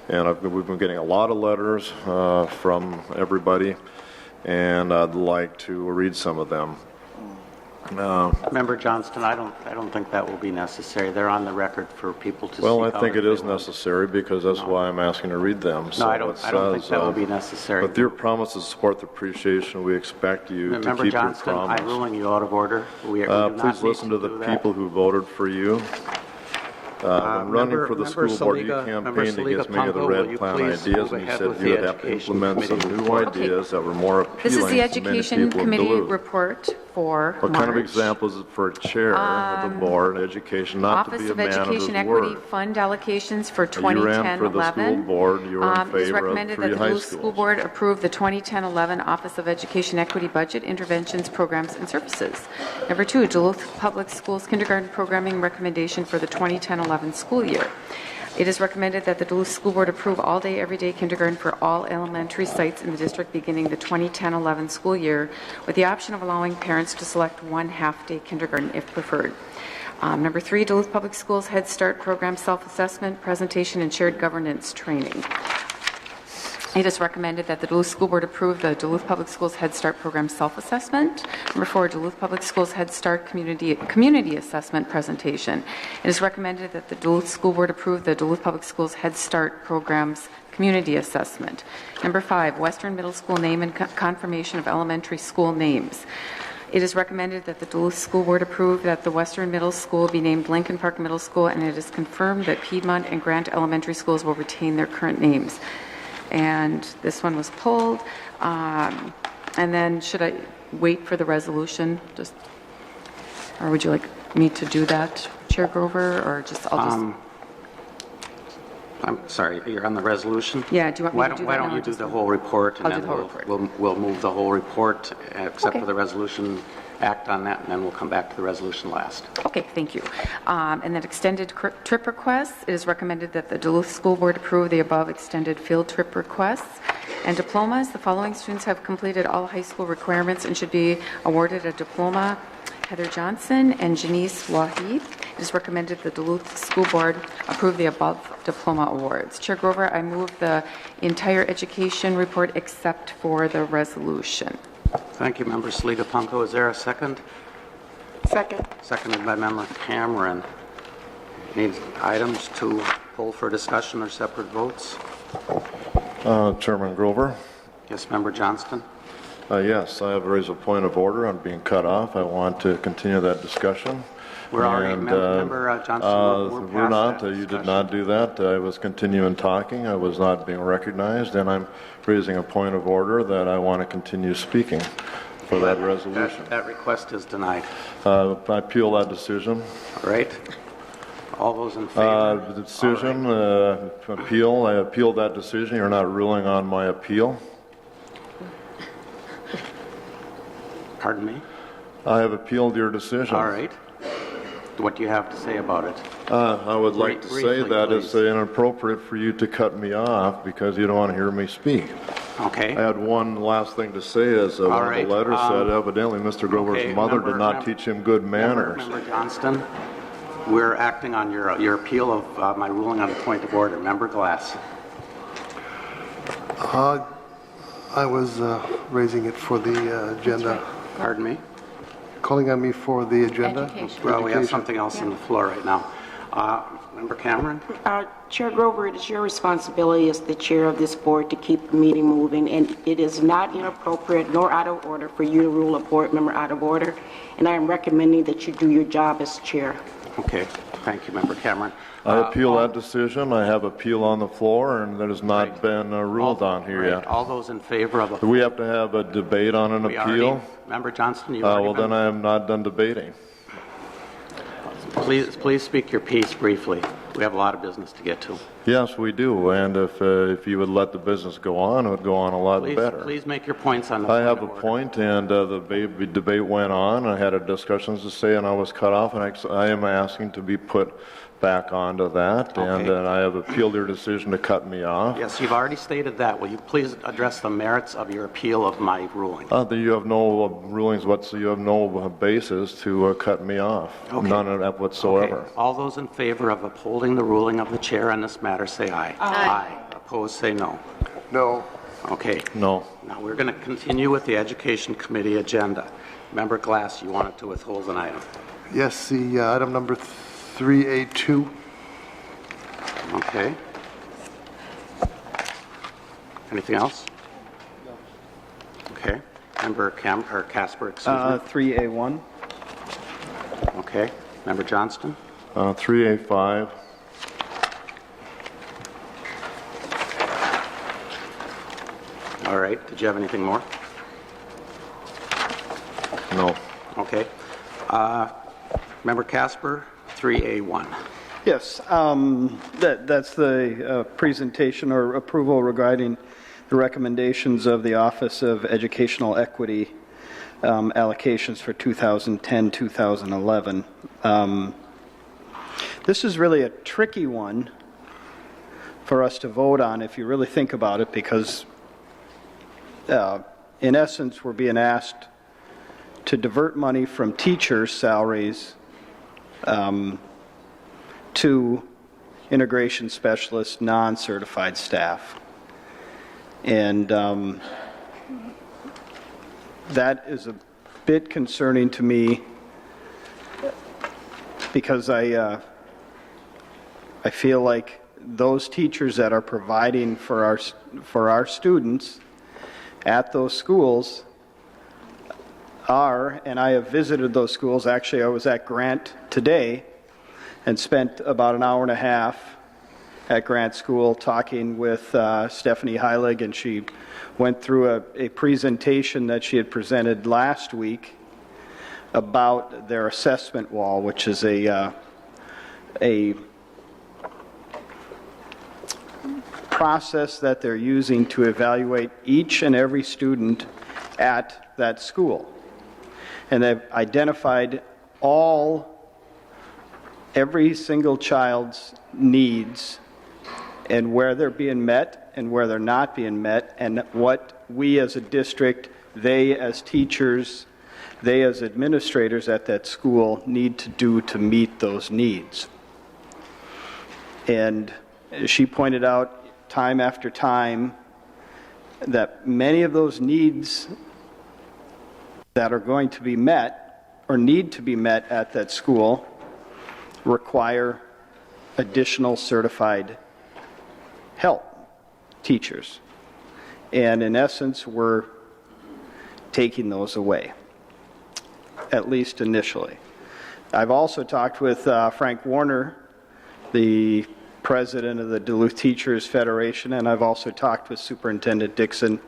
And we've been getting a lot of letters from everybody, and I'd like to read some of them. Member Johnston, I don't think that will be necessary. They're on the record for people to see. Well, I think it is necessary because that's why I'm asking to read them. No, I don't think that will be necessary. With your promise to support the appreciation, we expect you to keep your promise. Member Johnston, I'm ruling you out of order. Please listen to the people who voted for you. When running for the school board, you campaigned against many of the red plan ideas, and you said you would have to implement some new ideas that were more appealing This is the to many Education people in Committee Duluth. report for What March. kind of examples for a chair of the board, education, not to Office be a of man of his Education Equity word? Fund allocations for You ran for the school 2010-11. board, you were in It is favor of recommended 3 that the high Duluth School schools. Board approve the 2010-11 Office of Education Equity budget, interventions, programs, and services. Number 2, Duluth Public Schools kindergarten programming recommendation for the 2010-11 school year. It is recommended that the Duluth School Board approve all-day, everyday kindergarten for all elementary sites in the district beginning the 2010-11 school year, with the option of allowing parents to select one half-day kindergarten if preferred. Number 3, Duluth Public Schools Head Start Program Self-Assessment, Presentation, and Shared Governance Training. It is recommended that the Duluth School Board approve the Duluth Public Schools Head Start Program Self-Assessment. Number 4, Duluth Public Schools Head Start Community Assessment Presentation. It is recommended that the Duluth School Board approve the Duluth Public Schools Head Start Program's Community Assessment. Number 5, Western Middle School Name and Confirmation of Elementary School Names. It is recommended that the Duluth School Board approve that the Western Middle School be named Lincoln Park Middle School, and it is confirmed that Piedmont and Grant Elementary Schools will retain their current names. And this one was pulled. And then should I wait for the resolution? Or would you like me to do that, Chair Grover, or I'll I'm sorry, you're on the resolution? Yeah, do you want me to do that? Why don't you do the whole report, and then we'll move the whole report, except for the resolution, act on that, and then we'll come back to the resolution last. Okay, thank you. And then extended trip requests, it is recommended that the Duluth School Board approve the above extended field trip requests. And diplomas, the following students have completed all high school requirements and should be awarded a diploma: Heather Johnson and Janice Wahid. It is recommended the Duluth School Board approve the above diploma awards. Chair Grover, I move the entire education report except for the resolution. Thank you, Member Saliga-Punko. Is there a second? Second. Seconded by Member Cameron. Need items to pull for discussion or separate votes? Chairman Grover. Yes, Member Johnston. Yes, I have raised a point of order. I'm being cut off. I want to continue that discussion. We're already, Member Johnson, we're not. You did not do that. I was continuing talking. I was not being recognized, and I'm raising a point of order that I want to continue speaking for that resolution. That request is denied. I appeal that decision. All right. All those in favor? The decision, appeal. I appeal that decision. You're not ruling on my appeal. Pardon me? I have appealed your decision. All right. What do you have to say about it? I would like to say that it's inappropriate for you to cut me off because you don't want to hear me speak. Okay. I had one last thing to say is one of the letters said evidently Mr. Grover's mother did not teach him good manners. Member Johnston, we're acting on your appeal of my ruling on the point of order. Member Glass. I was raising it for the agenda. Pardon me? Calling on me for the agenda? Well, we have something else on the floor right now. Member Cameron? Chair Grover, it is your responsibility as the chair of this board to keep the meeting moving, and it is not inappropriate nor out of order for you to rule a board member out of order, and I am recommending that you do your job as chair. Okay. Thank you, Member Cameron. I appeal that decision. I have appeal on the floor, and that has not been ruled on here yet. All those in favor of a... Do we have to have a debate on an appeal? Member Johnston, you well, then I am not done debating. Please speak your piece briefly. We have a lot of business to get to. Yes, we do, and if you would let the business go on, it would go on a lot better. Please make your points on the I have a point, and the debate went on. I had discussions to say, and I was cut off, and I am asking to be put back onto that, and I have appealed your decision to cut me off. Yes, you've already stated that. Will you please address the merits of your appeal of my ruling? You have no rulings whatsoever. You have no basis to cut me off. Okay. None of that whatsoever. Okay. All those in favor of upholding the ruling of the chair on this matter say aye. Aye. Opposed, say no. No. Okay. No. Now we're going to continue with the Education Committee agenda. Member Glass, you wanted to withhold an item. Yes, the item number 3A2. Okay. Anything else? Okay. Member Casper, excuse me. 3A1. Okay. Member Johnston? 3A5. All right. Did you have anything more? No. Okay. Member Casper, 3A1. Yes, that's the presentation or approval regarding the recommendations of the Office of Educational Equity allocations for 2010-2011. This is really a tricky one for us to vote on if you really think about it, because in essence we're being asked to divert money from teachers' salaries to integration specialists, non-certified staff. And that is a bit concerning to me because I feel like those teachers that are providing for our students at those schools are, and I have visited those schools. Actually, I was at Grant today and spent about an hour and a half at Grant School talking with Stephanie Heilig, and she went through a presentation that she had presented last week about their assessment wall, which is a process that they're using to evaluate each and every student at that school. And they've identified every single child's needs and where they're being met and where they're not being met, and what we as a district, they as teachers, they as administrators at that school need to do to meet those needs. And she pointed out time after time that many of those needs that are going to be met or need to be met at that school require additional certified help teachers. And in essence, we're taking those away, at least initially. I've also talked with Frank Warner, the president of the Duluth Teachers Federation, and I've also talked with Superintendent Dixon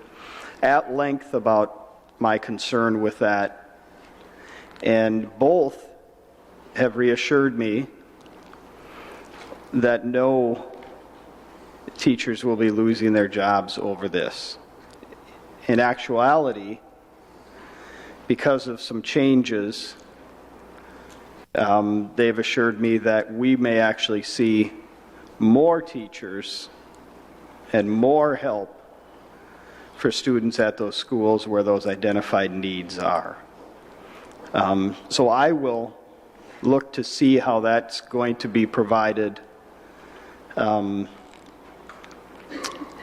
at length about my concern with that. And both have reassured me that no teachers will be losing their jobs over this. In actuality, because of some changes, they've assured me that we may actually see more teachers and more help for students at those schools where those identified needs are. So I will look to see how that's going to be provided in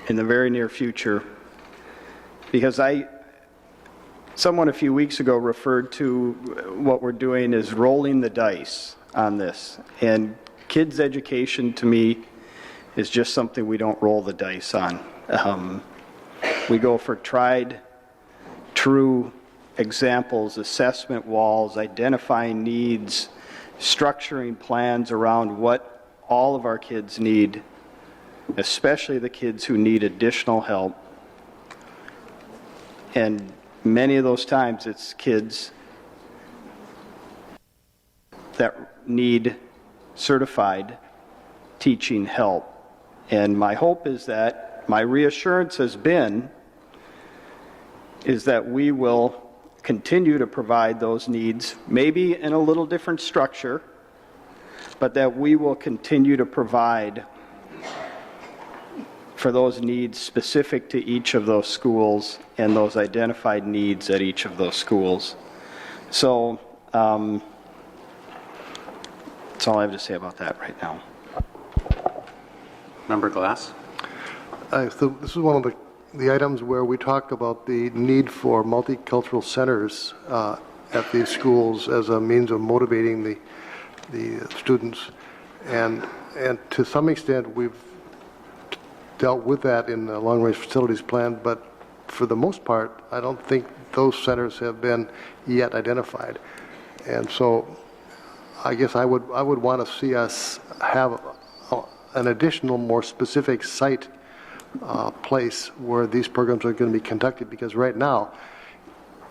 the very near future, because someone a few weeks ago referred to what we're doing as rolling the dice on this, and kids' education to me is just something we don't roll the dice on. We go for tried, true examples, assessment walls, identifying needs, structuring plans around what all of our kids need, especially the kids who need additional help. And many of those times it's kids that need certified teaching help. And my hope is that, my reassurance has been, is that we will continue to provide those needs, maybe in a little different structure, but that we will continue to provide for those needs specific to each of those schools and those identified needs at each of those schools. So that's all I have to say about that right now. Member Glass. So this is one of the items where we talk about the need for multicultural centers at these schools as a means of motivating the students, and to some extent we've dealt with that in the long-range facilities plan, but for the most part I don't think those centers have been yet identified. And so I guess I would want to see us have an additional, more specific site place where these programs are going to be conducted, because right now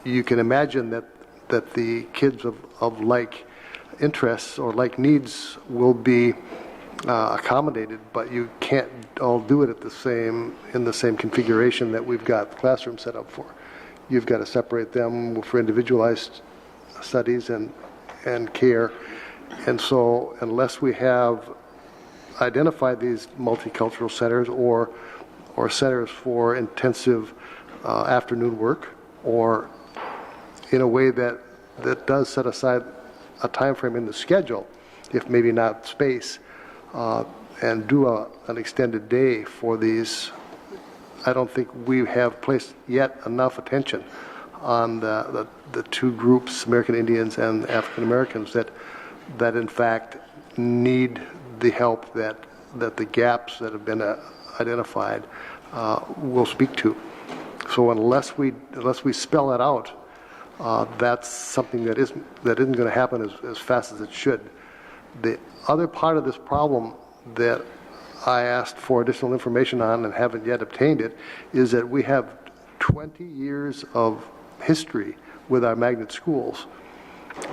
you can imagine that the kids of like interests or like needs will be accommodated, but you can't all do it in the same configuration that we've got the classroom set up for. You've got to separate them for individualized studies and care. And so unless we have identified these multicultural centers or centers for intensive afternoon work, or in a way that does set aside a time frame in the schedule if maybe not space, and do an extended day for these. I don't think we have placed yet enough attention on the two groups, American Indians and African Americans, that in fact need the help that the gaps that have been identified will speak to. So unless we spell that out, that's something that isn't going to happen as fast as it should. The other part of this problem that I asked for additional information on and haven't yet obtained it is that we have 20 years of history with our magnet schools.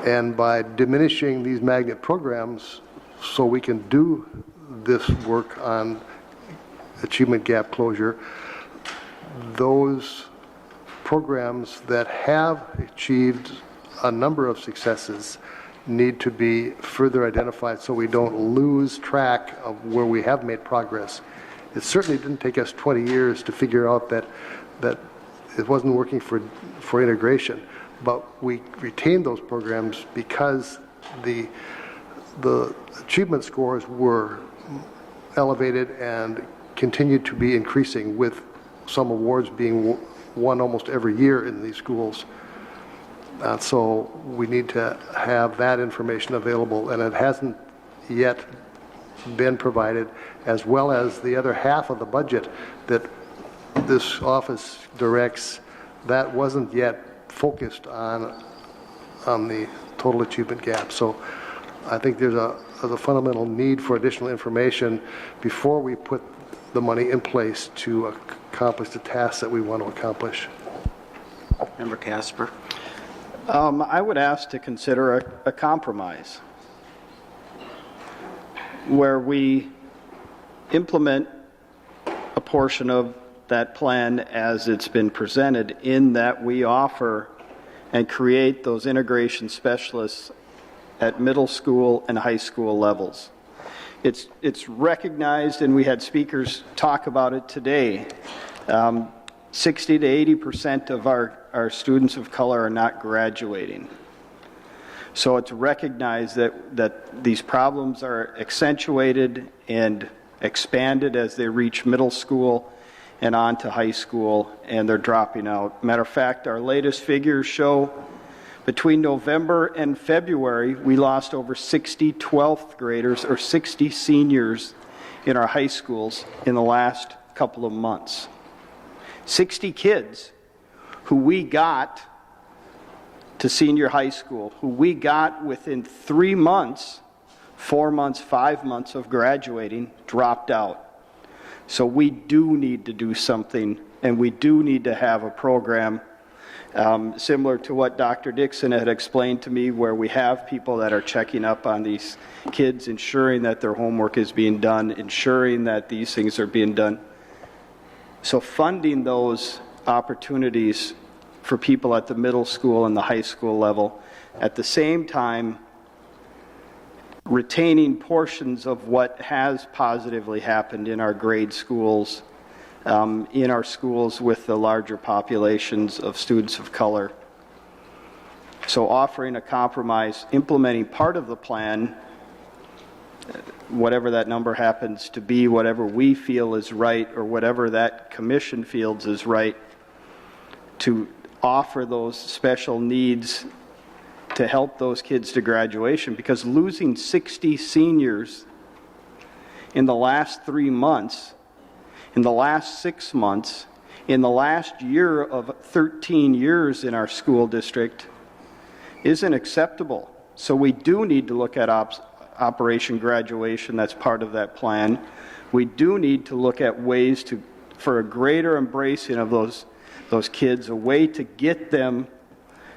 And by diminishing these magnet programs so we can do this work on achievement gap closure, those programs that have achieved a number of successes need to be further identified so we don't lose track of where we have made progress. It certainly didn't take us 20 years to figure out that it wasn't working for integration, but we retained those programs because the achievement scores were elevated and continued to be increasing, with some awards being won almost every year in these schools. So we need to have that information available, and it hasn't yet been provided, as well as the other half of the budget that this office directs. That wasn't yet focused on the total achievement gap. So I think there's a fundamental need for additional information before we put the money in place to accomplish the tasks that we want to accomplish. Member Casper. I would ask to consider a compromise where we implement a portion of that plan as it's been presented, in that we offer and create those integration specialists at middle school and high school levels. It's recognized, and we had speakers talk about it today. 60 to 80% of our students of color are not graduating. So it's recognized that these problems are accentuated and expanded as they reach middle school and on to high school, and they're dropping out. Matter of fact, our latest figures show between November and February, we lost over 60 12th graders or 60 seniors in our high schools in the last couple of months. 60 kids who we got to senior high school, who we got within 3 months, 4 months, 5 months of graduating, dropped out. So we do need to do something, and we do need to have a program similar to what Dr. Dixon had explained to me, where we have people that are checking up on these kids, ensuring that their homework is being done, ensuring that these things are being done. So funding those opportunities for people at the middle school and the high school level, at the same time retaining portions of what has positively happened in our grade schools, in our schools with the larger populations of students of color. So offering a compromise, implementing part of the plan, whatever that number happens to be, whatever we feel is right, or whatever that commission feels is right, to offer those special needs to help those kids to graduation. Because losing 60 seniors in the last 3 months, in the last 6 months, in the last year of 13 years in our school district isn't acceptable. So we do need to look at Operation Graduation. That's part of that plan. We do need to look at ways for a greater embracing of those kids, a way to get them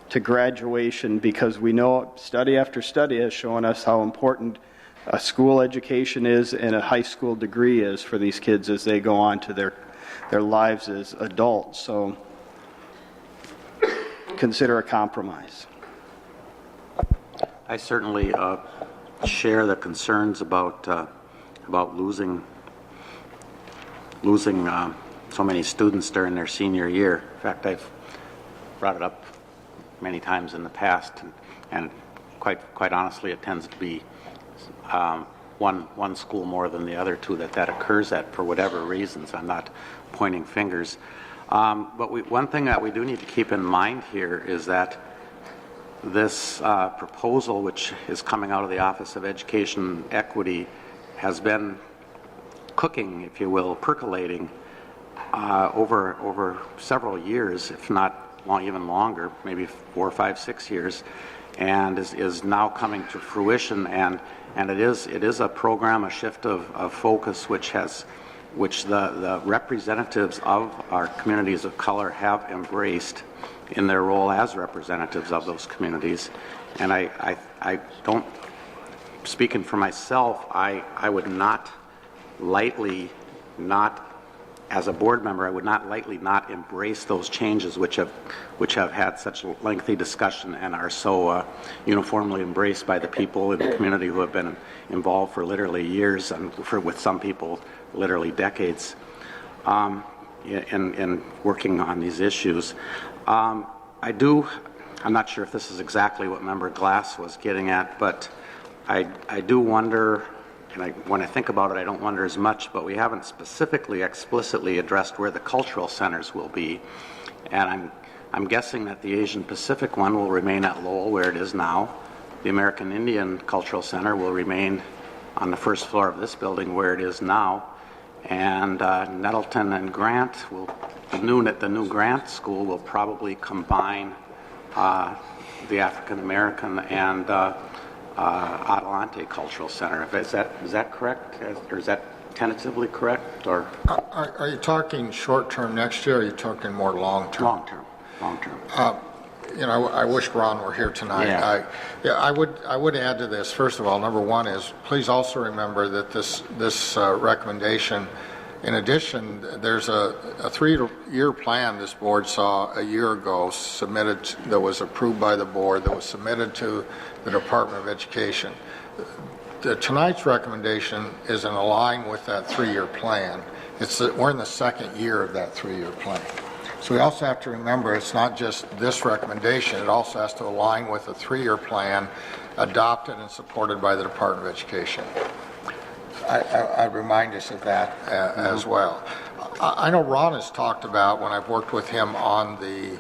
to graduation, because we know study after study has shown us how important a school education is and a high school degree is for these kids as they go on to their lives as adults. So consider a compromise. I certainly share the concerns about losing so many students during their senior year. In fact, I've brought it up many times in the past, and quite honestly, it tends to be one school more than the other two that occurs at for whatever reasons. I'm not pointing fingers. But one thing that we do need to keep in mind here is that this proposal, which is coming out of the Office of Education Equity, has been cooking, if you will, percolating over several years, if not even longer, maybe 4, 5, 6 years, and is now coming to fruition. And it is a program, a shift of focus, which the representatives of our communities of color have embraced in their role as representatives of those communities. And I don't, speaking for myself, I would not lightly as a board member, I would not lightly not embrace those changes which have had such lengthy discussion and are so uniformly embraced by the people in the community who have been involved for literally years, and with some people literally decades in working on these issues. I'm not sure if this is exactly what Member Glass was getting at, but I do wonder, and when I think about it, I don't wonder as much, but we haven't specifically, explicitly addressed where the cultural centers will be. And I'm guessing that the Asian Pacific one will remain at Lowell, where it is now. The American Indian Cultural Center will remain on the first floor of this building, where it is now. And Nettleton and Grant the new Grant School will probably combine the African American and Adelante Cultural Center. Is that correct? Or is that tentatively correct? Or are you talking short term next year, or are you talking more long term? Long term. I wish Ron were here tonight. Yeah. I would add to this. First of all, number one is please also remember that this recommendation, in addition, there's a 3-year plan this board saw a year ago submitted, that was approved by the board, that was submitted to the Department of Education. Tonight's recommendation is in line with that 3-year plan. We're in the second year of that 3-year plan. So we also have to remember it's not just this recommendation, it also has to align with a 3-year plan adopted and supported by the Department of Education. I'd remind us of that as well. I know Ron has talked about, when I've worked with him on the,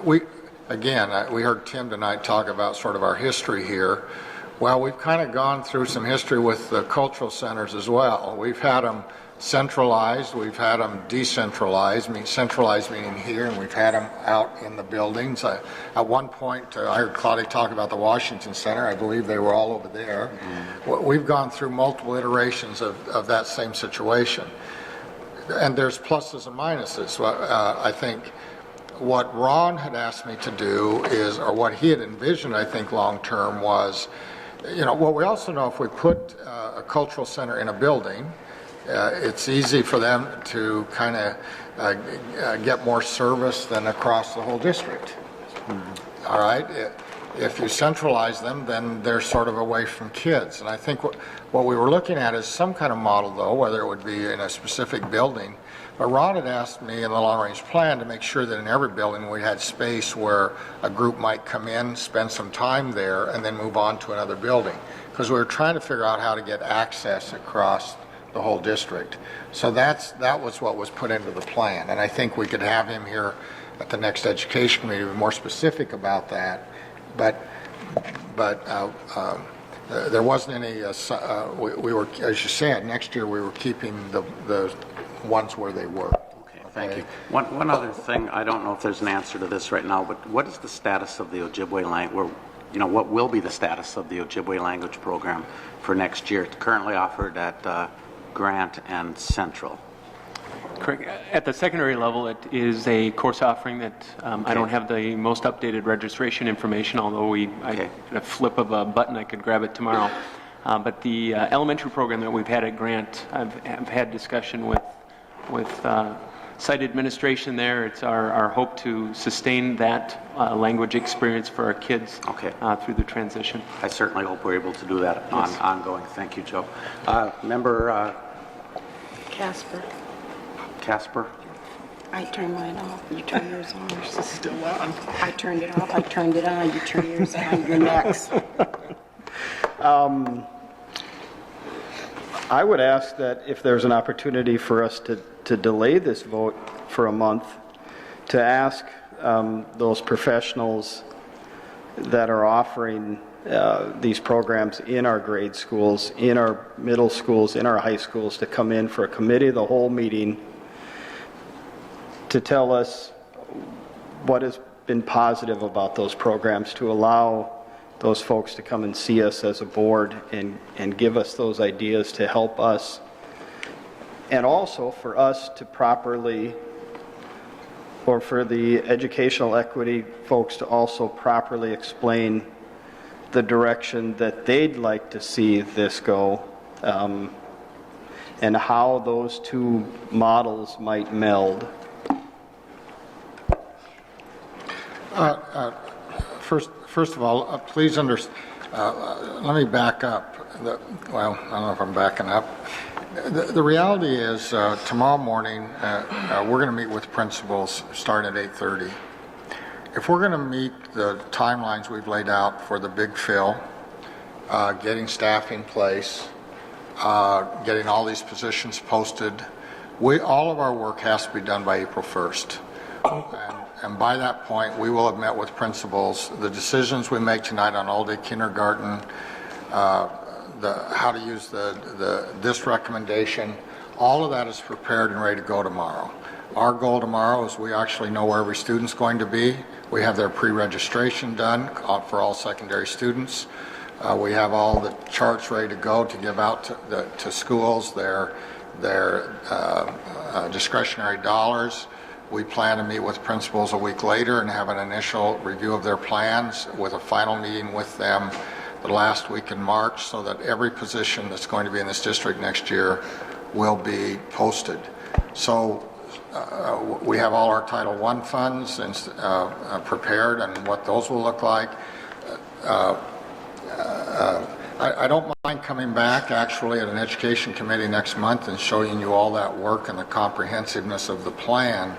we heard Tim tonight talk about sort of our history here. Well, we've kind of gone through some history with the cultural centers as well. We've had them centralized, we've had them decentralized, centralized meaning here, and we've had them out in the buildings. At one point, I heard Claudia talk about the Washington Center. I believe they were all over there. Mm-hmm. We've gone through multiple iterations of that same situation. And there's pluses and minuses. I think what Ron had asked me to do is, or what he had envisioned, I think, long term was, well, we also know if we put a cultural center in a building, it's easy for them to kind of get more service than across the whole district. Mm-hmm. All right? If you centralize them, then they're sort of away from kids. And I think what we were looking at is some kind of model, though, whether it would be in a specific building. But Ron had asked me in the long-range plan to make sure that in every building we had space where a group might come in, spend some time there, and then move on to another building. Because we were trying to figure out how to get access across the whole district. So that was what was put into the plan. And I think we could have him here at the next education committee to be more specific about that. But there wasn't any, we were, as you said, next year we were keeping the ones where they were. Okay, thank you. One other thing, I don't know if there's an answer to this right now, but what is the status of the Ojibwe language? What will be the status of the Ojibwe language program for next year? It's currently offered at Grant and Central. Correct. At the secondary level, it is a course offering that I don't have the most updated registration information, although at a flip of a button I could grab it tomorrow. But the elementary program that we've had at Grant, I've had discussion with site administration there. It's our hope to sustain that language experience for our kids through the transition. I certainly hope we're able to do that ongoing. Thank you, Joe. Member Casper. I turned mine off. You turn yours on. It's still on. I turned it off. I turned it on. You turn yours on. You're next. I would ask that if there's an opportunity for us to delay this vote for a month, to ask those professionals that are offering these programs in our grade schools, in our middle schools, in our high schools, to come in for a committee of the whole meeting to tell us what has been positive about those programs, to allow those folks to come and see us as a board and give us those ideas to help us, and also for us to properly, or for the educational equity folks to also properly explain the direction that they'd like to see this go, and how those two models might meld. First of all, please understand, let me back up. Well, I don't know if I'm backing up. The reality is tomorrow morning we're going to meet with principals starting at 8:30. If we're going to meet the timelines we've laid out for the big fill, getting staff in place, getting all these positions posted, all of our work has to be done by April 1st. And by that point, we will have met with principals. The decisions we make tonight on all-day kindergarten, how to use this recommendation, all of that is prepared and ready to go tomorrow. Our goal tomorrow is we actually know where every student's going to be. We have their pre-registration done for all secondary students. We have all the charts ready to go to give out to schools their discretionary dollars. We plan to meet with principals a week later and have an initial review of their plans with a final meeting with them the last week in March, so that every position that's going to be in this district next year will be posted. So we have all our Title I funds prepared and what those will look like. I don't mind coming back actually at an education committee next month and showing you all that work and the comprehensiveness of the plan.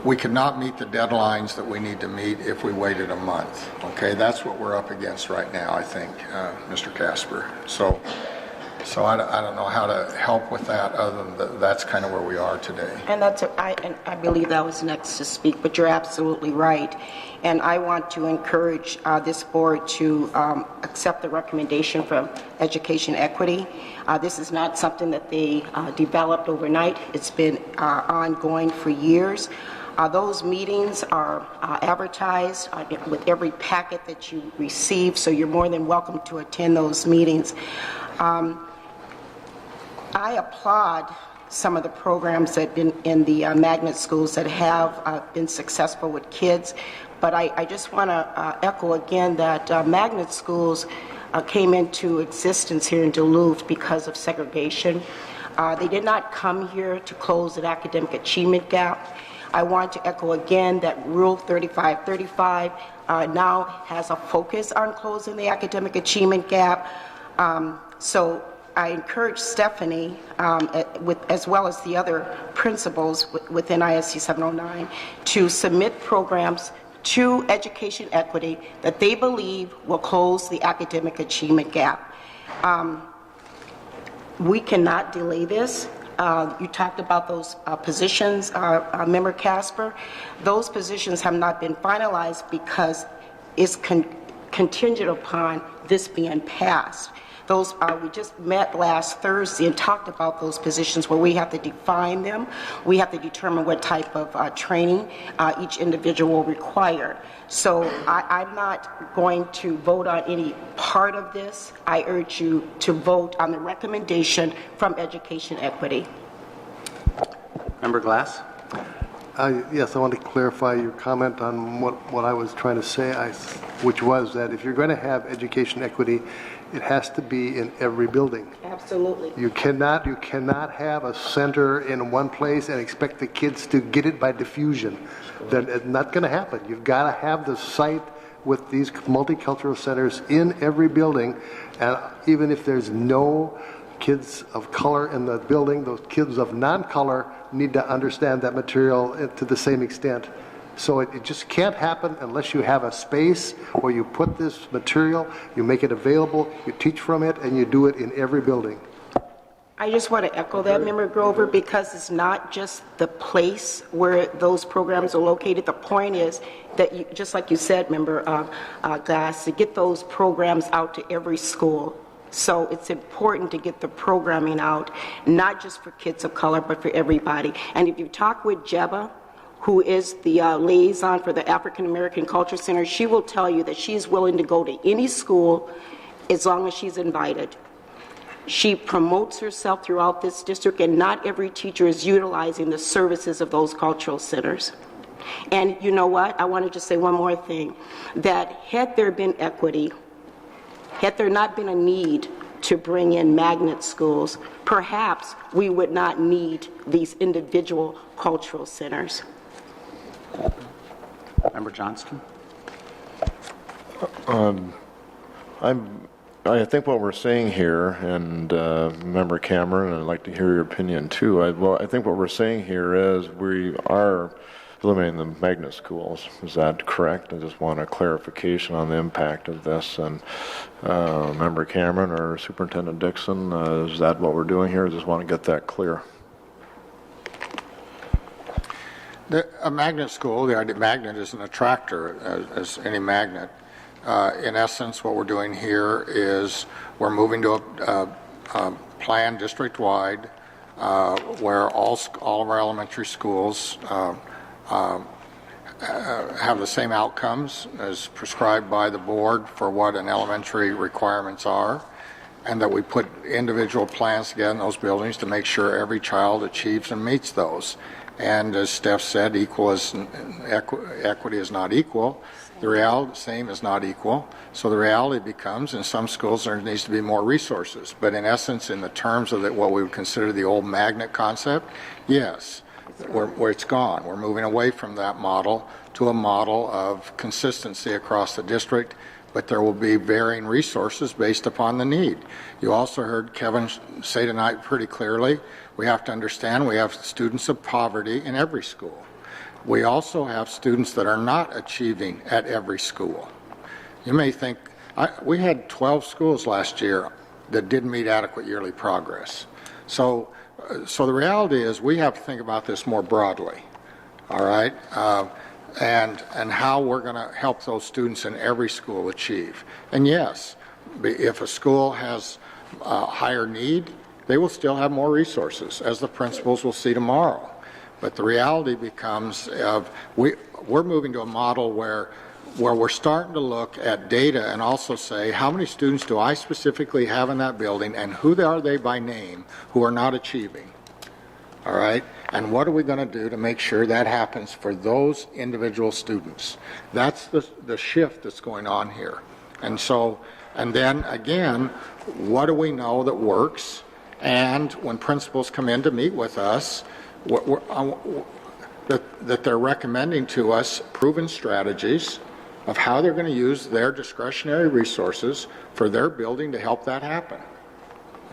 We could not meet the deadlines that we need to meet if we waited a month. Okay, that's what we're up against right now, I think, Mr. Casper. So I don't know how to help with that, other than that's kind of where we are today. And I believe that was next to speak, but you're absolutely right. And I want to encourage this board to accept the recommendation from Education Equity. This is not something that they developed overnight. It's been ongoing for years. Those meetings are advertised with every packet that you receive, so you're more than welcome to attend those meetings. I applaud some of the programs that have been in the magnet schools that have been successful with kids, but I just want to echo again that magnet schools came into existence here in Duluth because of segregation. They did not come here to close an academic achievement gap. I want to echo again that Rule 3535 now has a focus on closing the academic achievement gap. So I encourage Stephanie, as well as the other principals within ISD 709, to submit programs to Education Equity that they believe will close the academic achievement gap. We cannot delay this. You talked about those positions, Member Casper. Those positions have not been finalized because it's contingent upon this being passed. Those we just met last Thursday and talked about those positions where we have to define them. We have to determine what type of training each individual will require. So I'm not going to vote on any part of this. I urge you to vote on the recommendation from Education Equity. Member Glass? Yes, I want to clarify your comment on what I was trying to say, which was that if you're going to have education equity, it has to be in every building. Absolutely. You cannot have a center in one place and expect the kids to get it by diffusion. That's not going to happen. You've got to have the site with these multicultural centers in every building, and even if there's no kids of color in the building, those kids of non-color need to understand that material to the same extent So it just can't happen unless you have a space where you put this material, you make it available, you teach from it, and you do it in every building. I just want to echo that, Member Grover, because it's not just the place where those programs are located. The point is that, you, just like you said, Member Glass, to get those programs out to every school. So it's important to get the programming out, not just for kids of color, but for everybody. And if you talk with Jeba, who is the liaison for the African American Culture Center, she will tell you that she's willing to go to any school as long as she's invited. She promotes herself throughout this district, and not every teacher is utilizing the services of those cultural centers. And you know what? I want to just say one more thing, that had there been equity, had there not been a need to bring in magnet schools, perhaps we would not need these individual cultural centers. Member Johnston? I think what we're saying here, and Member Cameron, I'd like to hear your opinion too. I think what we're saying here is we are eliminating the magnet schools. Is that correct? I just want a clarification on the impact of this. And Member Cameron or Superintendent Dixon, is that what we're doing here? I just want to get that clear. A magnet school, the idea magnet is an attractor as any magnet. In essence, what we're doing here is we're moving to a plan district-wide where all of our elementary schools have the same outcomes as prescribed by the board for what an elementary requirements are, and that we put individual plans together in those buildings to make sure every child achieves and meets those. And as Steph said, equity is not equal. The reality, same is not equal. So the reality becomes, in some schools there needs to be more resources. But in essence, in the terms of what we would consider the old magnet concept, yes, where it's gone. We're moving away from that model to a model of consistency across the district, but there will be varying resources based upon the need. You also heard Kevin say tonight pretty clearly, we have to understand we have students of poverty in every school. We also have students that are not achieving at every school. You may think, we had 12 schools last year that didn't meet adequate yearly progress. So the reality is we have to think about this more broadly, all right? And how we're going to help those students in every school achieve. And yes, if a school has higher need, they will still have more resources, as the principals will see tomorrow. But the reality becomes we're moving to a model where we're starting to look at data and also say, how many students do I specifically have in that building, and who are they by name who are not achieving? All right? And what are we going to do to make sure that happens for those individual students? That's the shift that's going on here. And then again, what do we know that works? And when principals come in to meet with us, that they're recommending to us proven strategies of how they're going to use their discretionary resources for their building to help that happen.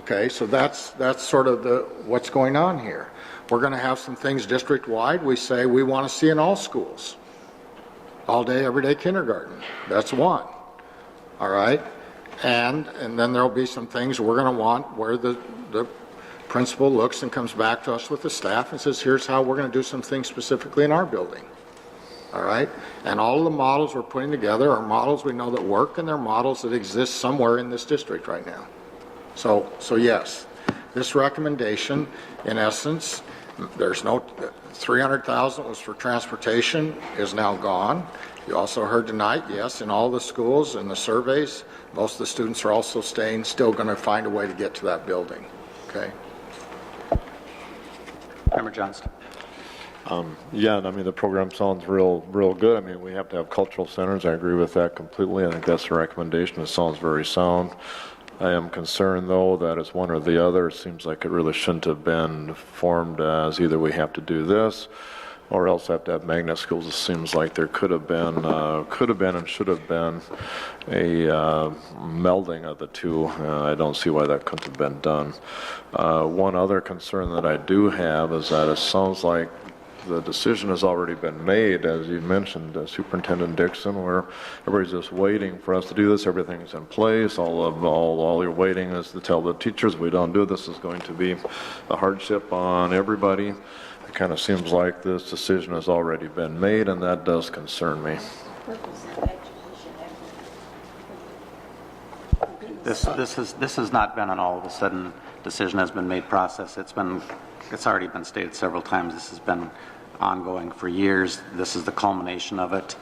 Okay, so that's sort of what's going on here. We're going to have some things district-wide we say we want to see in all schools. All day, everyday kindergarten. That's one. All right? And then there'll be some things we're going to want where the principal looks and comes back to us with the staff and says, here's how we're going to do some things specifically in our building. All right? And all of the models we're putting together are models we know that work, and they're models that exist somewhere in this district right now. So yes, this recommendation, in essence, there's no $300,000 was for transportation is now gone. You also heard tonight, yes, in all the schools and the surveys, most of the students are also still going to find a way to get to that building. Okay. Member Johnston. Yeah, I mean, the program sounds real good. I mean, we have to have cultural centers. I agree with that completely. I think that's the recommendation. It sounds very sound. I am concerned, though, that it's one or the other. It seems like it really shouldn't have been formed as either we have to do this or else have to have magnet schools. It seems like there could have been and should have been a melding of the two. I don't see why that couldn't have been done. One other concern that I do have is that it sounds like the decision has already been made, as you mentioned, Superintendent Dixon, where everybody's just waiting for us to do this. Everything's in place. All you're waiting is to tell the teachers, we don't do this, is going to be a hardship on everybody. It kind of seems like this decision has already been made, and that does concern me. This has not been an all of a sudden decision has been made process. It's already been stated several times. This has been ongoing for years. This is the culmination of it.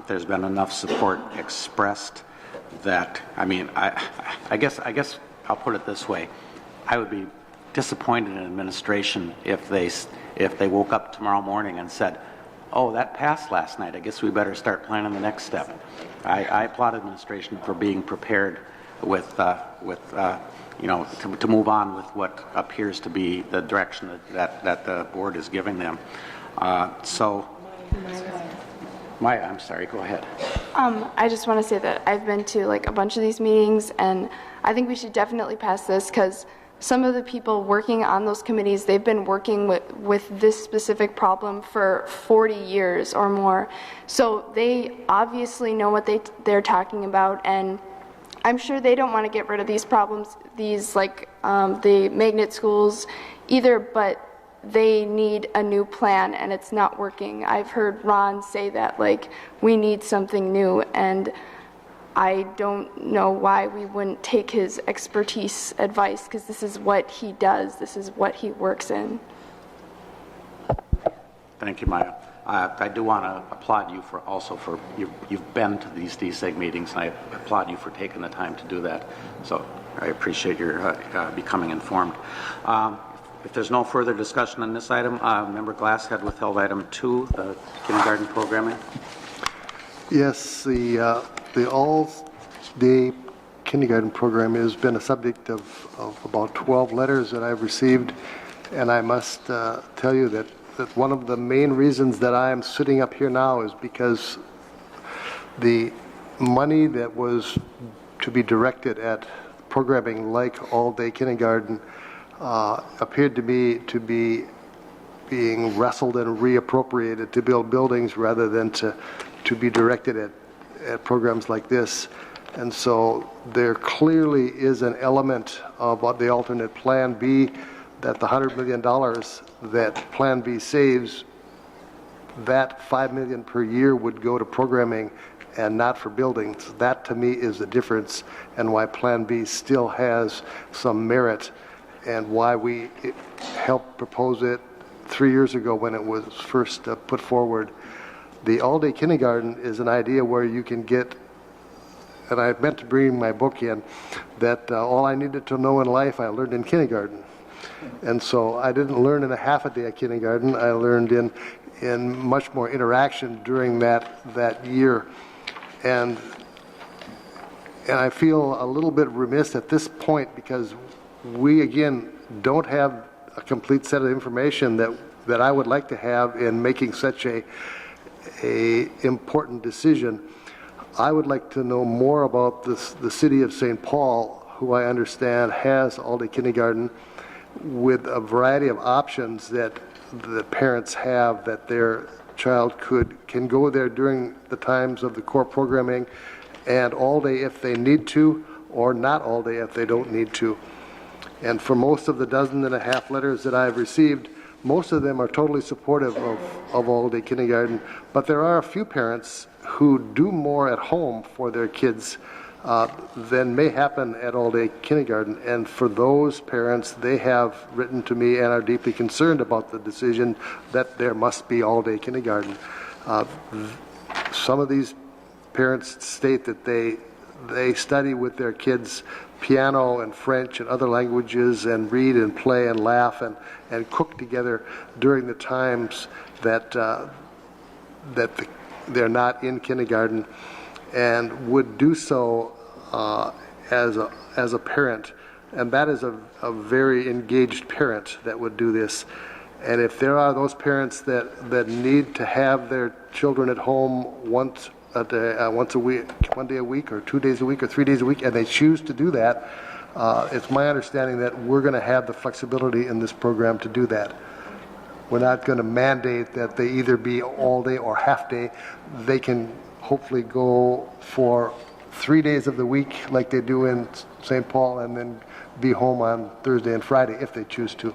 There's been enough support expressed that, I mean, I guess I'll put it this way. I would be disappointed in administration if they woke up tomorrow morning and said, oh, that passed last night, I guess we better start planning the next step. I applaud administration for being prepared with you know, to move on with what appears to be the direction that the board is giving them. So, Maya, I'm sorry, go ahead. I just want to say that I've been to like a bunch of these meetings, and I think we should definitely pass this because some of the people working on those committees, they've been working with this specific problem for 40 years or more. So they obviously know what they're talking about, and I'm sure they don't want to get rid of these problems, these like the magnet schools either, but they need a new plan and it's not working. I've heard Ron say that like we need something new, and I don't know why we wouldn't take his expertise advice, because this is what he does, this is what he works in. Thank you, Maya. I do want to applaud you for you've been to these DSEG meetings, and I applaud you for taking the time to do that. So I appreciate your becoming informed. If there's no further discussion on this item, Member Glass had withheld item 2, the kindergarten programming. Yes, the all-day kindergarten program has been a subject of about 12 letters that I've received, and I must tell you that one of the main reasons that I am sitting up here now is because the money that was to be directed at programming like all-day kindergarten appeared to me to be being wrestled and reappropriated to build buildings rather than to be directed at programs like this. And so there clearly is an element of the alternate Plan B, that the $100 million that Plan B saves, that $5 million per year would go to programming and not for buildings. That to me is the difference, and why Plan B still has some merit, and why we helped propose it 3 years ago when it was first put forward. The all-day kindergarten is an idea where you can get, and I meant to bring my book in, that all I needed to know in life I learned in kindergarten. And so I didn't learn in a half a day at kindergarten. I learned in much more interaction during that year. And I feel a little bit remiss at this point because we, again, don't have a complete set of information that I would like to have in making such a important decision. I would like to know more about the city of St. Paul, who I understand has all-day kindergarten, with a variety of options that the parents have, that their child can go there during the times of the core programming and all day if they need to, or not all day if they don't need to. And for most of the 12 letters that I've received, most of them are totally supportive of all-day kindergarten, but there are a few parents who do more at home for their kids than may happen at all-day kindergarten. And for those parents, they have written to me and are deeply concerned about the decision that there must be all-day kindergarten. Some of these parents state that they study with their kids piano and French and other languages, and read and play and laugh and cook together during the times that they're not in kindergarten, and would do so as a parent. And that is a very engaged parent that would do this. And if there are those parents that need to have their children at home once a week, 1 day a week, or 2 days a week, or 3 days a week, and they choose to do that, it's my understanding that we're going to have the flexibility in this program to do that. We're not going to mandate that they either be all day or half day. They can hopefully go for 3 days of the week like they do in St. Paul and then be home on Thursday and Friday if they choose to.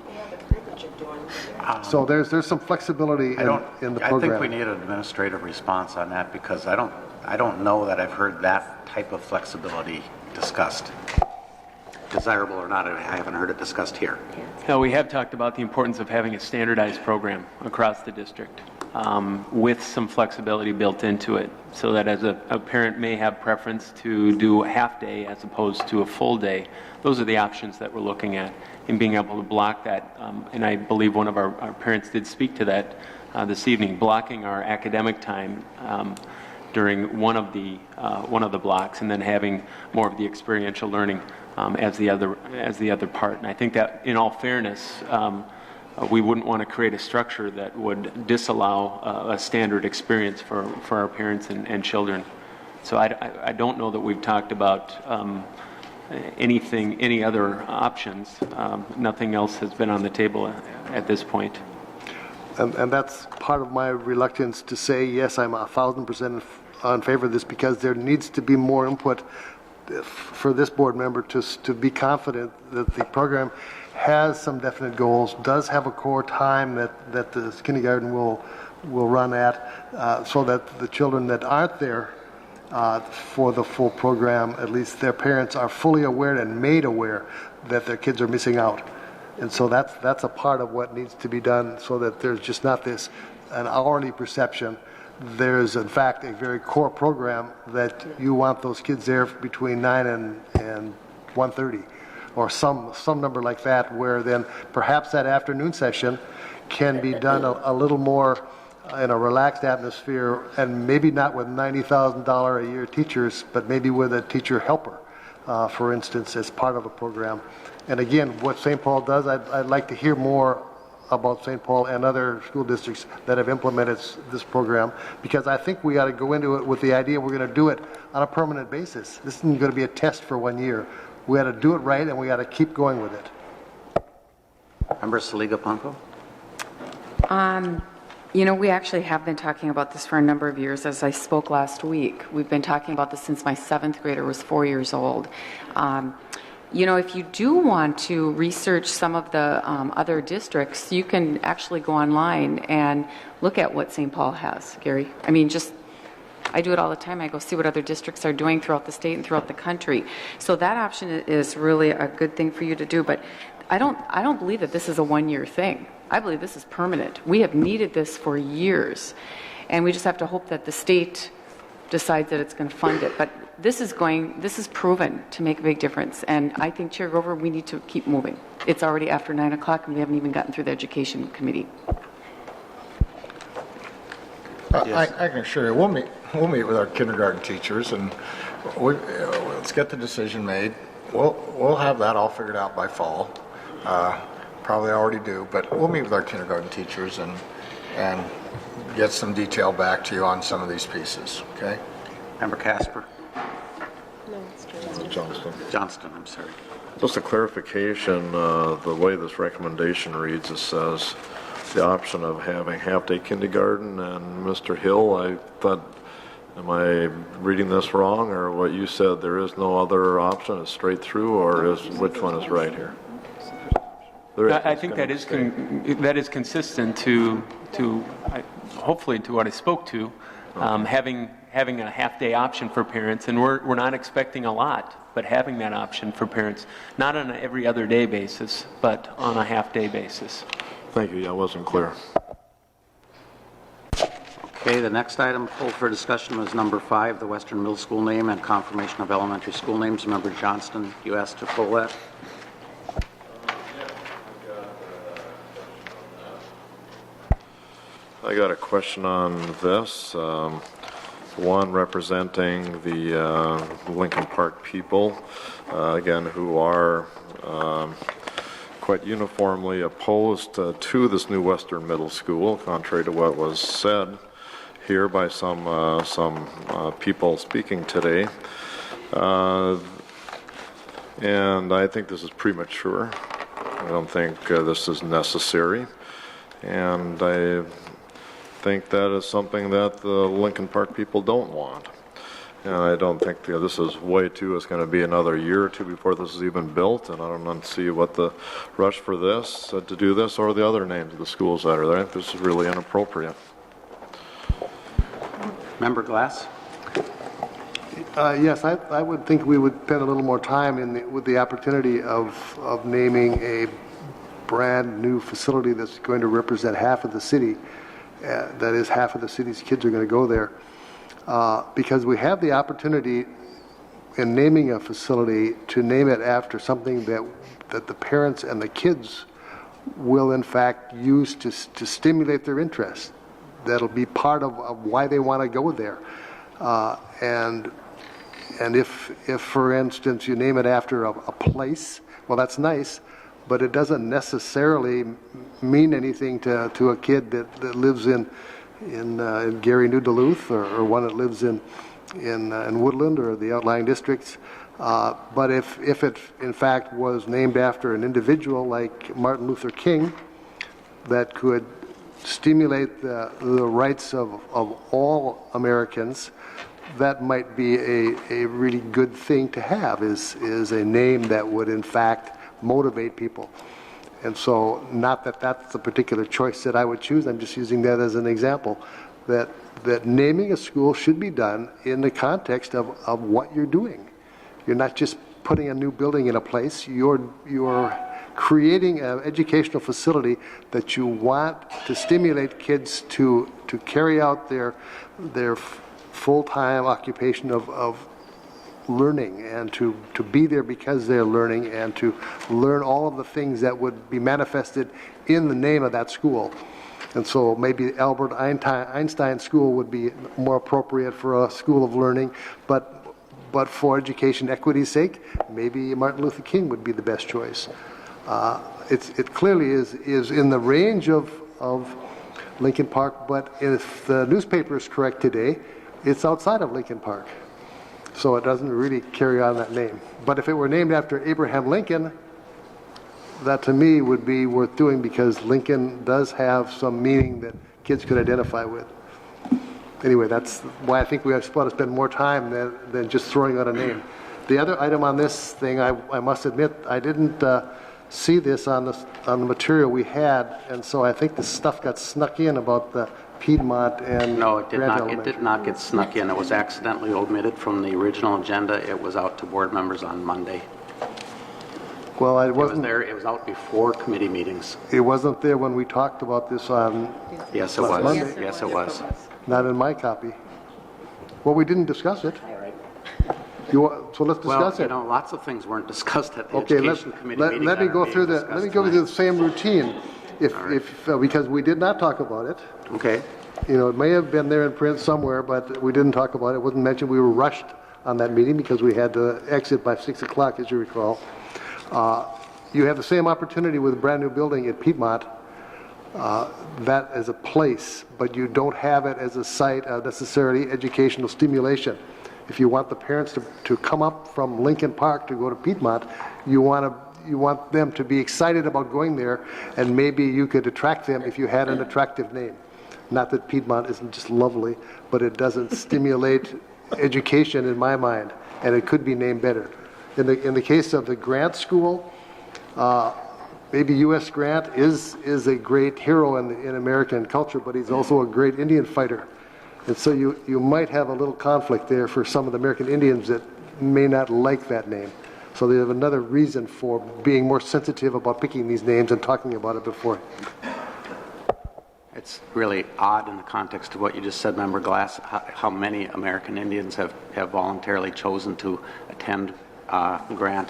So there's some flexibility in the program. I think we need an administrative response on that because I don't know that I've heard that type of flexibility discussed. Desirable or not, I haven't heard it discussed here. No, we have talked about the importance of having a standardized program across the district with some flexibility built into it so that as a parent may have preference to do a half day as opposed to a full day. Those are the options that we're looking at in being able to block that. And I believe one of our parents did speak to that this evening, blocking our academic time during one of the blocks and then having more of the experiential learning as the other part. And I think that in all fairness, we wouldn't want to create a structure that would disallow a standard experience for our parents and children. So I don't know that we've talked about any other options. Nothing else has been on the table at this point. And that's part of my reluctance to say, yes, I'm 1,000% in favor of this because there needs to be more input for this board member to be confident that the program has some definite goals, does have a core time that the kindergarten will run at, so that the children that aren't there for the full program, at least their parents are fully aware and made aware that their kids are missing out. And so that's a part of what needs to be done so that there's just not an hourly perception. There's, in fact, a very core program that you want those kids there between 9 and 1:30 or some number like that, where then perhaps that afternoon session can be done a little more in a relaxed atmosphere and maybe not with $90,000 a year teachers, but maybe with a teacher helper, for instance, as part of a program. And again, what St. Paul does, I'd like to hear more about St. Paul and other school districts that have implemented this program, because I think we got to go into it with the idea we're going to do it on a permanent basis. This isn't going to be a test for 1 year. We got to do it right, and we got to keep going with it. Member Saliga-Punko? We actually have been talking about this for a number of years. As I spoke last week, we've been talking about this since my 7th grader was 4 years old. If you do want to research some of the other districts, you can actually go online and look at what St. Paul has, Gary. I do it all the time. I go see what other districts are doing throughout the state and throughout the country. So that option is really a good thing for you to do. But I don't believe that this is a 1 year thing. I believe this is permanent. We have needed this for years, and we just have to hope that the state decides that it's going to fund it. But this is proven to make a big difference, and I think, Chair Grover, we need to keep moving. It's already after 9 o'clock, and we haven't even gotten through the Education Committee. I can assure you, we'll meet with our kindergarten teachers, and let's get the decision made. We'll have that all figured out by fall. Probably already do, but we'll meet with our kindergarten teachers and get some detail back to you on some of these pieces. Okay. Member Casper? No, it's Johnston. Johnston, I'm sorry. Just a clarification, the way this recommendation reads, it says the option of having half-day kindergarten, and Mr. Hill, I thought, am I reading this wrong, or what you said, there is no other option, it's straight through, or which one is right here? I think that is consistent to hopefully to what I spoke to, having a half-day option for parents, and we're not expecting a lot, but having that option for parents, not on an every other day basis, but on a half-day basis. Thank you. I wasn't clear. Okay, the next item pulled for discussion was number 5, the Western Middle School name and confirmation of elementary school names. Member Johnston, you asked to pull that. I got a question on this. One representing the Lincoln Park people, again, who are quite uniformly opposed to this new Western Middle School, contrary to what was said here by some people speaking today. And I think this is premature. I don't think this is necessary. And I think that is something that the Lincoln Park people don't want. And I don't think this is way too. It's going to be another year or two before this is even built, and I don't see what the rush for this, to do this, or the other names of the schools that are there. I think this is really inappropriate. Member Glass? Yes, I would think we would spend a little more time with the opportunity of naming a brand new facility that's going to represent half of the city. That is, half of the city's kids are going to go there. Because we have the opportunity in naming a facility to name it after something that the parents and the kids will in fact use to stimulate their interest. That'll be part of why they want to go there. And if for instance you name it after a place, well, that's nice, but it doesn't necessarily mean anything to a kid that lives in Gary, New Duluth, or one that lives in Woodland or the outlying districts. But if it in fact was named after an individual like Martin Luther King, that could stimulate the rights of all Americans, that might be a really good thing to have, is a name that would in fact motivate people. And so, not that that's the particular choice that I would choose, I'm just using that as an example, that naming a school should be done in the context of what you're doing. You're not just putting a new building in a place, you're creating an educational facility that you want to stimulate kids to carry out their full-time occupation of learning, and to be there because they're learning, and to learn all of the things that would be manifested in the name of that school. And so maybe Albert Einstein School would be more appropriate for a school of learning, but for education equity's sake, maybe Martin Luther King would be the best choice. It clearly is in the range of Lincoln Park, but if the newspaper is correct today, it's outside of Lincoln Park. So it doesn't really carry on that name. But if it were named after Abraham Lincoln, that to me would be worth doing, because Lincoln does have some meaning that kids could identify with. Anyway, that's why I think we have to spend more time than just throwing out a name. The other item on this thing, I must admit, I didn't see this on the material we had, and so I think the stuff got snuck in about the Piedmont and No, it did Grant not. Elementary. It did not get snuck in. It was accidentally omitted from the original agenda. It was out to board members on Monday. Well, It was there. It was out before committee meetings. It wasn't there when we talked about this on Yes, it last was. Monday. Yes, it was. Not in my copy. Well, we didn't discuss it. So let's discuss it. Well, lots of things weren't discussed at the Okay, education committee meetings. let me that are go being through discussed the same routine, because we did not talk about it. Okay. It may have been there in print somewhere, but we didn't talk about it. It wasn't mentioned. We were rushed on that meeting because we had to exit by 6 o'clock, as you recall. You have the same opportunity with a brand new building at Piedmont, that as a place, but you don't have it as a site of necessarily educational stimulation. If you want the parents to come up from Lincoln Park to go to Piedmont, you want them to be excited about going there, and maybe you could attract them if you had an attractive name. Not that Piedmont isn't just lovely, but it doesn't stimulate education in my mind, and it could be named better. In the case of the Grant School, maybe U.S. Grant is a great hero in American culture, but he's also a great Indian fighter. And so you might have a little conflict there for some of the American Indians that may not like that name. So they have another reason for being more sensitive about picking these names and talking about it before. It's really odd in the context of what you just said, Member Glass, how many American Indians have voluntarily chosen to attend Grant,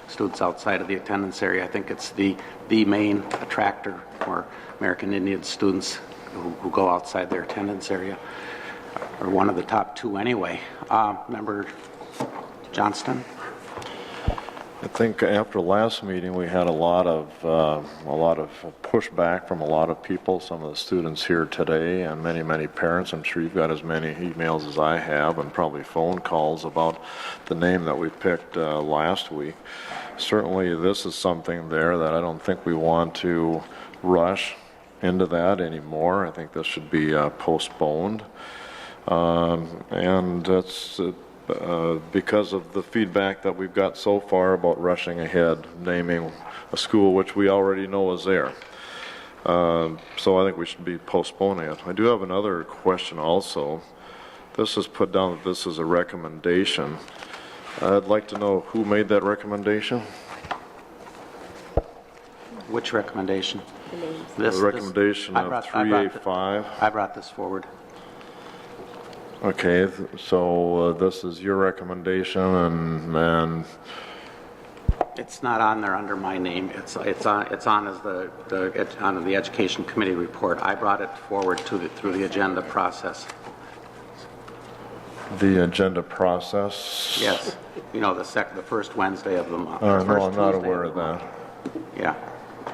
students outside of the attendance area. I think it's the main attractor for American Indian students who go outside their attendance area, or one of the top two anyway. Member Johnston? I think after last meeting, we had a lot of pushback from a lot of people, some of the students here today, and many parents. I'm sure you've got as many emails as I have, and probably phone calls about the name that we picked last week. Certainly, this is something there that I don't think we want to rush into that anymore. I think this should be postponed. And that's because of the feedback that we've got so far about rushing ahead, naming a school which we already know is there. So I think we should be postponing it. I do have another question also. This is put down that this is a recommendation. I'd like to know who made that recommendation? Which recommendation? The recommendation of 385. I brought this forward. Okay, so this is your recommendation, and it's not on there under my name. It's on as on the Education Committee report. I brought it forward through the agenda process. The agenda process? Yes. You know, the first Wednesday of the month. No, I'm not aware of that. Yeah.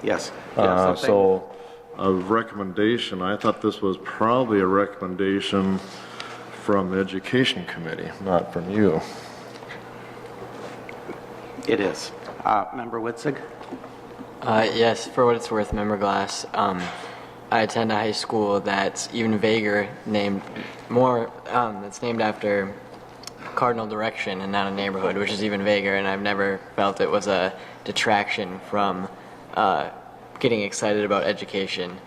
Yes. So a recommendation, I thought this was probably a recommendation from the Education Committee, not from you. It is. Member Witzig? Yes, for what it's worth, Member Glass. I attend a high school that's even vaguer, that's named after cardinal direction and not a neighborhood, which is even vaguer, and I've never felt it was a detraction from getting excited about education.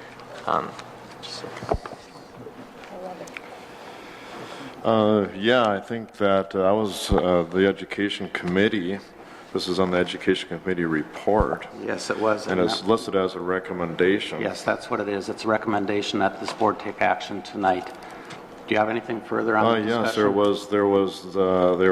Yeah, I think that I was the Education Committee. This is on the Education Committee report. Yes, it was. And it's listed as a recommendation. Yes, that's what it is. It's a recommendation that this board take action tonight. Do you have anything further on the discussion? Yes, there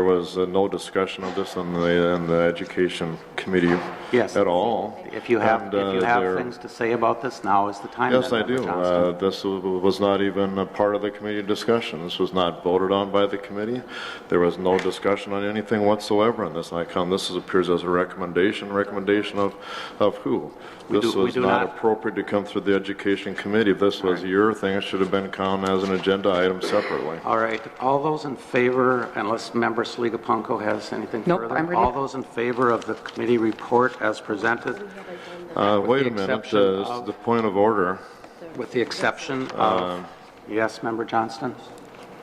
was no discussion of this in the Education Committee at all. If you have things to say about this, now is the time. Yes, I do. This was not even a part of the committee discussion. This was not voted on by the committee. There was no discussion on anything whatsoever on this. This appears as a recommendation. Recommendation of who? This was not appropriate to come through the Education Committee. If this was your thing, it should have been counted as an agenda item separately. All right. All those in favor, unless Member Sligapunko has anything further? I'm ready. All those in favor of the committee report as presented? Wait a minute. This is the point of order. With the exception of... yes, Member Johnston?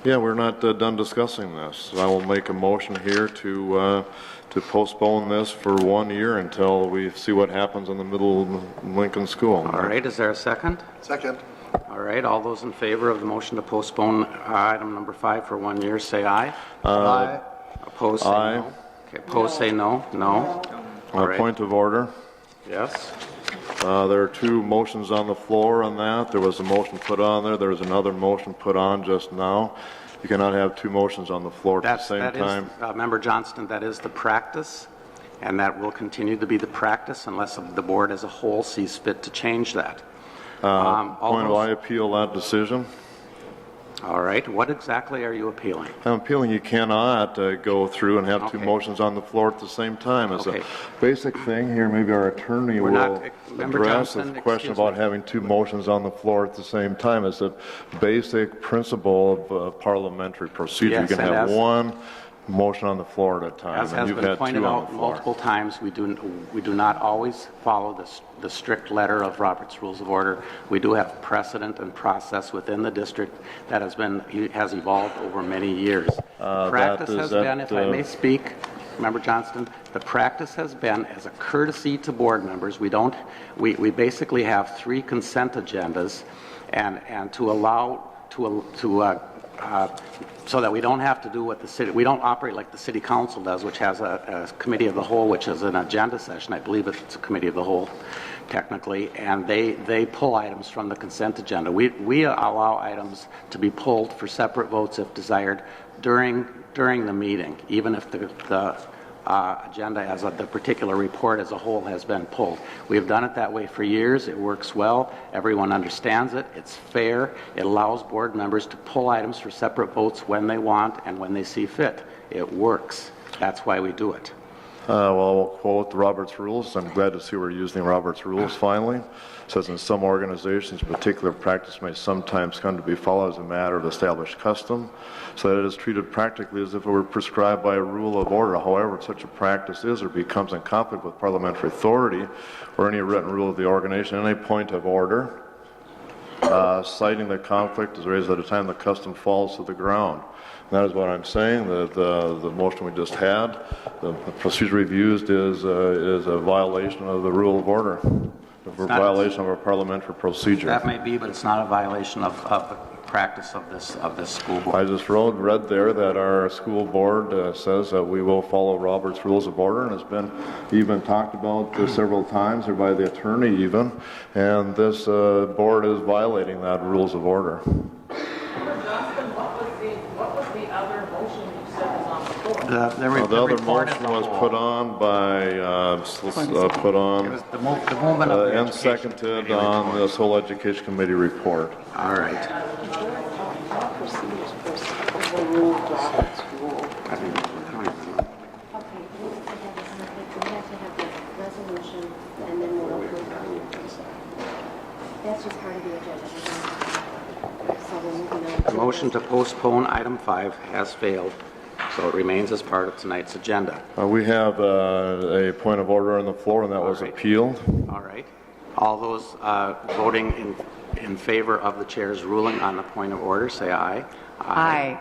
Yeah, we're not done discussing this. I will make a motion here to postpone this for 1 year until we see what happens in the middle Lincoln School. All right. Is there a second? Second. All right. All those in favor of the motion to postpone item number 5 for 1 year, say aye. Aye. Opposed, say no. Okay. Opposed, say no. No. All right. Point of order. Yes. There are two motions on the floor on that. There was a motion put on there. There was another motion put on just now. You cannot have two motions on the floor at the same time. Member Johnston, that is the practice, and that will continue to be the practice unless the board as a whole sees fit to change that. I appeal that decision. All right. What exactly are you appealing? I'm appealing you cannot go through and have two motions on the floor at the same time. It's a basic thing here. Maybe our attorney will address the question about having two motions on the floor at the same time. It's a basic principle of parliamentary procedure. You can have one motion on the floor at a time. As has been pointed out multiple times, we do not always follow the strict letter of Robert's Rules of Order. We do have precedent and process within the district that has evolved over many years. Practice has been, if I may speak, Member Johnston, the practice has been as a courtesy to board members. We basically have 3 consent agendas, and to allow so that we don't have to do what we don't operate like the city council does, which has a committee of the whole, which is an agenda session. I believe it's a committee of the whole, technically, and they pull items from the consent agenda. We allow items to be pulled for separate votes if desired during the meeting, even if the agenda as the particular report as a whole has been pulled. We have done it that way for years. It works well. Everyone understands it. It's fair. It allows board members to pull items for separate votes when they want and when they see fit. It works. That's why we do it. Well, we'll quote the Robert's Rules. I'm glad to see we're using Robert's Rules finally. It says in some organizations, particular practice may sometimes come to be followed as a matter of established custom, so that it is treated practically as if it were prescribed by a rule of order. However, such a practice is or becomes in conflict with parliamentary authority or any written rule of the organization. Any point of order? citing the conflict is raised at a time the custom falls to the ground. And that is what I'm saying. The motion we just had, the procedure we've used is a violation of the rule of order, a violation of our parliamentary procedure. That may be, but it's not a violation of the practice of this school board. I just read there that our school board says that we will follow Robert's Rules of Order, and it's been even talked about several times, or by the attorney even, and this board is violating that Rules of Order. The other motion was put on by, and seconded on this whole Education Committee report. All right. The motion to postpone item 5 has failed, so it remains as part of tonight's agenda. We have a point of order on the floor, and that was appealed. All right. All those voting in favor of the chair's ruling on the point of order, say aye. Aye.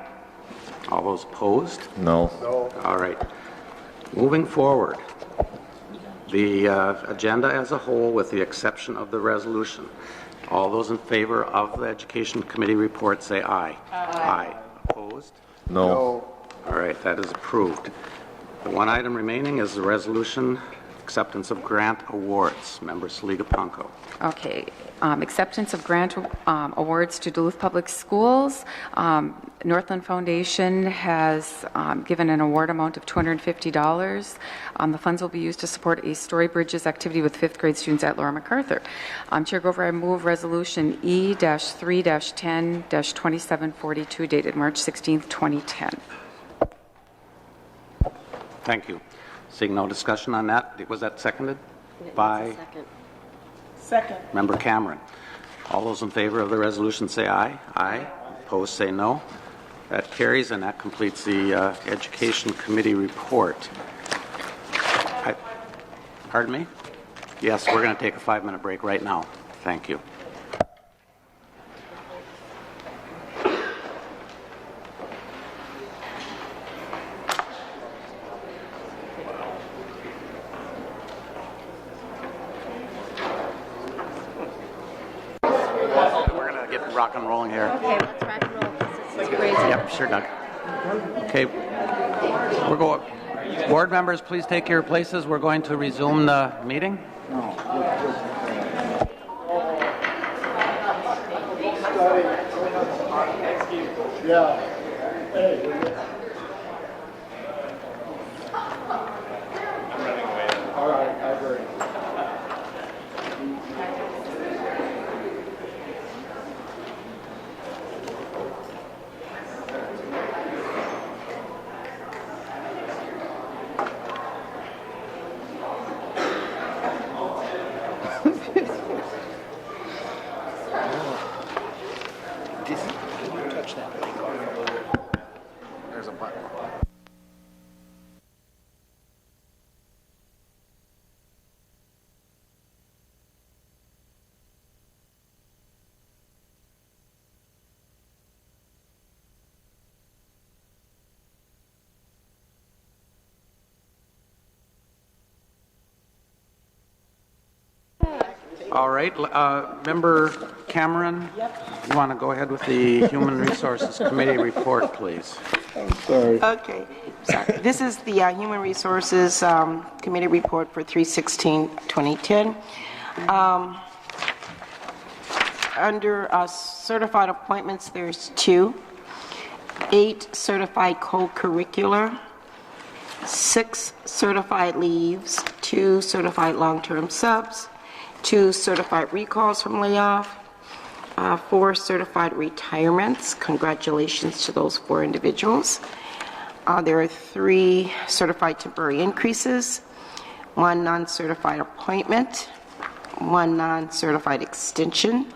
All those opposed? No. All right. Moving forward, the agenda as a whole, with the exception of the resolution. All those in favor of the Education Committee report, say aye. Aye. Opposed? No. All right, that is approved. The one item remaining is the resolution acceptance of grant awards. Member Saliga Panko. Okay. Acceptance of grant awards to Duluth Public Schools. Northland Foundation has given an award amount of $250. The funds will be used to support a Story Bridges activity with 5th grade students at Laura MacArthur. Chair Grover, I move resolution E-3-10-2742 dated March 16th, 2010. Thank you. Seeing no discussion on that, was that seconded by? Second. Member Cameron. All those in favor of the resolution say aye. Aye. Opposed say no. That carries, and that completes the Education Committee report. Pardon me? Yes, we're going to take a 5-minute break right now. Thank you. Rock and rolling here. Okay, let's rock and roll. This is crazy. Yep, sure, Doug. Okay, we're going. Board members, please take your places. We're going to resume the meeting. Yeah. All right, I agree. There's a button. All right, Member Cameron, you want to go ahead with the Human Resources Committee report, please? I'm sorry. Okay. Sorry. This is the Human Resources Committee report for 3/16/2010. Under certified appointments, there's 2, 8 certified co-curricular, 6 certified leaves, 2 certified long-term subs, 2 certified recalls from layoff, 4 certified retirements. Congratulations to those 4 individuals. There are 3 certified temporary increases, 1 non-certified appointment, 1 non-certified extension,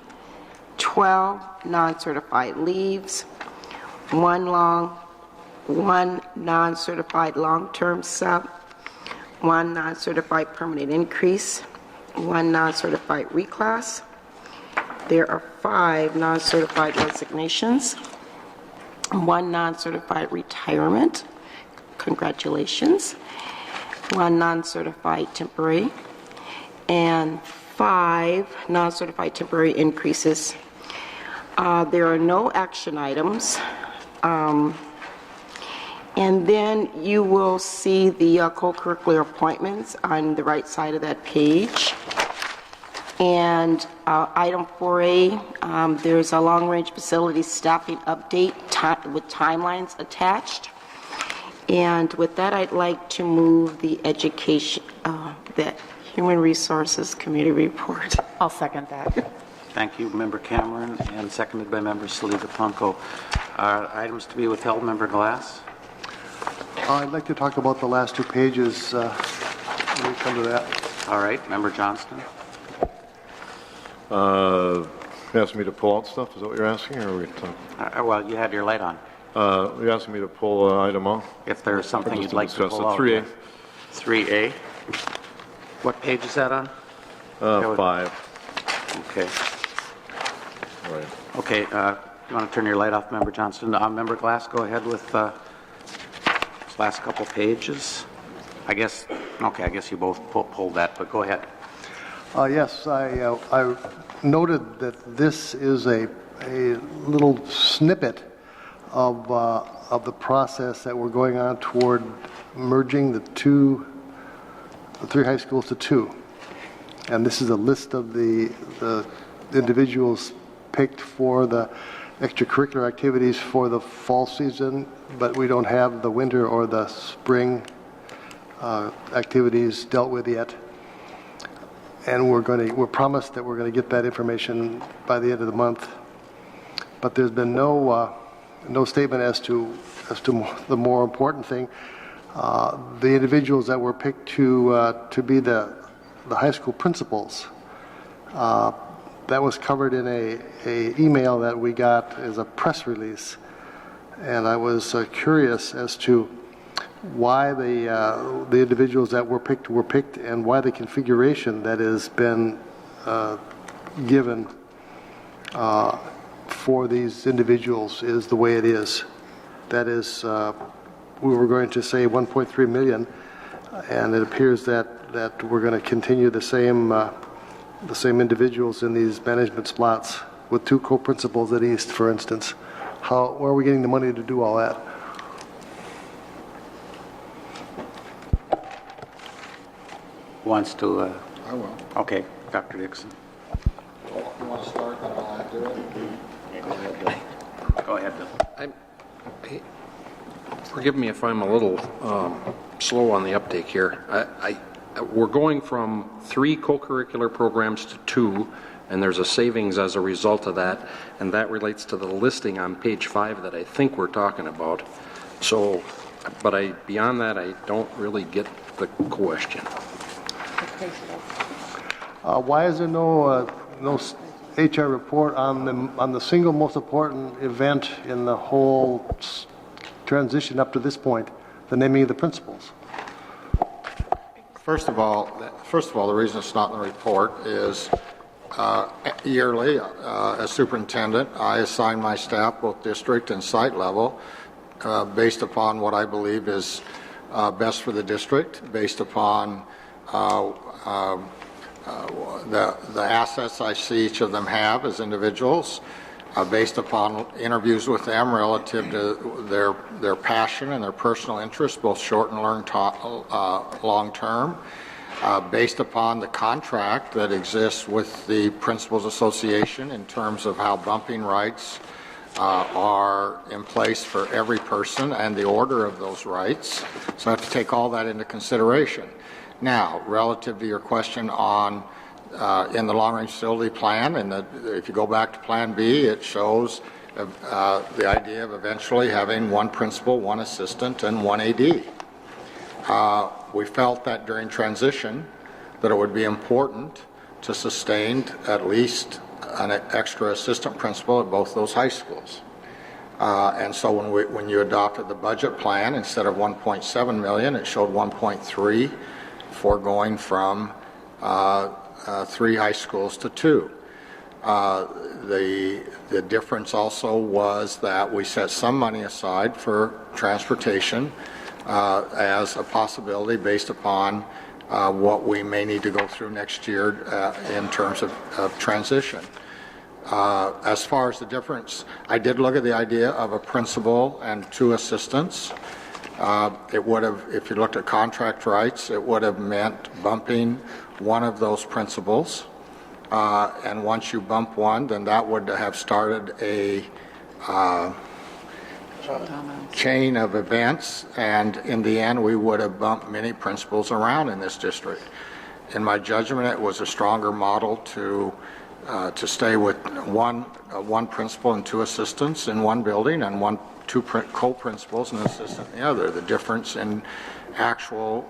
12 non-certified leaves, 1 non-certified long-term sub, 1 non-certified permanent increase, 1 non-certified reclass, There are 5 non-certified resignations, 1 non-certified retirement. Congratulations. 1 non-certified temporary, and 5 non-certified temporary increases. There are no action items. And then you will see the co-curricular appointments on the right side of that page. And item 4A, there's a long-range facility staffing update with timelines attached. And with that, I'd like to move the the Human Resources Committee report. I'll second that. Thank you, Member Cameron, and seconded by Member Saliba Plumko. Items to be withheld, Member Glass. I'd like to talk about the last 2 pages when we come to that. All right, Member Johnston. You asked me to pull out stuff? Is that what you're asking? Or are we talking? Well, you had your light on. You're asking me to pull an item off? If there's something you'd like to discuss pull out. 3A. 3A. What page is that on? 5. Okay. All right. Okay, you want to turn your light off, Member Johnston? Member Glass, go ahead with this last couple pages. I guess you both pulled that, but go ahead. Yes, I noted that this is a little snippet of the process that we're going on toward merging the 3 high schools to 2. And this is a list of the individuals picked for the extracurricular activities for the fall season, but we don't have the winter or the spring activities dealt with yet. And we're promised that we're going to get that information by the end of the month. But there's been no statement as to the more important thing. The individuals that were picked to be the high school principals. That was covered in a email that we got as a press release, and I was curious as to why the individuals that were picked and why the configuration that has been given for these individuals is the way it is. That is, we were going to say 1.3 million, and it appears that we're going to continue the same individuals in these management slots with 2 co-principals at East, for instance. Where are we getting the money to do all that? Wants to? I will. Okay, Dr. Dixon. You want to start, then I'll add to it? Go ahead, Bill. Go ahead, Bill. Forgive me if I'm a little slow on the uptake here. We're going from 3 co-curricular programs to 2, and there's a savings as a result of that, and that relates to the listing on page 5 that I think we're talking about. So, but beyond that, I don't really get the question. Why is there no HR report on the single most important event in the whole transition up to this point, the naming of the principals? First of all, the reason it's not in the report is yearly, as superintendent, I assign my staff both district and site level based upon what I believe is best for the district, based upon the assets I see each of them have as individuals, based upon interviews with them relative to their passion and their personal interests, both short and long term, based upon the contract that exists with the Principals Association in terms of how bumping rights are in place for every person and the order of those rights. So I have to take all that into consideration. Now, relative to your question on in the long-range facility plan, and if you go back to Plan B, it shows the idea of eventually having 1 principal, 1 assistant, and 1 AD. We felt that during transition that it would be important to sustain at least an extra assistant principal at both those high schools. And so when you adopted the budget plan, instead of 1.7 million, it showed 1.3 for going from 3 high schools to 2. The difference also was that we set some money aside for transportation as a possibility based upon what we may need to go through next year in terms of transition. As far as the difference, I did look at the idea of a principal and 2 assistants. It would have, if you looked at contract rights, it would have meant bumping one of those principals. And once you bump one, then that would have started a chain of events, and in the end we would have bumped many principals around in this district. In my judgment, it was a stronger model to stay with one principal and 2 assistants in one building and 2 co-principals and an assistant in the other. The difference in actual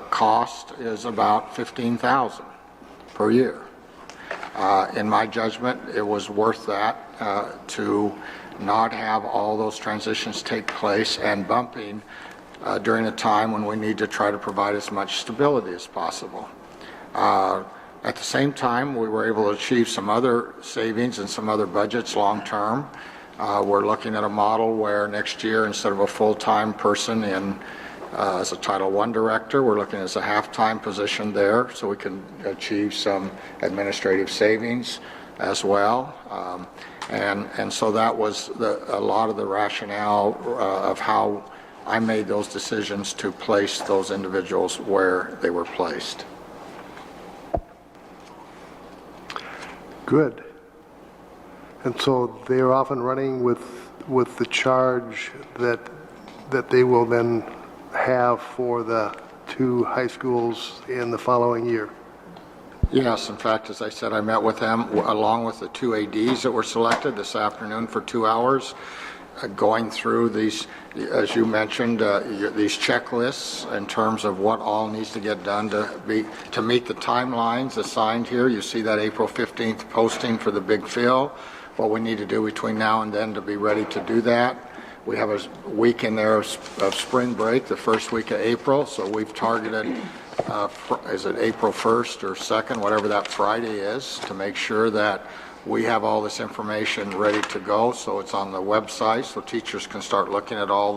cost is about $15,000 per year. In my judgment, it was worth that to not have all those transitions take place and bumping during a time when we need to try to provide as much stability as possible. At the same time, we were able to achieve some other savings and some other budgets long term. We're looking at a model where next year, instead of a full-time person as a Title I director, we're looking as a half-time position there, so we can achieve some administrative savings as well. And so that was a lot of the rationale of how I made those decisions to place those individuals where they were placed. Good. And so they're off and running with the charge that they will then have for the 2 high schools in the following year. Yes, in fact, as I said, I met with them along with the 2 ADs that were selected this afternoon for 2 hours, going through these, as you mentioned, these checklists in terms of what all needs to get done to meet the timelines assigned here. You see that April 15th posting for the big fill, what we need to do between now and then to be ready to do that. We have a week in there of spring break, the first week of April, so we've targeted, is it April 1st or 2nd, whatever that Friday is, to make sure that we have all this information ready to go, so it's on the website so teachers can start looking at all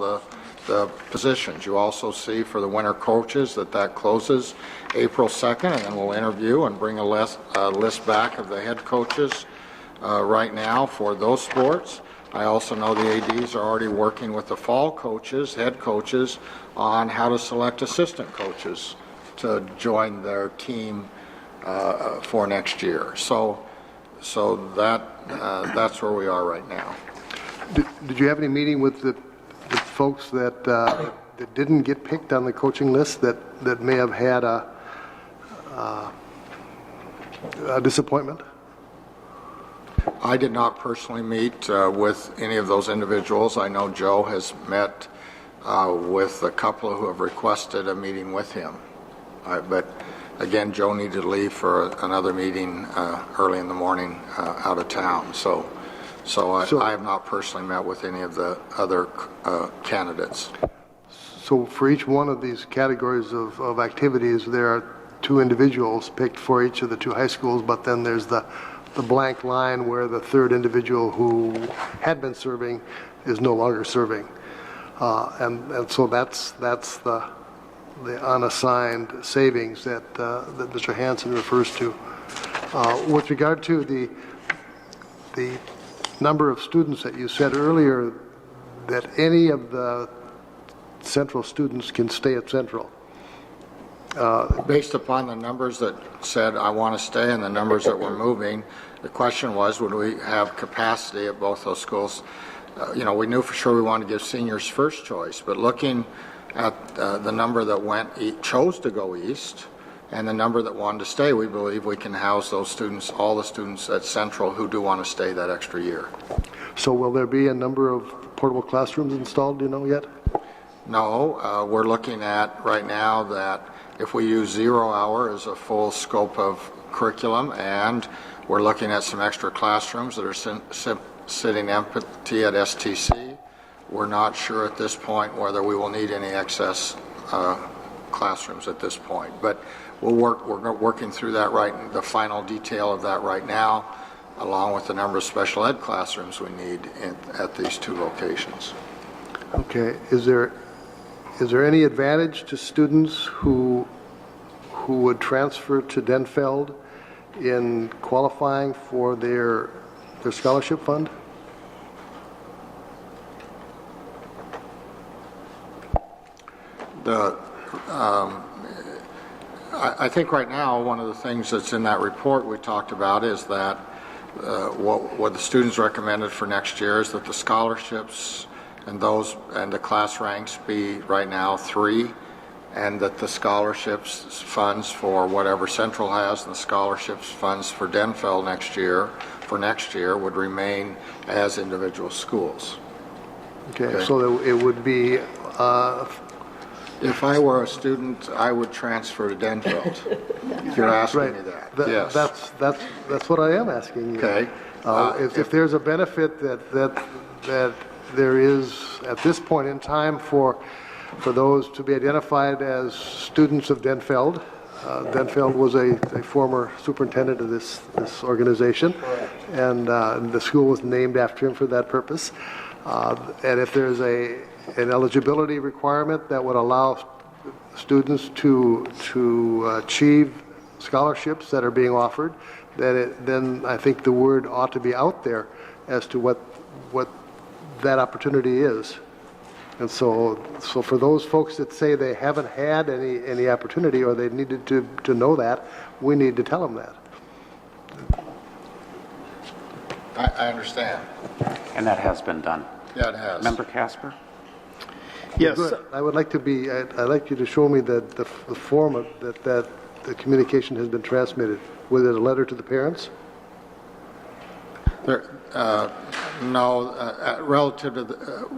the positions. You also see for the winter coaches that closes April 2nd, and then we'll interview and bring a list back of the head coaches right now for those sports. I also know the ADs are already working with the fall coaches, head coaches, on how to select assistant coaches to join their team for next year. So that's where we are right now. Did you have any meeting with the folks that didn't get picked on the coaching list that may have had a disappointment? I did not personally meet with any of those individuals. I know Joe has met with a couple who have requested a meeting with him. But again, Joe needed to leave for another meeting early in the morning out of town. So I have not personally met with any of the other candidates. So for each one of these categories of activities, there are 2 individuals picked for each of the 2 high schools, but then there's the blank line where the 3rd individual who had been serving is no longer serving. And so that's the unassigned savings that Mr. Hansen refers to. With regard to the number of students that you said earlier, that any of the Central students can stay at Central. Based upon the numbers that said I want to stay and the numbers that were moving, the question was, would we have capacity at both those schools? We knew for sure we wanted to give seniors first choice, but looking at the number that chose to go east and the number that wanted to stay, we believe we can house those students, all the students at Central who do want to stay that extra year. So will there be a number of portable classrooms installed, do you know yet? No, we're looking at right now that if we use 0 hour as a full scope of curriculum, and we're looking at some extra classrooms that are sitting empty at STC, we're not sure at this point whether we will need any excess classrooms at this point. But we're working through that the final detail of that right now. along with the number of special ed classrooms we need at these 2 locations. Okay. Is there any advantage to students who would transfer to Denfeld in qualifying for their scholarship fund? I think right now one of the things that's in that report we talked about is that what the students recommended for next year is that the scholarships and the class ranks be right now 3, and that the scholarships funds for whatever Central has and the scholarships funds for Denfeld next year would remain as individual schools. Okay. So it would be. If I were a student, I would transfer to Denfeld. If you're asking me that. Yes. That's what I am asking you. Okay. If there's a benefit that there is at this point in time for those to be identified as students of Denfeld. Denfeld was a former superintendent of this organization, and the school was named after him for that purpose. And if there's an eligibility requirement that would allow students to achieve scholarships that are being offered, then I think the word ought to be out there as to what that opportunity is. And so for those folks that say they haven't had any opportunity or they needed to know that, we need to tell them that. I understand. And that has been done. Yeah, it has. Member Casper? Yes. Good. I would like I'd like you to show me that the form that the communication has been transmitted. Was it a letter to the parents? No, relative to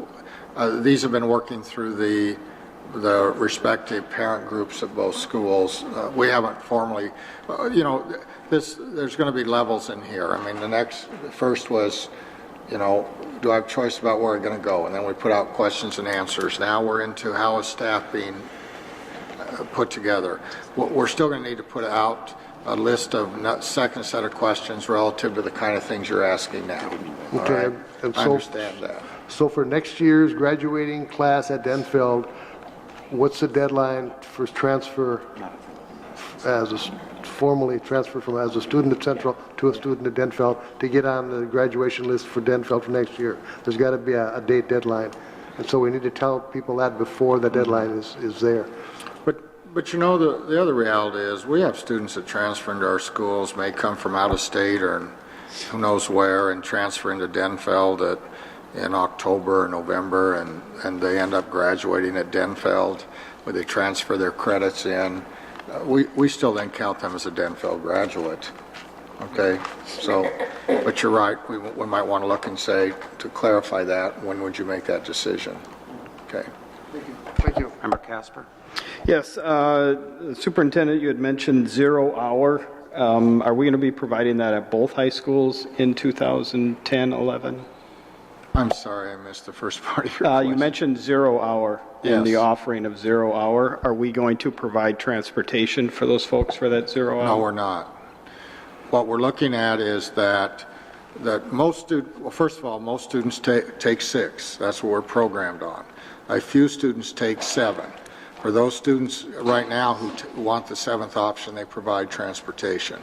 these have been working through the respective parent groups of both schools. We haven't formally, there's going to be levels in here. I mean, the first was, do I have choice about where I'm going to go? And then we put out questions and answers. Now we're into how is staff being put together. We're still going to need to put out a list of second set of questions relative to the kind of things you're asking now. Okay, right? and I understand that. So for next year's graduating class at Denfeld, what's the deadline for transfer formally transfer from as a student at Central to a student at Denfeld to get on the graduation list for Denfeld for next year? There's got to be a date deadline. And so we need to tell people that before the deadline is there. But the other reality is we have students that transfer into our schools, may come from out of state or who knows where, and transfer into Denfeld in October or November, and they end up graduating at Denfeld, where they transfer their credits in. We still then count them as a Denfeld graduate. Okay, so, but you're right, we might want to look and say, to clarify that, when would you make that decision? Okay. Thank you. Member Casper? Yes, Superintendent, you had mentioned 0 hour. Are we going to be providing that at both high schools in 2010-11? I'm sorry, I missed the first part of your question. You mentioned 0 hour in Yes. the offering of 0 hour. Are we going to provide transportation for those folks for that 0 hour? No, we're not. What we're looking at is that most students, well, first of all, most students take 6. That's what we're programmed on. A few students take 7. For those students right now who want the 7th option, they provide transportation.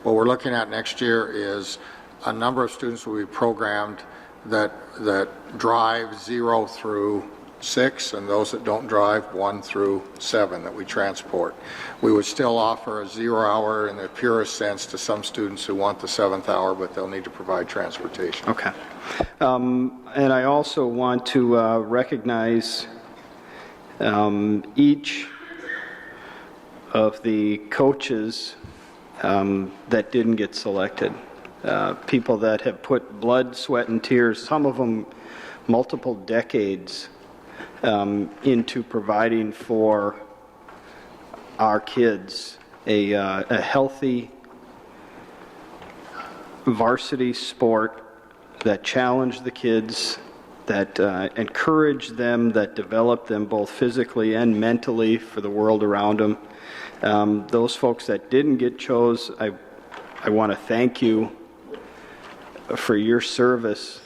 What we're looking at next year is a number of students will be programmed that drive 0 through 6, and those that don't drive 1 through 7 that we transport. We would still offer a 0 hour in the purest sense to some students who want the 7th hour, but they'll need to provide transportation. Okay. And I also want to recognize each of the coaches that didn't get selected. People that have put blood, sweat, and tears, some of them multiple decades, into providing for our kids a healthy varsity sport that challenged the kids, that encouraged them, that developed them both physically and mentally for the world around them. Those folks that didn't get chose, I want to thank you for your service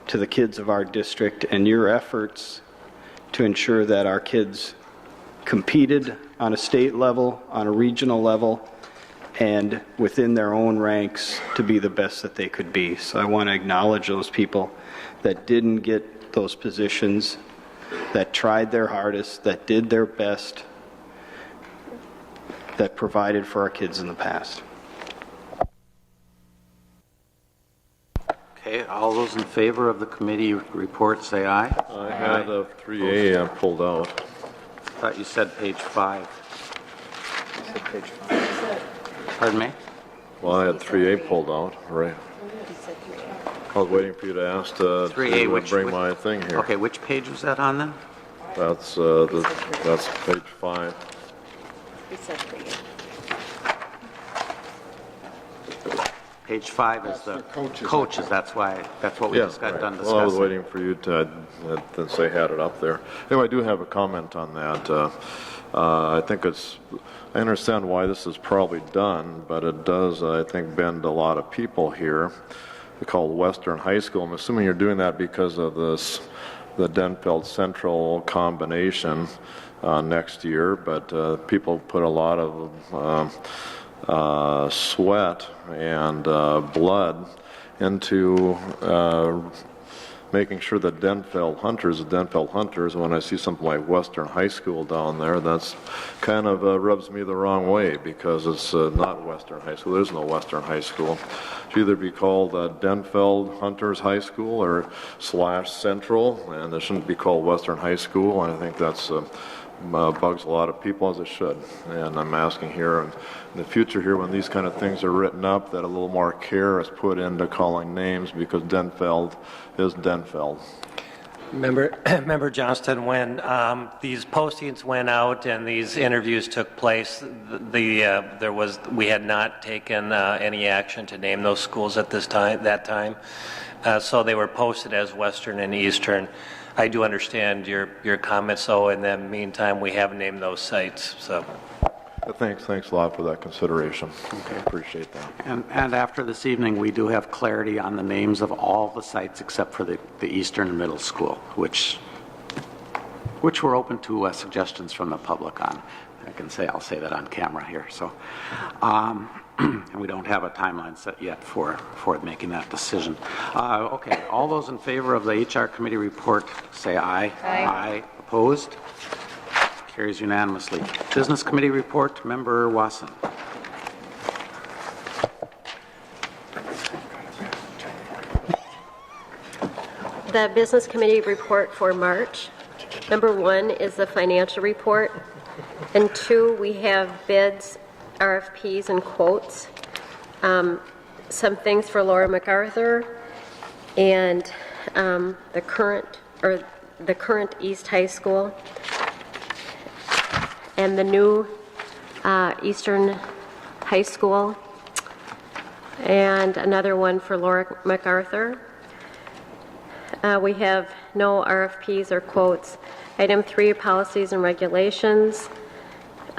to the kids of our district and your efforts to ensure that our kids competed on a state level, on a regional level, and within their own ranks to be the best that they could be. So I want to acknowledge those people that didn't get those positions, that tried their hardest, that did their best, that provided for our kids in the past. Okay, all those in favor of the committee report say aye. I had a 3A pulled out. I thought you said page 5. Page 5. Pardon me? Well, I had 3A pulled out, right. I was waiting for you to ask to 3A, bring my thing here. Okay, which page was that on then? That's page 5. Page 5 is the coaches. That's what we just got done discussing. Well, I was waiting for you to say had it up there. Anyway, I do have a comment on that. I think I understand why this is probably done, but it does, I think, bend a lot of people here. We call it Western High School. I'm assuming you're doing that because of the Denfeld Central combination next year, but people put a lot of sweat and blood into making sure that Denfeld Hunters, when I see something like Western High School down there, that's kind of rubs me the wrong way, because it's not Western High School. There's no Western High School. It should either be called Denfeld Hunters High School or /Central, and it shouldn't be called Western High School, and I think that's bugs a lot of people, as it should. And I'm asking here in the future here, when these kind of things are written up, that a little more care is put into calling names, because Denfeld is Denfeld. Member Johnston, when these postings went out and these interviews took place, we had not taken any action to name those schools at that time. So they were posted as Western and Eastern. I do understand your comments, though. In the meantime, we have named those sites. So, thanks a lot for that consideration. Okay, appreciate that. And after this evening, we do have clarity on the names of all the sites except for the Eastern Middle School, which we're open to suggestions from the public on. I'll say that on camera here. So, and we don't have a timeline set yet for making that decision. Okay, all those in favor of the HR committee report say aye. Aye. Opposed? Carries unanimously. Business committee report, Member Wasson. The business committee report for March. Number 1 is the financial report, and 2, we have bids, RFPs, and quotes. Some things for Laura MacArthur and the current East High School, and the new Eastern High School, and another one for Laura MacArthur. We have no RFPs or quotes. Item 3, policies and regulations.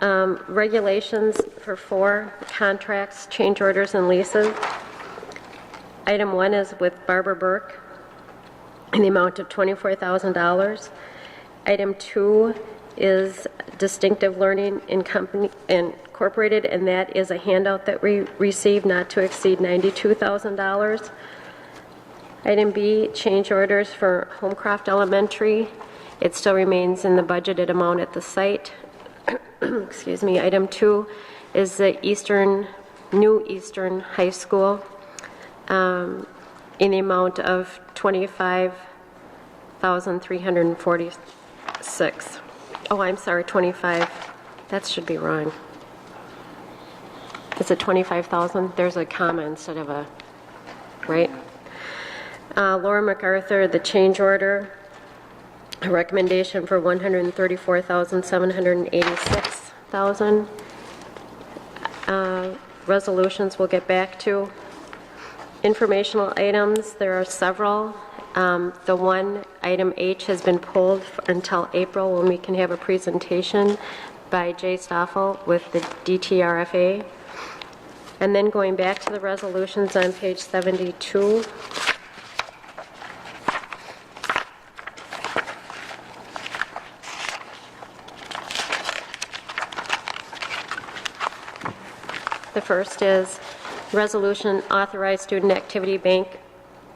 Regulations for 4, contracts, change orders, and leases. Item 1 is with Barbara Burke in the amount of $24,000. Item 2 is Distinctive Learning Incorporated, and that is a handout that we received not to exceed $92,000. Item B, change orders for Homecroft Elementary. It still remains in the budgeted amount at the site. Excuse me. Item 2 is the new Eastern High School in the amount of $25,346. Oh, I'm sorry, 25. That should be wrong. Is it 25,000? There's a comma instead of a, right? Laura MacArthur, the change order, a recommendation for $134,786,000. Resolutions we'll get back to. Informational items, there are several. The one, item H, has been pulled until April, when we can have a presentation by Jay Stoffel with the DTRFA. And then going back to the resolutions on page 72. The first is resolution authorize student activity bank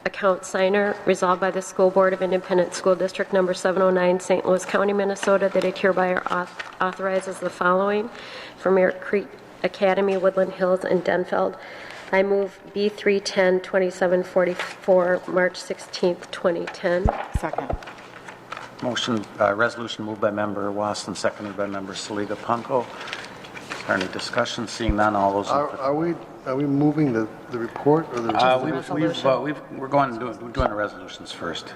account signer resolved by the School Board of Independent School District Number 709, St. Louis County, Minnesota, that it hereby authorizes the following for Merritt Creek Academy, Woodland Hills, and Denfeld. I move B310 2744, March 16th, 2010. Second. Motion, resolution moved by Member Wasson, seconded by Member Saliga Punko. Is there any discussion? Seeing none, all those. Are we moving the report or the we're doing the resolutions first.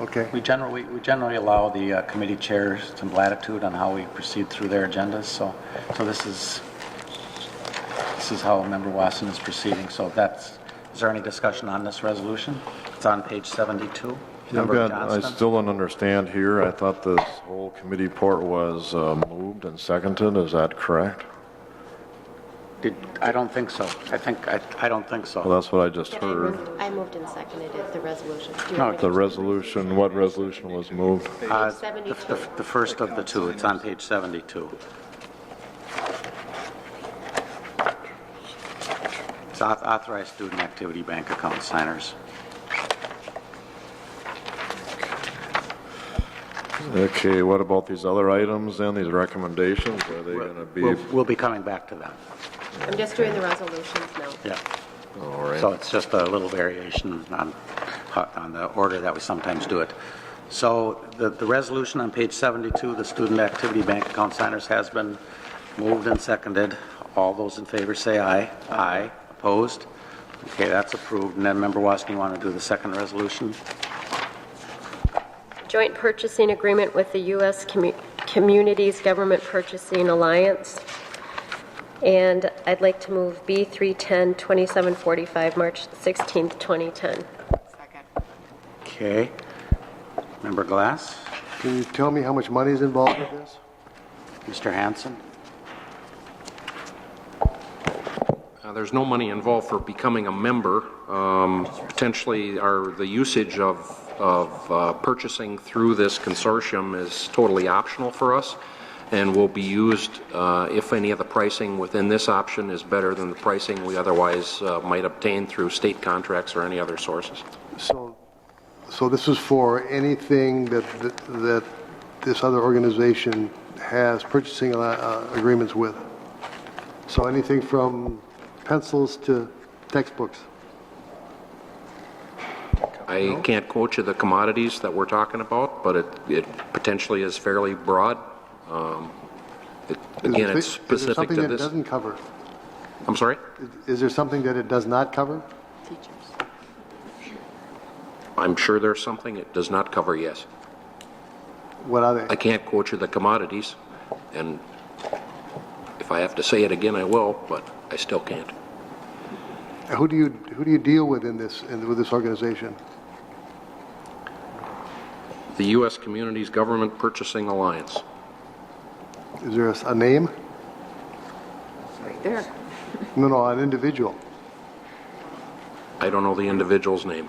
Okay. We generally allow the committee chairs some latitude on how we proceed through their agendas. So this is how Member Wasson is proceeding. So is there any discussion on this resolution? It's on page 72. I still don't understand here. I thought this whole committee report was moved and seconded. Is that correct? I don't think so. I don't think so. Well, that's what I just heard. I moved and seconded it, the resolution. No, the resolution, what resolution was moved? The first of the two. It's on page 72. It's authorized student activity bank account signers. Okay, what about these other items then, these recommendations? Are they going to be? We'll be coming back to them. I'm just doing the resolutions now. Yeah. All right. So it's just a little variation on the order that we sometimes do it. So the resolution on page 72, the student activity bank account signers, has been moved and seconded. All those in favor say aye. Aye. Opposed? Okay, that's approved. And then Member Wasson, you want to do the second resolution? Joint purchasing agreement with the U.S. Communities Government Purchasing Alliance. And I'd like to move B310 2745, March 16th, 2010. Okay. Member Glass? Can you tell me how much money is involved with this? Mr. Hanson? There's no money involved for becoming a member. Potentially, the usage of purchasing through this consortium is totally optional for us, and will be used if any of the pricing within this option is better than the pricing we otherwise might obtain through state contracts or any other sources. So this is for anything that this other organization has purchasing agreements with. So anything from pencils to textbooks. I can't quote you the commodities that we're talking about, but it potentially is fairly broad. Again, it's specific to this. Is there something that it doesn't cover? I'm sorry? Is there something that it does not cover? I'm sure there's something it does not cover, yes. What are they? I can't quote you the commodities, and if I have to say it again, I will, but I still can't. Who do you deal with with this organization? The U.S. Communities Government Purchasing Alliance. Is there a name? Right there. No, an individual. I don't know the individual's name,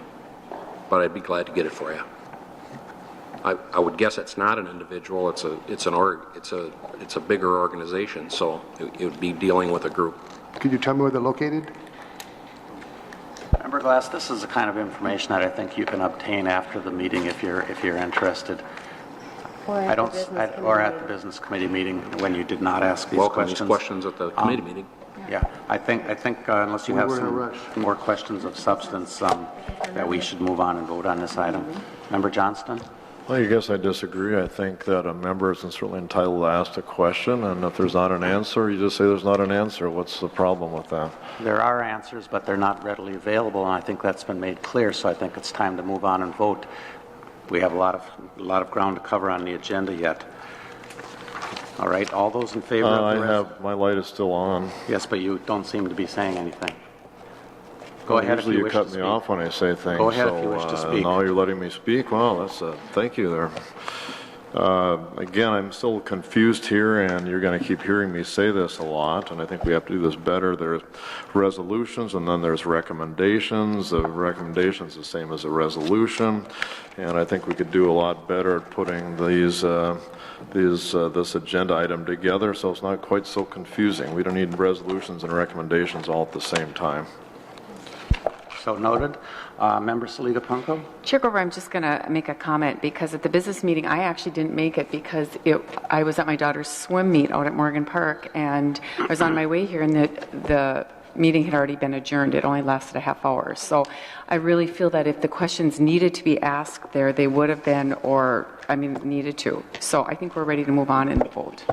but I'd be glad to get it for you. I would guess it's not an individual. It's a bigger organization, so it would be dealing with a group. Could you tell me where they're located? Member Glass, this is the kind of information that I think you can obtain after the meeting if you're interested. Or at the business committee meeting when you did not ask these Welcome questions. these questions at the committee meeting. Yeah, I think unless you have some more questions of substance, that we should move on and vote on this item. Member Johnston? Well, I guess I disagree. I think that a member is certainly entitled to ask a question, and if there's not an answer, you just say there's not an answer. What's the problem with that? There are answers, but they're not readily available, and I think that's been made clear, so I think it's time to move on and vote. We have a lot of ground to cover on the agenda yet. All right, all those in favor of the my light is still on. Yes, but you don't seem to be saying anything. Go ahead if you Usually wish you to cut speak. me off when I say things. Go ahead if you wish to speak. Now you're letting me speak. Well, that's thank you there. Again, I'm still confused here, and you're going to keep hearing me say this a lot, and I think we have to do this better. There's resolutions, and then there's recommendations. The recommendation's the same as a resolution, and I think we could do a lot better at putting this agenda item together so it's not quite so confusing. We don't need resolutions and recommendations all at the same time. So noted. Member Saliga Punko? Chair Grover, I'm just going to make a comment because at the business meeting, I actually didn't make it because I was at my daughter's swim meet out at Morgan Park, and I was on my way here, and the meeting had already been adjourned. It only lasted a half hour. So I really feel that if the questions needed to be asked there, they would have been, needed to. So I think we're ready to move on and vote.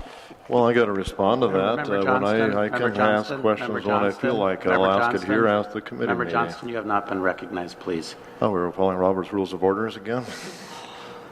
Well, I got to respond to that. When I can ask questions when I feel like I'll ask it here, ask the committee Member meeting. Johnston, you have not been recognized, please. Oh, we're following Robert's Rules of Orders again?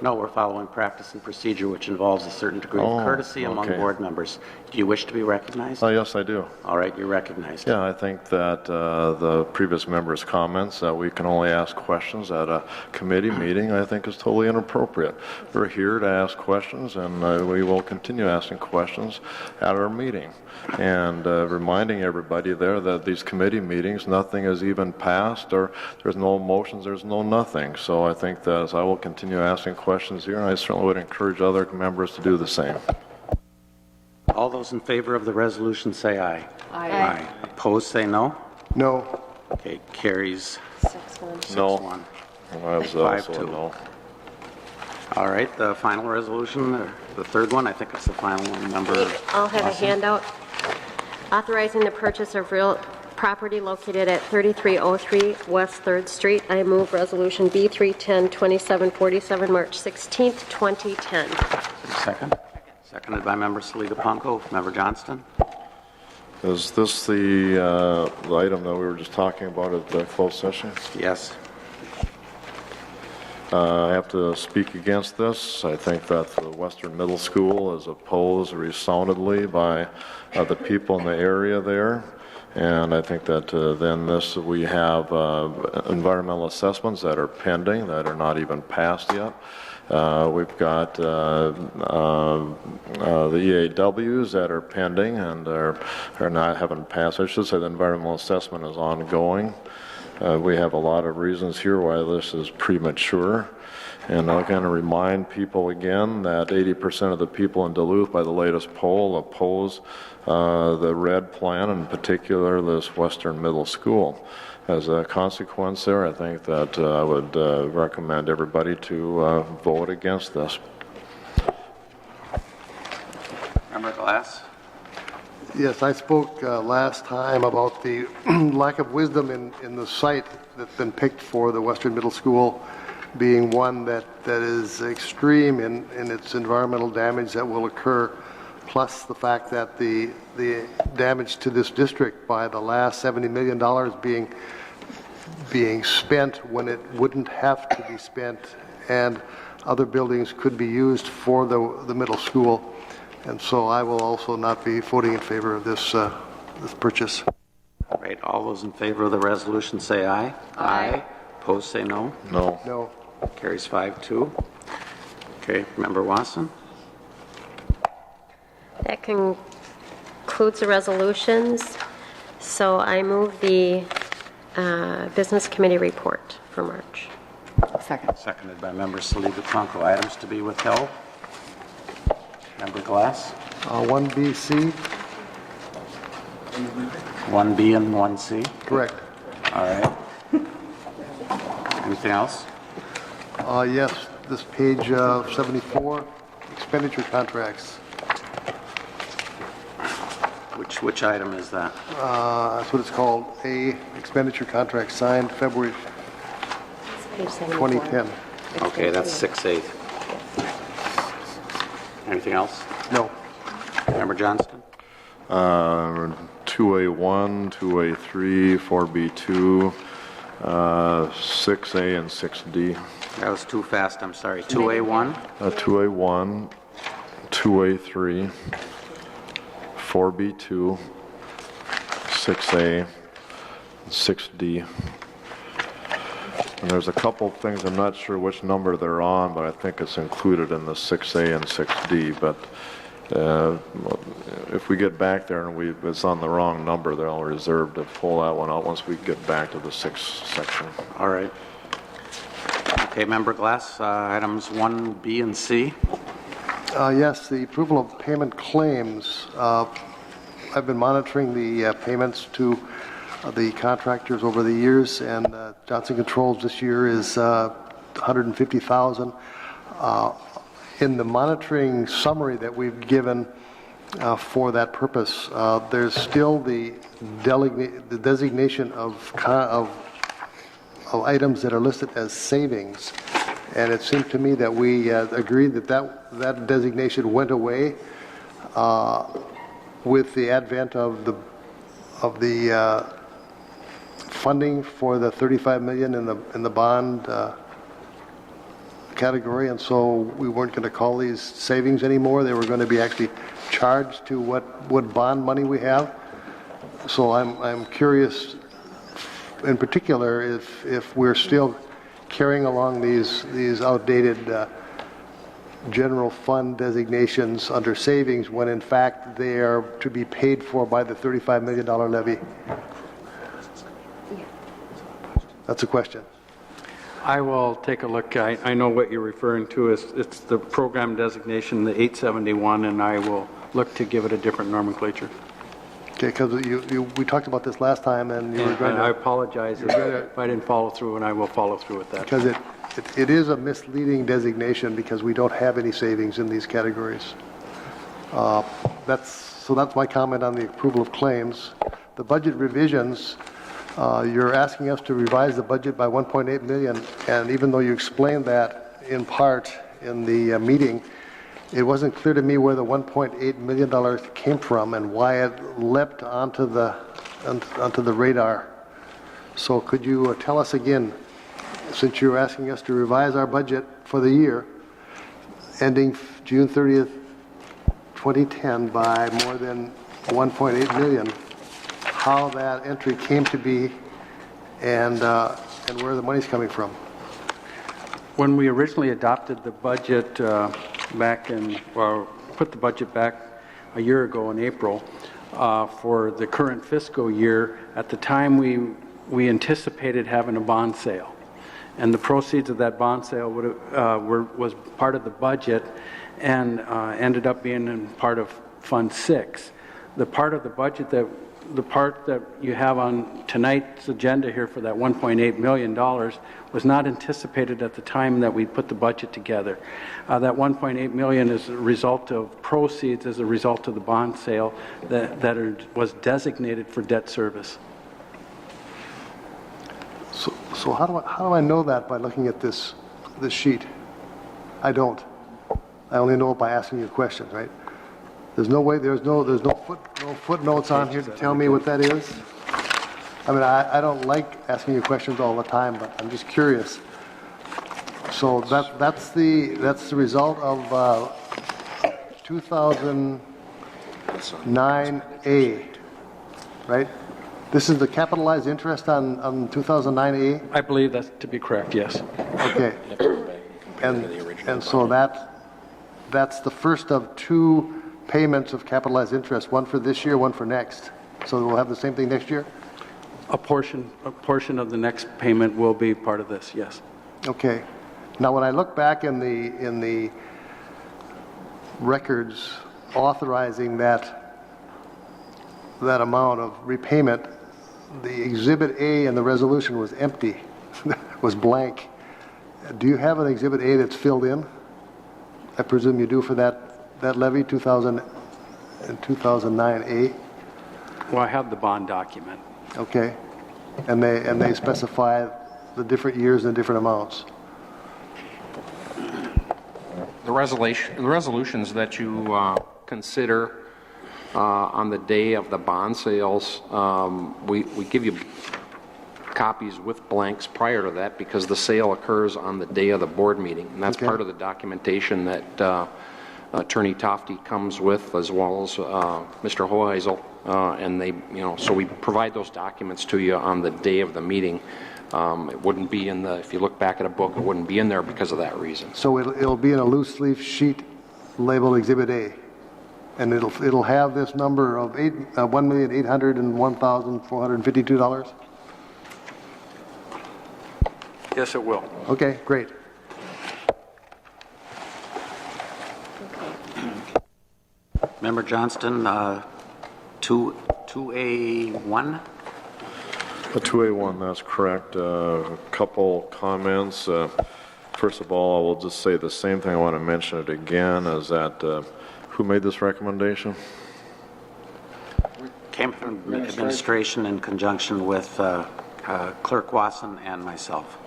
No, we're following practice and procedure, which involves a certain degree of courtesy among board members. Do you wish to be recognized? Oh, yes, I do. All right, you're recognized. Yeah, I think that the previous member's comments that we can only ask questions at a committee meeting, I think is totally inappropriate. We're here to ask questions, and we will continue asking questions at our meeting. And reminding everybody there that these committee meetings, nothing is even passed, or there's no motions, there's no nothing. So I think that as I will continue asking questions here, and I certainly would encourage other members to do the same. All those in favor of the resolution say aye. Aye. Aye. Opposed say no. No. Okay, carries 6-1. No. 6-1. I was also 5-2. a no. All right, the final resolution, or the third one, I think it's the final one, Member I'll have a Lawson. handout. Authorizing the purchase of real property located at 3303 West 3rd Street. I move Resolution B310-2747, March 16th, 2010. Second. Seconded by Member Saliga Punko. Member Johnston? Is this the item that we were just talking about at the closed session? Yes. I have to speak against this. I think that the Western Middle School is opposed resoundingly by the people in the area there. And I think that then we have environmental assessments that are pending, that are not even passed yet. We've got the EAWs that are pending and haven't passed. I should say the environmental assessment is ongoing. We have a lot of reasons here why this is premature. And I'm going to remind people again that 80% of the people in Duluth, by the latest poll, oppose the red plan, in particular this Western Middle School. As a consequence there, I think that I would recommend everybody to vote against this. Member Glass? Yes, I spoke last time about the lack of wisdom in the site that's been picked for the Western Middle School, being one that is extreme in its environmental damage that will occur, plus the fact that the damage to this district by the last $70 million being spent when it wouldn't have to be spent, and other buildings could be used for the middle school. And so I will also not be voting in favor of this purchase. All right, all those in favor of the resolution say aye. Aye. Opposed say no. No. No. Carries 5-2. Okay, Member Wasson? That concludes the resolutions. So I move the Business Committee report for March. Second. Seconded by Member Saliga Punko. Items to be withheld. Member Glass? 1BC. 1B and 1C? Correct. All right. Anything else? Yes, this page 74, expenditure contracts. Which item is that? That's what it's called, A, expenditure contract signed February 2010. Okay, that's 6-8. Anything else? No. Member Johnston? 2A1, 2A3, 4B2, 6A and 6D. That was too fast, I'm sorry. 2A1? 2A1, 2A3, 4B2, 6A, 6D. And there's a couple things, I'm not sure which number they're on, but I think it's included in the 6A and 6D. But if we get back there and it's on the wrong number, then I'll reserve to pull that one out once we get back to the 6th section. All right. Okay, Member Glass, items 1B and C. Yes, the approval of payment claims. I've been monitoring the payments to the contractors over the years, and Johnson Controls this year is $150,000. In the monitoring summary that we've given for that purpose, there's still the designation of items that are listed as savings, and it seemed to me that we agreed that designation went away with the advent of the funding for the $35 million in the bond category, and so we weren't going to call these savings anymore. They were going to be actually charged to what bond money we have. So I'm curious, in particular, if we're still carrying along these outdated general fund designations under savings when in fact they are to be paid for by the $35 million levy. That's a question. I will take a look. I know what you're referring to. It's the program designation, the 871, and I will look to give it a different nomenclature. Okay, because we talked about this last time, and you were going to... I apologize if I didn't follow through, and I will follow through with that. Because it is a misleading designation because we don't have any savings in these categories. So that's my comment on the approval of claims. The budget revisions, you're asking us to revise the budget by $1.8 million, and even though you explained that in part in the meeting, it wasn't clear to me where the $1.8 million came from and why it leapt onto the radar. So could you tell us again, since you're asking us to revise our budget for the year ending June 30th, 2010 by more than $1.8 million, how that entry came to be and where the money's coming from? When we originally adopted the budget put the budget back a year ago in April for the current fiscal year, at the time we anticipated having a bond sale. And the proceeds of that bond sale was part of the budget and ended up being in part of Fund 6. The part of the budget the part that you have on tonight's agenda here for that $1.8 million was not anticipated at the time that we put the budget together. That $1.8 million is a result of proceeds as a result of the bond sale that was designated for debt service. So how do I know that by looking at this sheet? I don't. I only know it by asking you questions, right? There's no way. There's no footnotes on here to tell me what that is. I mean, I don't like asking you questions all the time, but I'm just curious. So that's the result of 2009A, right? This is the capitalized interest on 2009A? I believe that's to be correct, yes. Okay. And so that's the first of two payments of capitalized interest, one for this year, one for next. So we'll have the same thing next year? A portion of the next payment will be part of this, yes. Okay. Now, when I look back in the records authorizing that amount of repayment, the Exhibit A in the resolution was empty, was blank. Do you have an Exhibit A that's filled in? I presume you do for that levy, 2000 and 2009A? Well, I have the bond document. Okay. And they specify the different years and different amounts. The resolutions that you consider on the day of the bond sales, we give you copies with blanks prior to that because the sale occurs on the day of the board meeting. And that's part of the documentation that Attorney Tofty comes with, as well as Mr. Hoheisel. and they, so we provide those documents to you on the day of the meeting. It wouldn't be in the, if you look back at a book, it wouldn't be in there because of that reason. So it'll be in a loose leaf sheet labeled Exhibit A, and it'll have this number of $1,801,452. Yes, it will. Okay, great. Member Johnston, 2A1? 2A1, that's correct. A couple comments. First of all, I will just say the same thing. I want to mention it again, is that who made this recommendation? Came from administration in conjunction with Clerk Wasson and myself.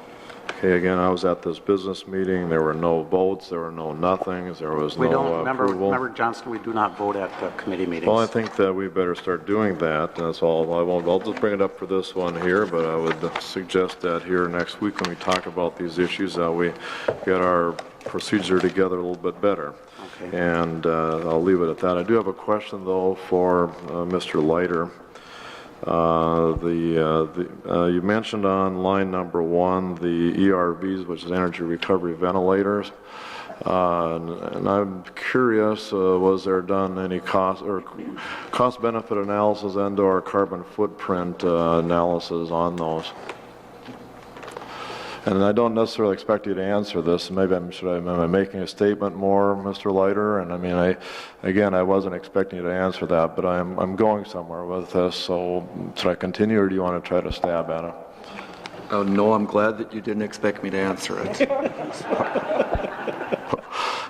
Okay, again, I was at this business meeting. There were no votes. There were no nothings. There was no approval. Member Johnston, we do not vote at committee meetings. Well, I think that we better start doing that. That's all. I'll just bring it up for this one here, but I would suggest that here next week when we talk about these issues, we get our procedure together a little bit better. Okay. And I'll leave it at that. I do have a question, though, for Mr. Leiter. You mentioned on line number 1 the ERVs, which is energy recovery ventilators, and I'm curious, was there done any cost benefit analysis and/or carbon footprint analysis on those? And I don't necessarily expect you to answer this. Maybe am I making a statement more, Mr. Leiter? And I mean, I wasn't expecting you to answer that, but I'm going somewhere with this. So should I continue, or do you want to try to stab at it? No, I'm glad that you didn't expect me to answer it.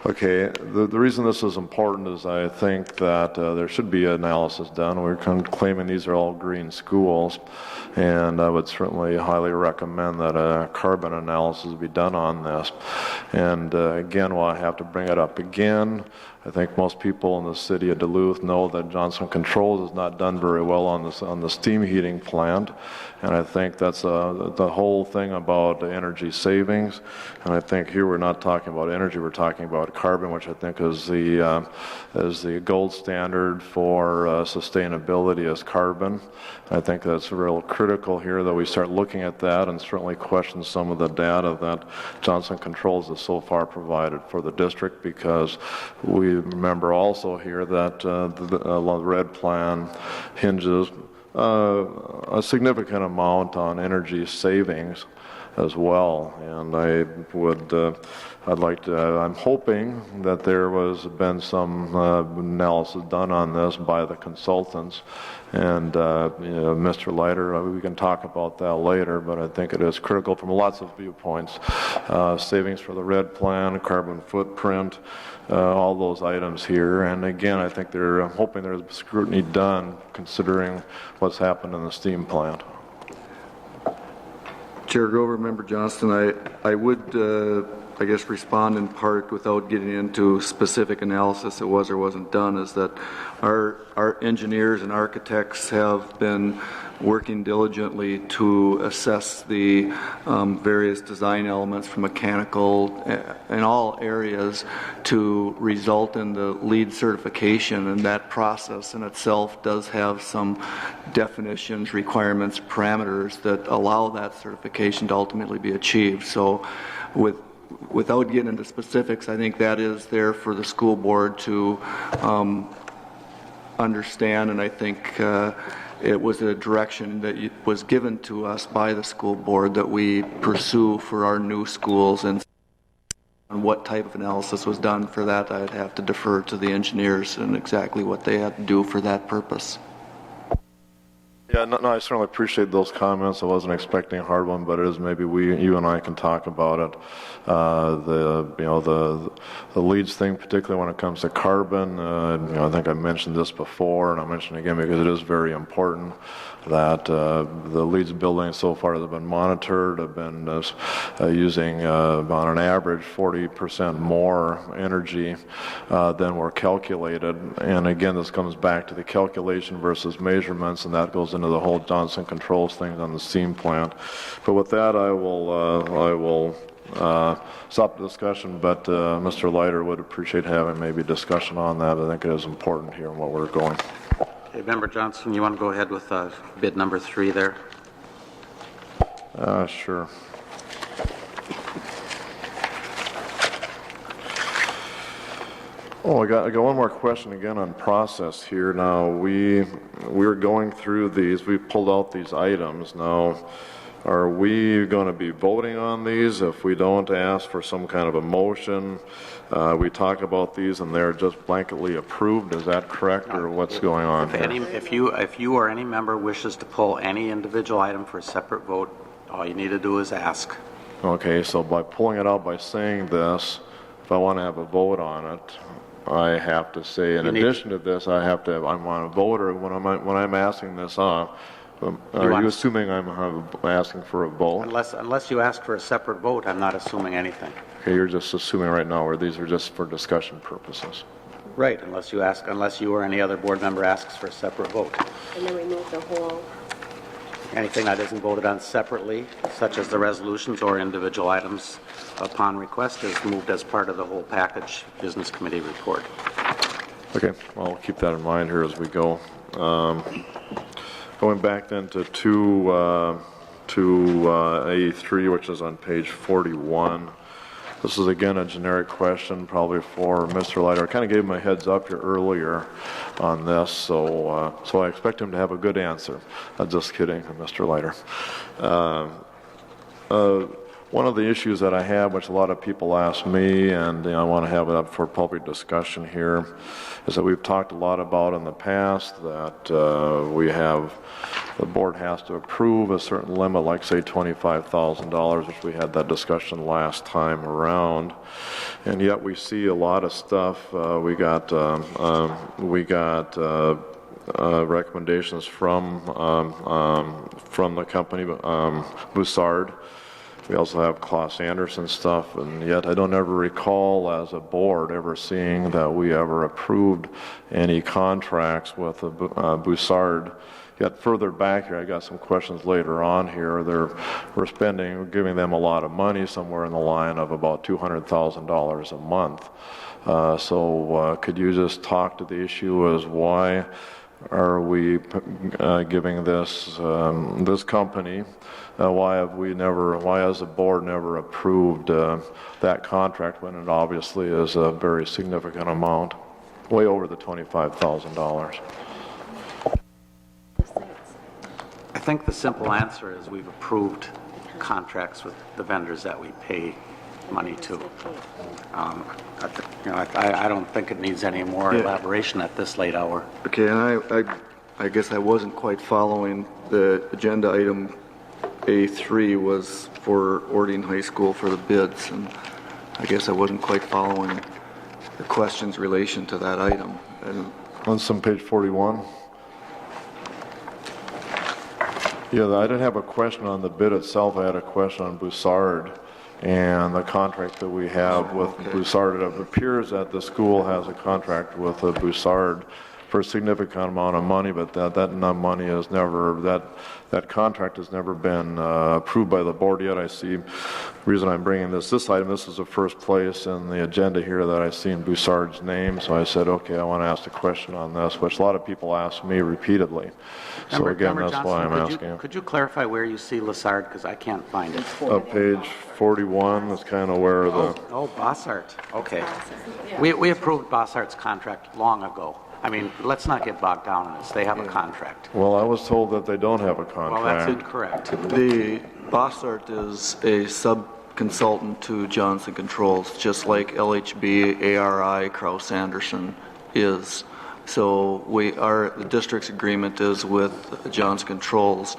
Okay, the reason this is important is I think that there should be analysis done. We're claiming these are all green schools, and I would certainly highly recommend that a carbon analysis be done on this. And again, while I have to bring it up again, I think most people in the city of Duluth know that Johnson Controls has not done very well on the steam heating plant, and I think that's the whole thing about energy savings. And I think here we're not talking about energy, we're talking about carbon, which I think is the gold standard for sustainability as carbon. I think that's real critical here that we start looking at that and certainly question some of the data that Johnson Controls has so far provided for the district, because we remember also here that the red plan hinges a significant amount on energy savings as well. And I'm hoping that there been some analysis done on this by the consultants. And Mr. Leiter, we can talk about that later, but I think it is critical from lots of viewpoints. Savings for the red plan, carbon footprint, all those items here. And again, I think I'm hoping there's scrutiny done considering what's happened in the steam plant. Chair Grover, Member Johnston, I would, I guess, respond in part without getting into specific analysis that was or wasn't done, is that our engineers and architects have been working diligently to assess the various design elements from mechanical in all areas to result in the LEED certification, and that process in itself does have some definitions, requirements, parameters that allow that certification to ultimately be achieved. So without getting into specifics, I think that is there for the school board to understand, and I think it was a direction that was given to us by the school board that we pursue for our new schools. And what type of analysis was done for that, I'd have to defer to the engineers and exactly what they had to do for that purpose. Yeah, no, I certainly appreciate those comments. I wasn't expecting a hard one, but it is maybe you and I can talk about it. The LEEDs thing, particularly when it comes to carbon. I think I mentioned this before, and I'll mention it again because it is very important that the LEEDs buildings so far that have been monitored have been using on an average 40% more energy than were calculated. And again, this comes back to the calculation versus measurements, and that goes into the whole Johnson Controls thing on the steam plant. But with that, I will stop the discussion, but Mr. Leiter would appreciate having maybe discussion on that. I think it is important here in what we're going. Okay, Member Johnson, you want to go ahead with bid number 3 there? Sure. Oh, I got one more question again on process here. Now, we're going through these. We pulled out these items. Now, are we going to be voting on these if we don't ask for some kind of a motion? We talk about these and they're just blanketly approved. Is that correct, or what's going on here? If you or any member wishes to pull any individual item for a separate vote, all you need to do is ask. Okay, so by pulling it out by saying this, if I want to have a vote on it, I have to say, in addition to this, I want a voter when I'm asking this off. Are you assuming I'm asking for a vote? Unless you ask for a separate vote, I'm not assuming anything. Okay, you're just assuming right now, or these are just for discussion purposes. Right, unless you or any other board member asks for a separate vote. And then remove the whole. Anything that isn't voted on separately, such as the resolutions or individual items upon request, is moved as part of the whole package business committee report. Okay, well, I'll keep that in mind here as we go. Going back then to A3, which is on page 41. This is again a generic question, probably for Mr. Leiter. I kind of gave him a heads up here earlier on this, so I expect him to have a good answer. Just kidding, Mr. Leiter. One of the issues that I have, which a lot of people ask me, and I want to have it up for public discussion here, is that we've talked a lot about in the past that the board has to approve a certain limit, like say $25,000, which we had that discussion last time around, and yet we see a lot of stuff. We got recommendations from the company, Boussard. We also have Klaus Anderson stuff, and yet I don't ever recall as a board ever seeing that we ever approved any contracts with Boussard. Yet further back here, I got some questions later on here. We're giving them a lot of money, somewhere in the line of about $200,000 a month. So could you just talk to the issue as why are we giving this company? Why has the board never approved that contract when it obviously is a very significant amount, way over the $25,000? I think the simple answer is we've approved contracts with the vendors that we pay money to. I don't think it needs any more elaboration at this late hour. Okay, and I guess I wasn't quite following the agenda item. A3 was for Orting High School for the bids, and I guess I wasn't quite following the questions in relation to that item. On some page 41. Yeah, I didn't have a question on the bid itself. I had a question on Boussard and the contract that we have with Boussard. It appears that the school has a contract with Boussard for a significant amount of money, but that money is never, that contract has never been approved by the board yet. I see, the reason I'm bringing this item, this is the first place in the agenda here that I've seen Boussard's name, so I said, okay, I want to ask a question on this, which a lot of people ask me repeatedly. So again, that's why I'm asking. Could you clarify where you see Lessard, because I can't find it. Page 41 is kind of where the... Oh, Bossart, okay. We approved Bossart's contract long ago. I mean, let's not get bogged down in this. They have a contract. Well, I was told that they don't have a contract. Well, that's incorrect. The Bossart is a sub-consultant to Johnson Controls, just like LHB, ARI, Kraus Anderson is. So the district's agreement is with Johnson Controls,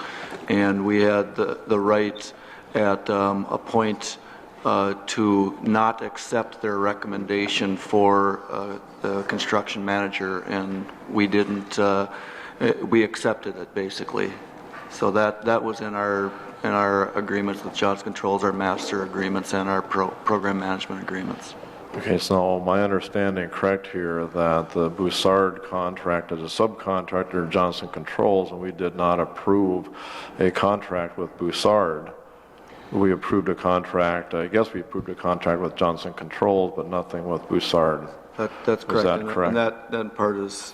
and we had the right at a point to not accept their recommendation for the construction manager, and we didn't. We accepted it basically. So that was in our agreements with Johnson Controls, our master agreements, and our program management agreements. Okay, so my understanding correct here that the Boussard contract is a subcontractor of Johnson Controls, and we did not approve a contract with Boussard. We approved a contract, I guess we approved a contract with Johnson Controls, but nothing with Boussard. That's correct. Is that correct? And that part is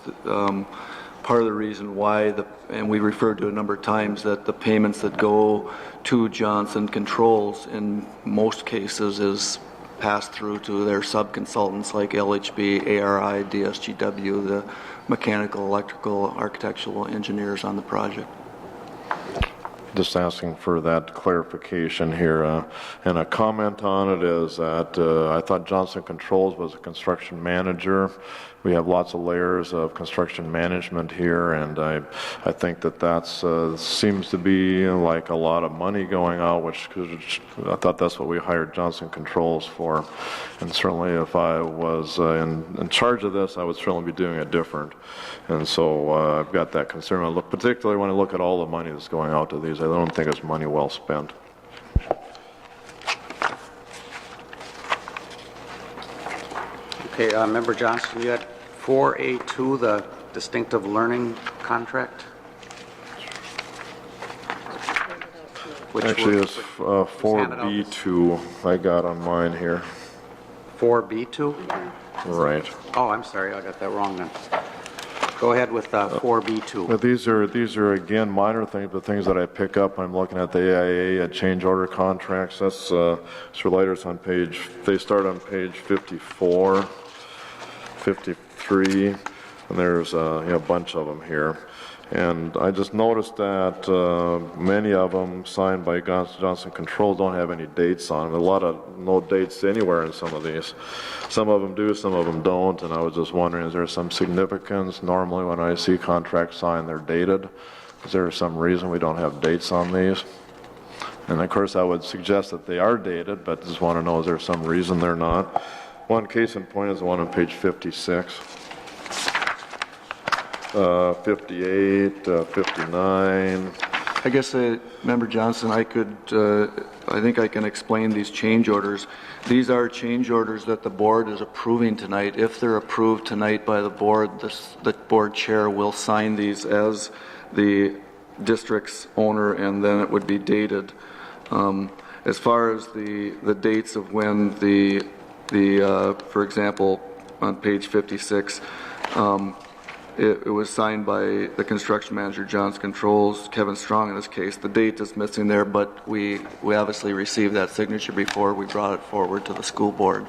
part of the reason why, and we referred to a number of times, that the payments that go to Johnson Controls in most cases is passed through to their sub-consultants like LHB, ARI, DSGW, the mechanical, electrical, architectural engineers on the project. Just asking for that clarification here. And a comment on it is that I thought Johnson Controls was a construction manager. We have lots of layers of construction management here, and I think that seems to be like a lot of money going out, which I thought that's what we hired Johnson Controls for. And certainly if I was in charge of this, I would certainly be doing it different. And so I've got that concern. Particularly when I look at all the money that's going out to these, I don't think it's money well spent. Okay, Member Johnston, you had 4A2, the distinctive learning contract? Actually, it's 4B2 I got on mine here. 4B2? Right. Oh, I'm sorry, I got that wrong then. Go ahead with 4B2. But these are again minor things, but things that I pick up. I'm looking at the AIA change order contracts. That's related on page. They start on page 54, 53, and there's a bunch of them here. And I just noticed that many of them signed by Johnson Controls don't have any dates on them. A lot of no dates anywhere in some of these. Some of them do, some of them don't. And I was just wondering, is there some significance? Normally when I see contracts signed, they're dated. Is there some reason we don't have dates on these? And of course I would suggest that they are dated, but just want to know, is there some reason they're not? One case in point is the one on page 56. 58, 59. I guess, Member Johnson, I think I can explain these change orders. These are change orders that the board is approving tonight. If they're approved tonight by the board, the board chair will sign these as the district's owner, and then it would be dated. As far as the dates of when for example, on page 56, it was signed by the construction manager, Johnson Controls, Kevin Strong in this case. The date is missing there, but we obviously received that signature before we brought it forward to the school board.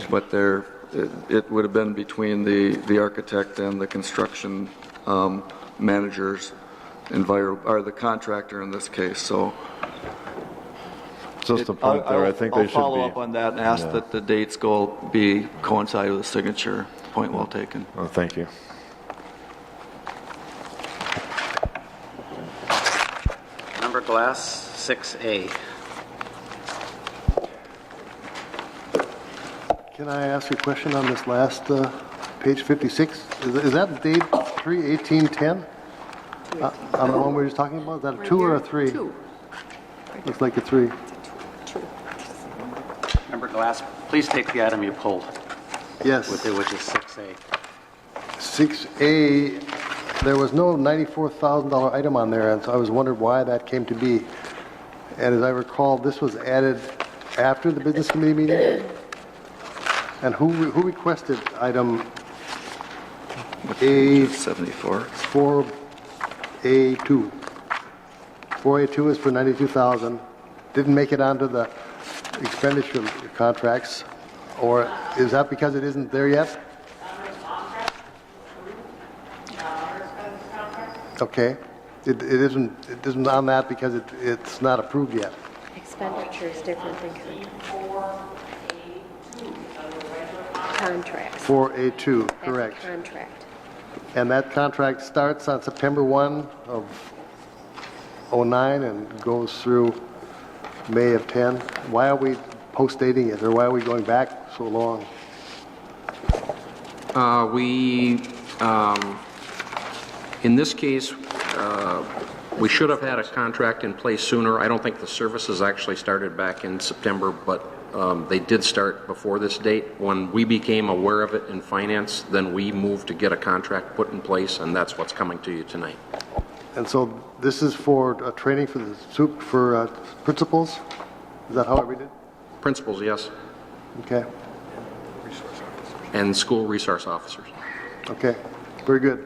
But it would have been between the architect and the construction managers, or the contractor in this case. So just a point there. I think they should be. I'll follow up on that and ask that the dates coincide with the signature. Point well taken. Oh, thank you. Member Glass, 6A. Can I ask a question on this last page 56? Is that date 3/18/10? On the one we were just talking about? Is that a 2 or a 3? 2. Looks like a 3. Member Glass, please take the item you pulled. Yes. Which is 6A. 6A, there was no $94,000 item on there, and so I was wondering why that came to be. And as I recall, this was added after the business committee meeting? And who requested item A74? 4A2. 4A2 is for $92,000. Didn't make it onto the expenditure contracts. Or is that because it isn't there yet? Okay. It isn't on that because it's not approved yet. Expenditure is different than contracts. 4A2, correct. Contract. And that contract starts on September 1 of 09 and goes through May of 10. Why are we post-dating it, or why are we going back so long? In this case, we should have had a contract in place sooner. I don't think the services actually started back in September, but they did start before this date. When we became aware of it in finance, then we moved to get a contract put in place, and that's what's coming to you tonight. And so this is for training for the principals? Is that how I read it? Principals, yes. Okay. And school resource officers. Okay. Very good.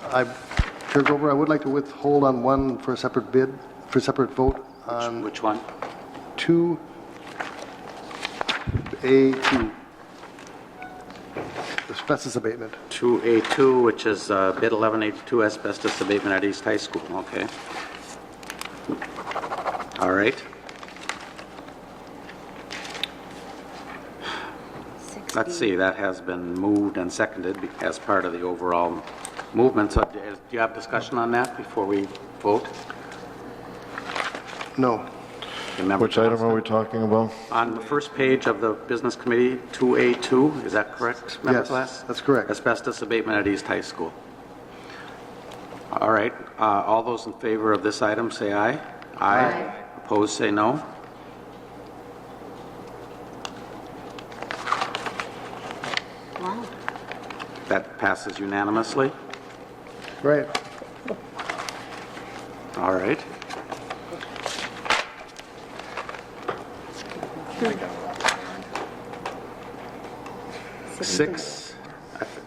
Chair Grover, I would like to withhold on one for a separate bid, for a separate vote on Which one? 2A2, asbestos abatement. 2A2, which is bid 1182 asbestos abatement at East High School. Okay. All right. Let's see, that has been moved and seconded as part of the overall movement. So do you have discussion on that before we vote? No. Which item are we talking about? On the first page of the business committee, 2A2, is that correct, Member Glass? Yes, that's correct. Asbestos abatement at East High School. All right, all those in favor of this item say aye. Aye. Opposed say no. Wow. That passes unanimously. Right. All right.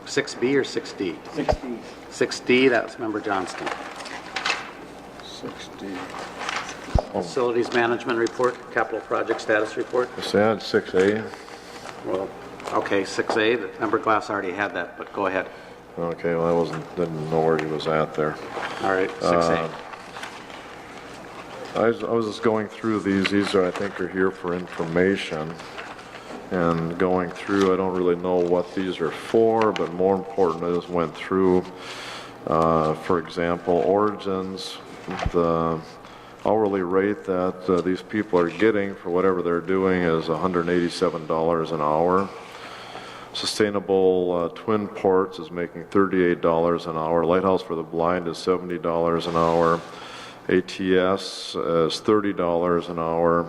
Six B or 6D? 6D. 6D, that's Member Johnston. 6D. Facilities management report, capital project status report. Is that 6A? Well, okay, 6A, the Member Glass already had that, but go ahead. Okay, well, didn't know where he was at there. All right, 6A. I was just going through these. These are, I think, are here for information. And going through, I don't really know what these are for, but more important, I just went through, for example, Origins, the hourly rate that these people are getting for whatever they're doing is $187 an hour. Sustainable Twin Ports is making $38 an hour. Lighthouse for the Blind is $70 an hour. ATS is $30 an hour.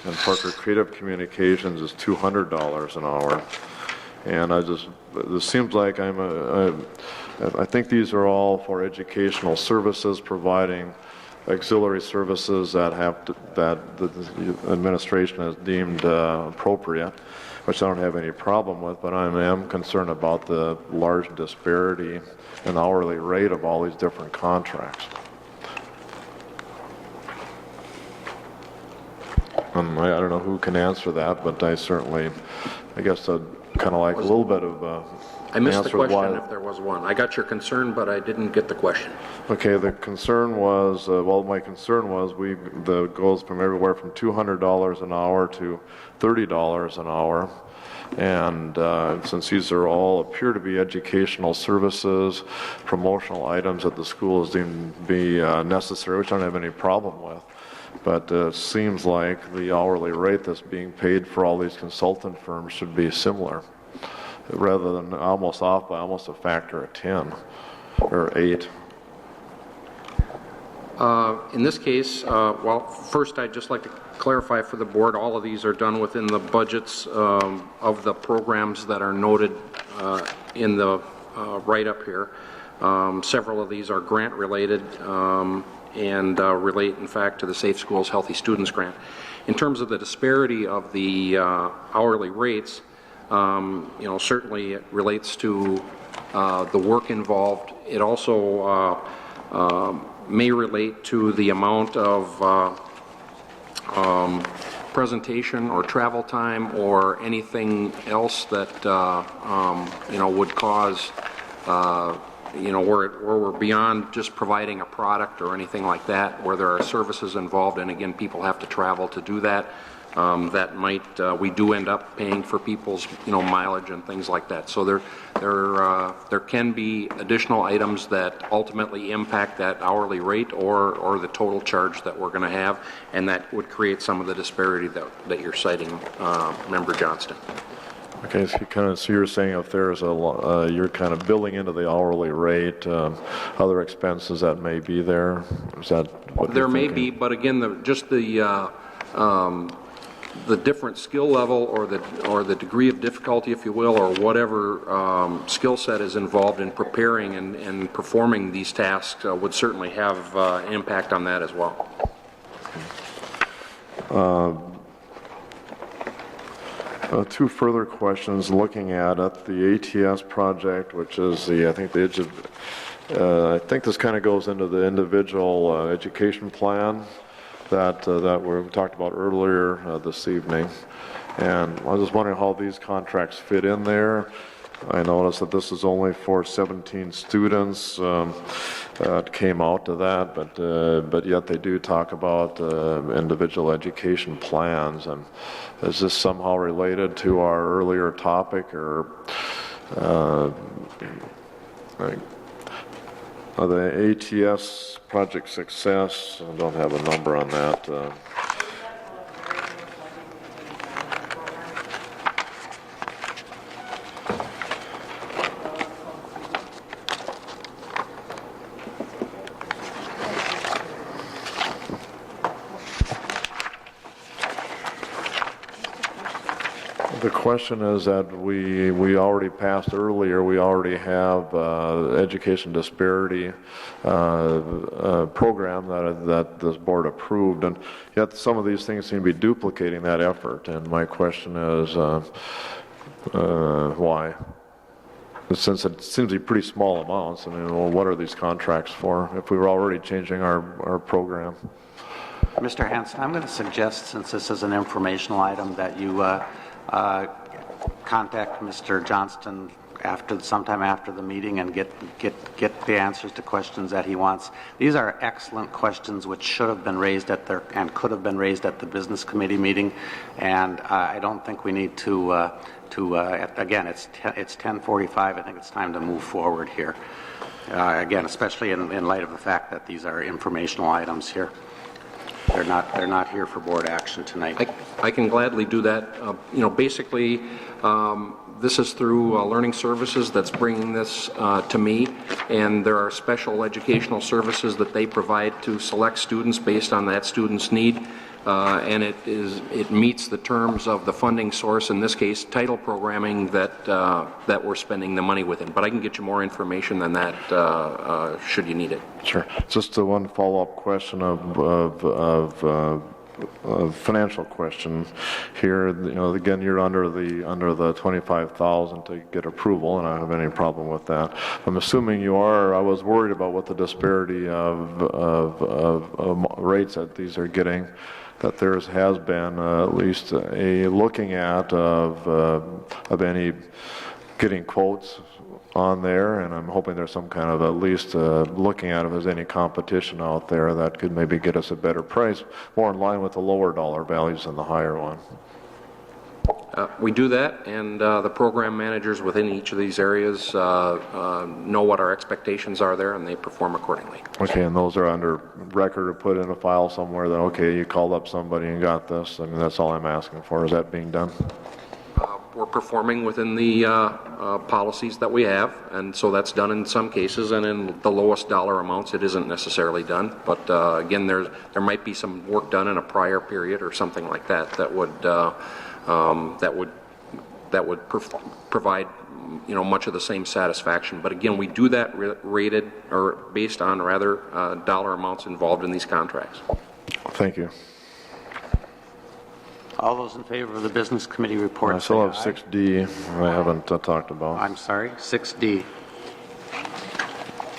And Parker Creative Communications is $200 an hour. And this seems like I think these are all for educational services, providing auxiliary services that that the administration has deemed appropriate, which I don't have any problem with, but I am concerned about the large disparity in hourly rate of all these different contracts. I don't know who can answer that, but I guess I'd kind of like a little bit of I missed the answer question if there was one. I got your concern, but I didn't get the question. Okay, the concern was, my concern was the goes from everywhere from $200 an hour to $30 an hour. And since these appear to be educational services, promotional items that the school is deemed to be necessary, which I don't have any problem with. But it seems like the hourly rate that's being paid for all these consultant firms should be similar, rather than almost off by almost a factor of 10 or 8. In this case, first I'd just like to clarify for the board, all of these are done within the budgets of the programs that are noted in the write-up here. Several of these are grant related and relate, in fact, to the Safe Schools Healthy Students grant. In terms of the disparity of the hourly rates, certainly it relates to the work involved. It also may relate to the amount of presentation or travel time or anything else that would cause where we're beyond just providing a product or anything like that, where there are services involved, and again, people have to travel to do that. That might we do end up paying for people's mileage and things like that. So there can be additional items that ultimately impact that hourly rate or the total charge that we're going to have, and that would create some of the disparity that you're citing, Member Johnston. Okay, so you're saying if there's you're kind of billing into the hourly rate, other expenses that may be there. Is that what there may be, but again, the different skill level or the degree of difficulty, if you will, or whatever skill set is involved in preparing and performing these tasks would certainly have an impact on that as well. Two further questions looking at it. The ATS project, which is I think the I think this kind of goes into the individual education plan that we talked about earlier this evening. And I was just wondering how these contracts fit in there. I noticed that this is only for 17 students that came out to that, but yet they do talk about individual education plans. And is this somehow related to our earlier topic, or the ATS Project Success? I don't have a number on that. The question is that we already passed earlier, we already have education disparity program that this board approved, and yet some of these things seem to be duplicating that effort. And my question is why? Since it seems to be pretty small amounts, I mean, well, what are these contracts for if we were already changing our program? Mr. Hanson, I'm going to suggest, since this is an informational item, that you contact Mr. Johnston sometime after the meeting and get the answers to questions that he wants. These are excellent questions which should have been raised and could have been raised at the business committee meeting, and I don't think we need to again, it's 10:45. I think it's time to move forward here. Again, especially in light of the fact that these are informational items here. They're not here for board action tonight. I can gladly do that. Basically, this is through Learning Services that's bringing this to me, and there are special educational services that they provide to select students based on that student's need, and it meets the terms of the funding source, in this case, title programming that we're spending the money within. But I can get you more information than that should you need it. Sure. Just one follow-up question of financial question here. Again, you're under the 25,000 to get approval, and I don't have any problem with that. I'm assuming you are. I was worried about what the disparity of rates that these are getting. That there has been at least a looking at of any getting quotes on there, and I'm hoping there's some kind of at least looking at if there's any competition out there that could maybe get us a better price, more in line with the lower dollar values than the higher one. We do that, and the program managers within each of these areas know what our expectations are there, and they perform accordingly. Okay, and those are under record or put in a file somewhere that, okay, you called up somebody and got this. I mean, that's all I'm asking for. Is that being done? We're performing within the policies that we have, and so that's done in some cases, and in the lowest dollar amounts it isn't necessarily done. But again, there might be some work done in a prior period or something like that that would provide much of the same satisfaction. But again, we do that rated or based on rather dollar amounts involved in these contracts. Thank you. All those in favor of the business committee report, I still have 6D I haven't talked about. I'm sorry, 6D.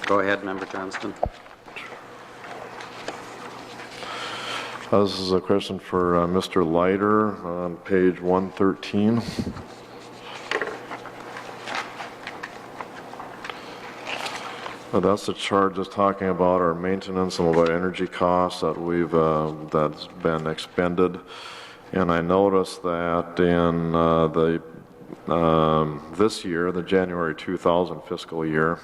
Go ahead, Member Johnston. This is a question for Mr. Leiter on page 113. That's the chart just talking about our maintenance and about energy costs that that's been expended. And I noticed that in this year, the January 2000 fiscal year,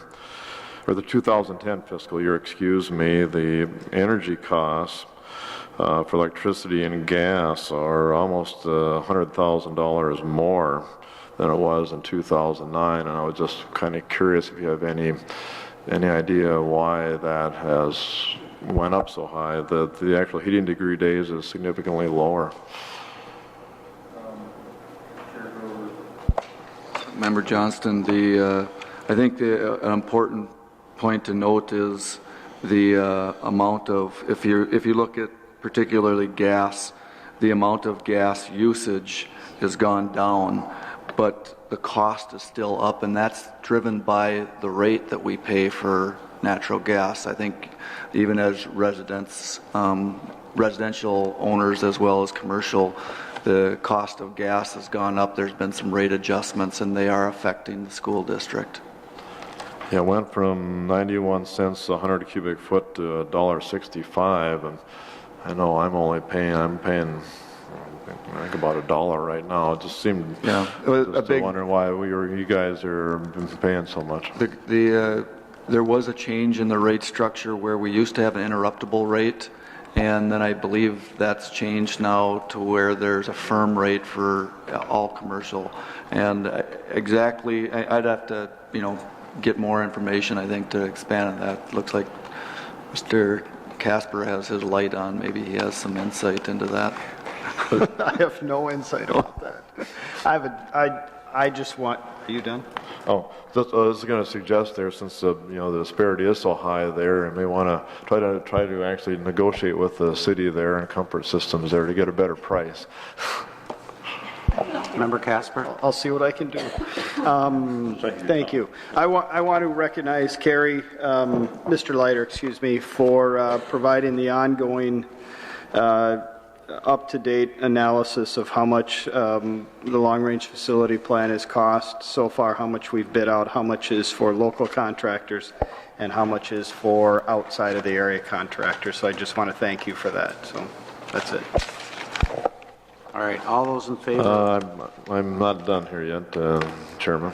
or the 2010 fiscal year, excuse me, the energy costs for electricity and gas are almost $100,000 more than it was in 2009. And I was just kind of curious if you have any idea why that has went up so high. The actual heating degree days is significantly lower. Member Johnston, I think an important point to note is the amount of, if you look at particularly gas, the amount of gas usage has gone down, but the cost is still up, and that's driven by the rate that we pay for natural gas. I think even as residents, residential owners as well as commercial, the cost of gas has gone up. There's been some rate adjustments, and they are affecting the school district. Yeah, it went from 91 cents a 100 cubic foot to $1.65, and I know I'm paying I think about $1 right now. It just seemed, wondering why you guys are paying so much. There was a change in the rate structure where we used to have an interruptible rate, and then I believe that's changed now to where there's a firm rate for all commercial. And exactly, I'd have to, get more information, I think, to expand on that. Looks like Mr. Casper has his light on. Maybe he has some insight into that. I have no insight about that. I just want. Are you done? Oh, I was going to suggest there, since the disparity is so high there, and they want to try to actually negotiate with the city there and Comfort Systems there to get a better price. Member Casper. I'll see what I can do. Thank you. I want to recognize Carrie, Mr. Leiter, for providing the ongoing up-to-date analysis of how much the long-range facility plan has cost so far, how much we've bid out, how much is for local contractors, and how much is for outside of the area contractors. So I just want to thank you for that. So that's it. All right, all those in favor? I'm not done here yet, Chairman.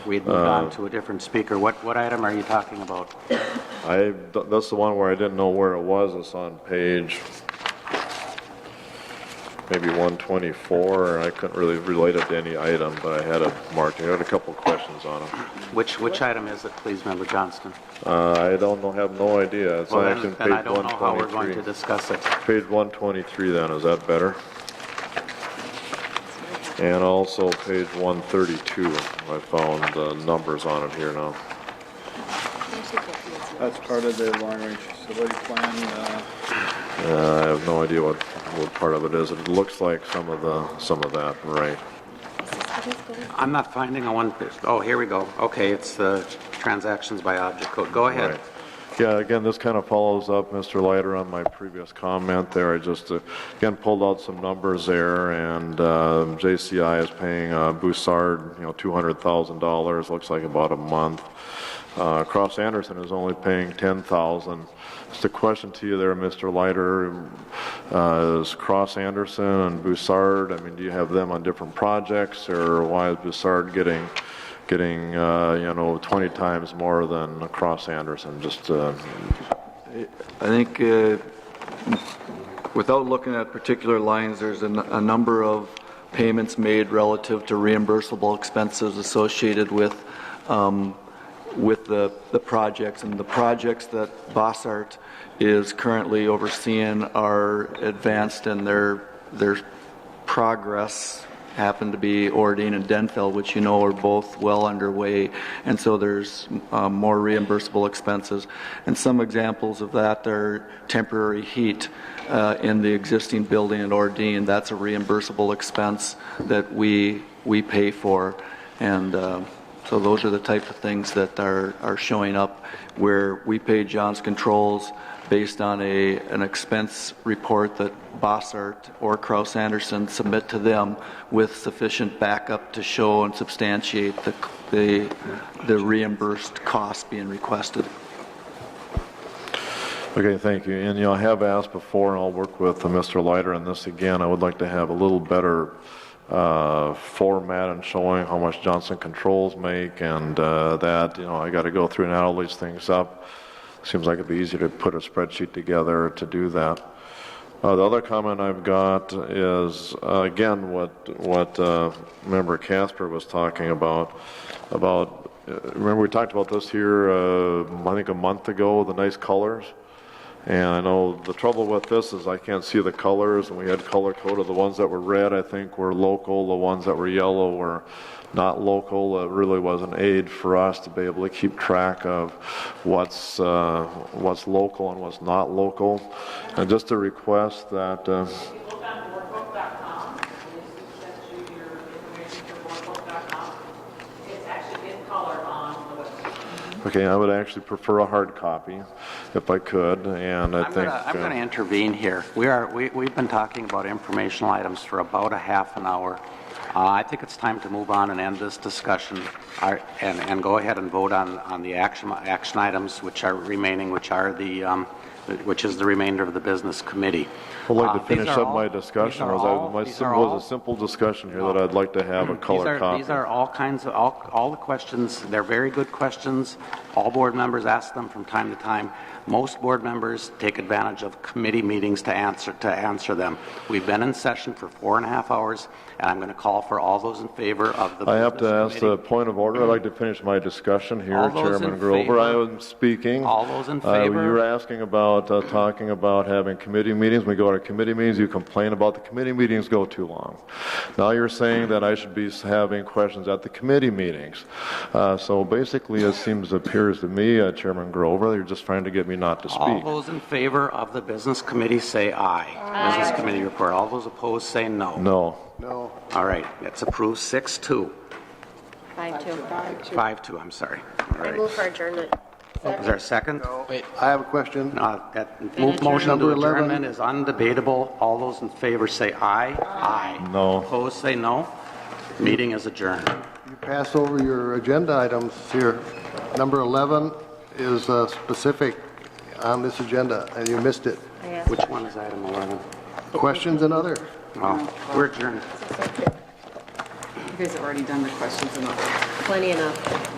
We'd moved on to a different speaker. What item are you talking about? That's the one where I didn't know where it was. It's on page maybe 124. I couldn't really relate it to any item, but I had it marked. I had a couple of questions on it. Which item is it, please, Member Johnston? I don't know. Have no idea. It's actually then I page don't know how we're 123. going to discuss it. Page 123. Then is that better? And also page 132. I found the numbers on it here now. That's part of the long-range facility plan. I have no idea what part of it is. It looks like some of that, right? I'm not finding a one. Oh, here we go. Okay, it's the transactions by object code. Go ahead. Right. Yeah, again, this kind of follows up, Mr. Leiter, on my previous comment there. I just, again, pulled out some numbers there, and JCI is paying Boussard, $200,000, looks like about a month. Cross Anderson is only paying $10,000. Just a question to you there, Mr. Leiter. Is Cross Anderson and Boussard, do you have them on different projects, or why is Boussard getting 20 times more than Cross Anderson? Just I think without looking at particular lines, there's a number of payments made relative to reimbursable expenses associated with the projects, and the projects that Bossart is currently overseeing are advanced, and their progress happen to be Ordine and Denfeld, which are both well underway, and so there's more reimbursable expenses. And some examples of that are temporary heat in the existing building at Ordine. That's a reimbursable expense that we pay for, and so those are the type of things that are showing up where we pay John's Controls based on an expense report that Bossart or Kraus Anderson submit to them with sufficient backup to show and substantiate the reimbursed cost being requested. Okay, thank you. And I have asked before, and I'll work with Mr. Leiter on this again. I would like to have a little better format and showing how much Johnson Controls make, and that I got to go through and add all these things up. Seems like it'd be easier to put a spreadsheet together to do that. The other comment I've got is again what Member Casper was talking about. Remember we talked about this here I think a month ago, the nice colors. And I know the trouble with this is I can't see the colors, and we had color coded. The ones that were red, I think, were local. The ones that were yellow were not local. It really was an aid for us to be able to keep track of what's local and what's not local. And just a request that. Okay, I would actually prefer a hard copy if I could, and I think... I'm going to intervene here. We've been talking about informational items for about a half an hour. I think it's time to move on and end this discussion and go ahead and vote on the action items which are remaining, which is the remainder of the business committee. I'd like to finish up my discussion. Was a simple discussion here that I'd like to have a color copy. These are all kinds of, all the questions, they're very good questions. All board members ask them from time to time. Most board members take advantage of committee meetings to answer them. We've been in session for 4.5 hours, and I'm going to call for all those in favor of the I have to ask a point of order. I'd like to finish my discussion here, Chairman Grover. I am speaking. All those in favor? You were asking about, talking about having committee meetings. We go to committee meetings. You complain about the committee meetings go too long. Now you're saying that I should be having questions at the committee meetings. So basically it appears to me, Chairman Grover, you're just trying to get me not to speak. All those in favor of the business committee say aye. Aye. Business committee report. All those opposed say no. No. No. All right. It's approved 6-2. 5-2. 5-2, I'm sorry. All right. I move for adjournment. Is there a second? No. Wait. I have a question. That motion to adjournment is undebatable. All those in favor say aye. Aye. No. Opposed say no. Meeting is adjourned. You pass over your agenda items here. Number 11 is specific on this agenda, and you missed it. Which one is item 11? Questions and other. Oh, we're adjourned. You guys have already done the questions enough. Plenty enough.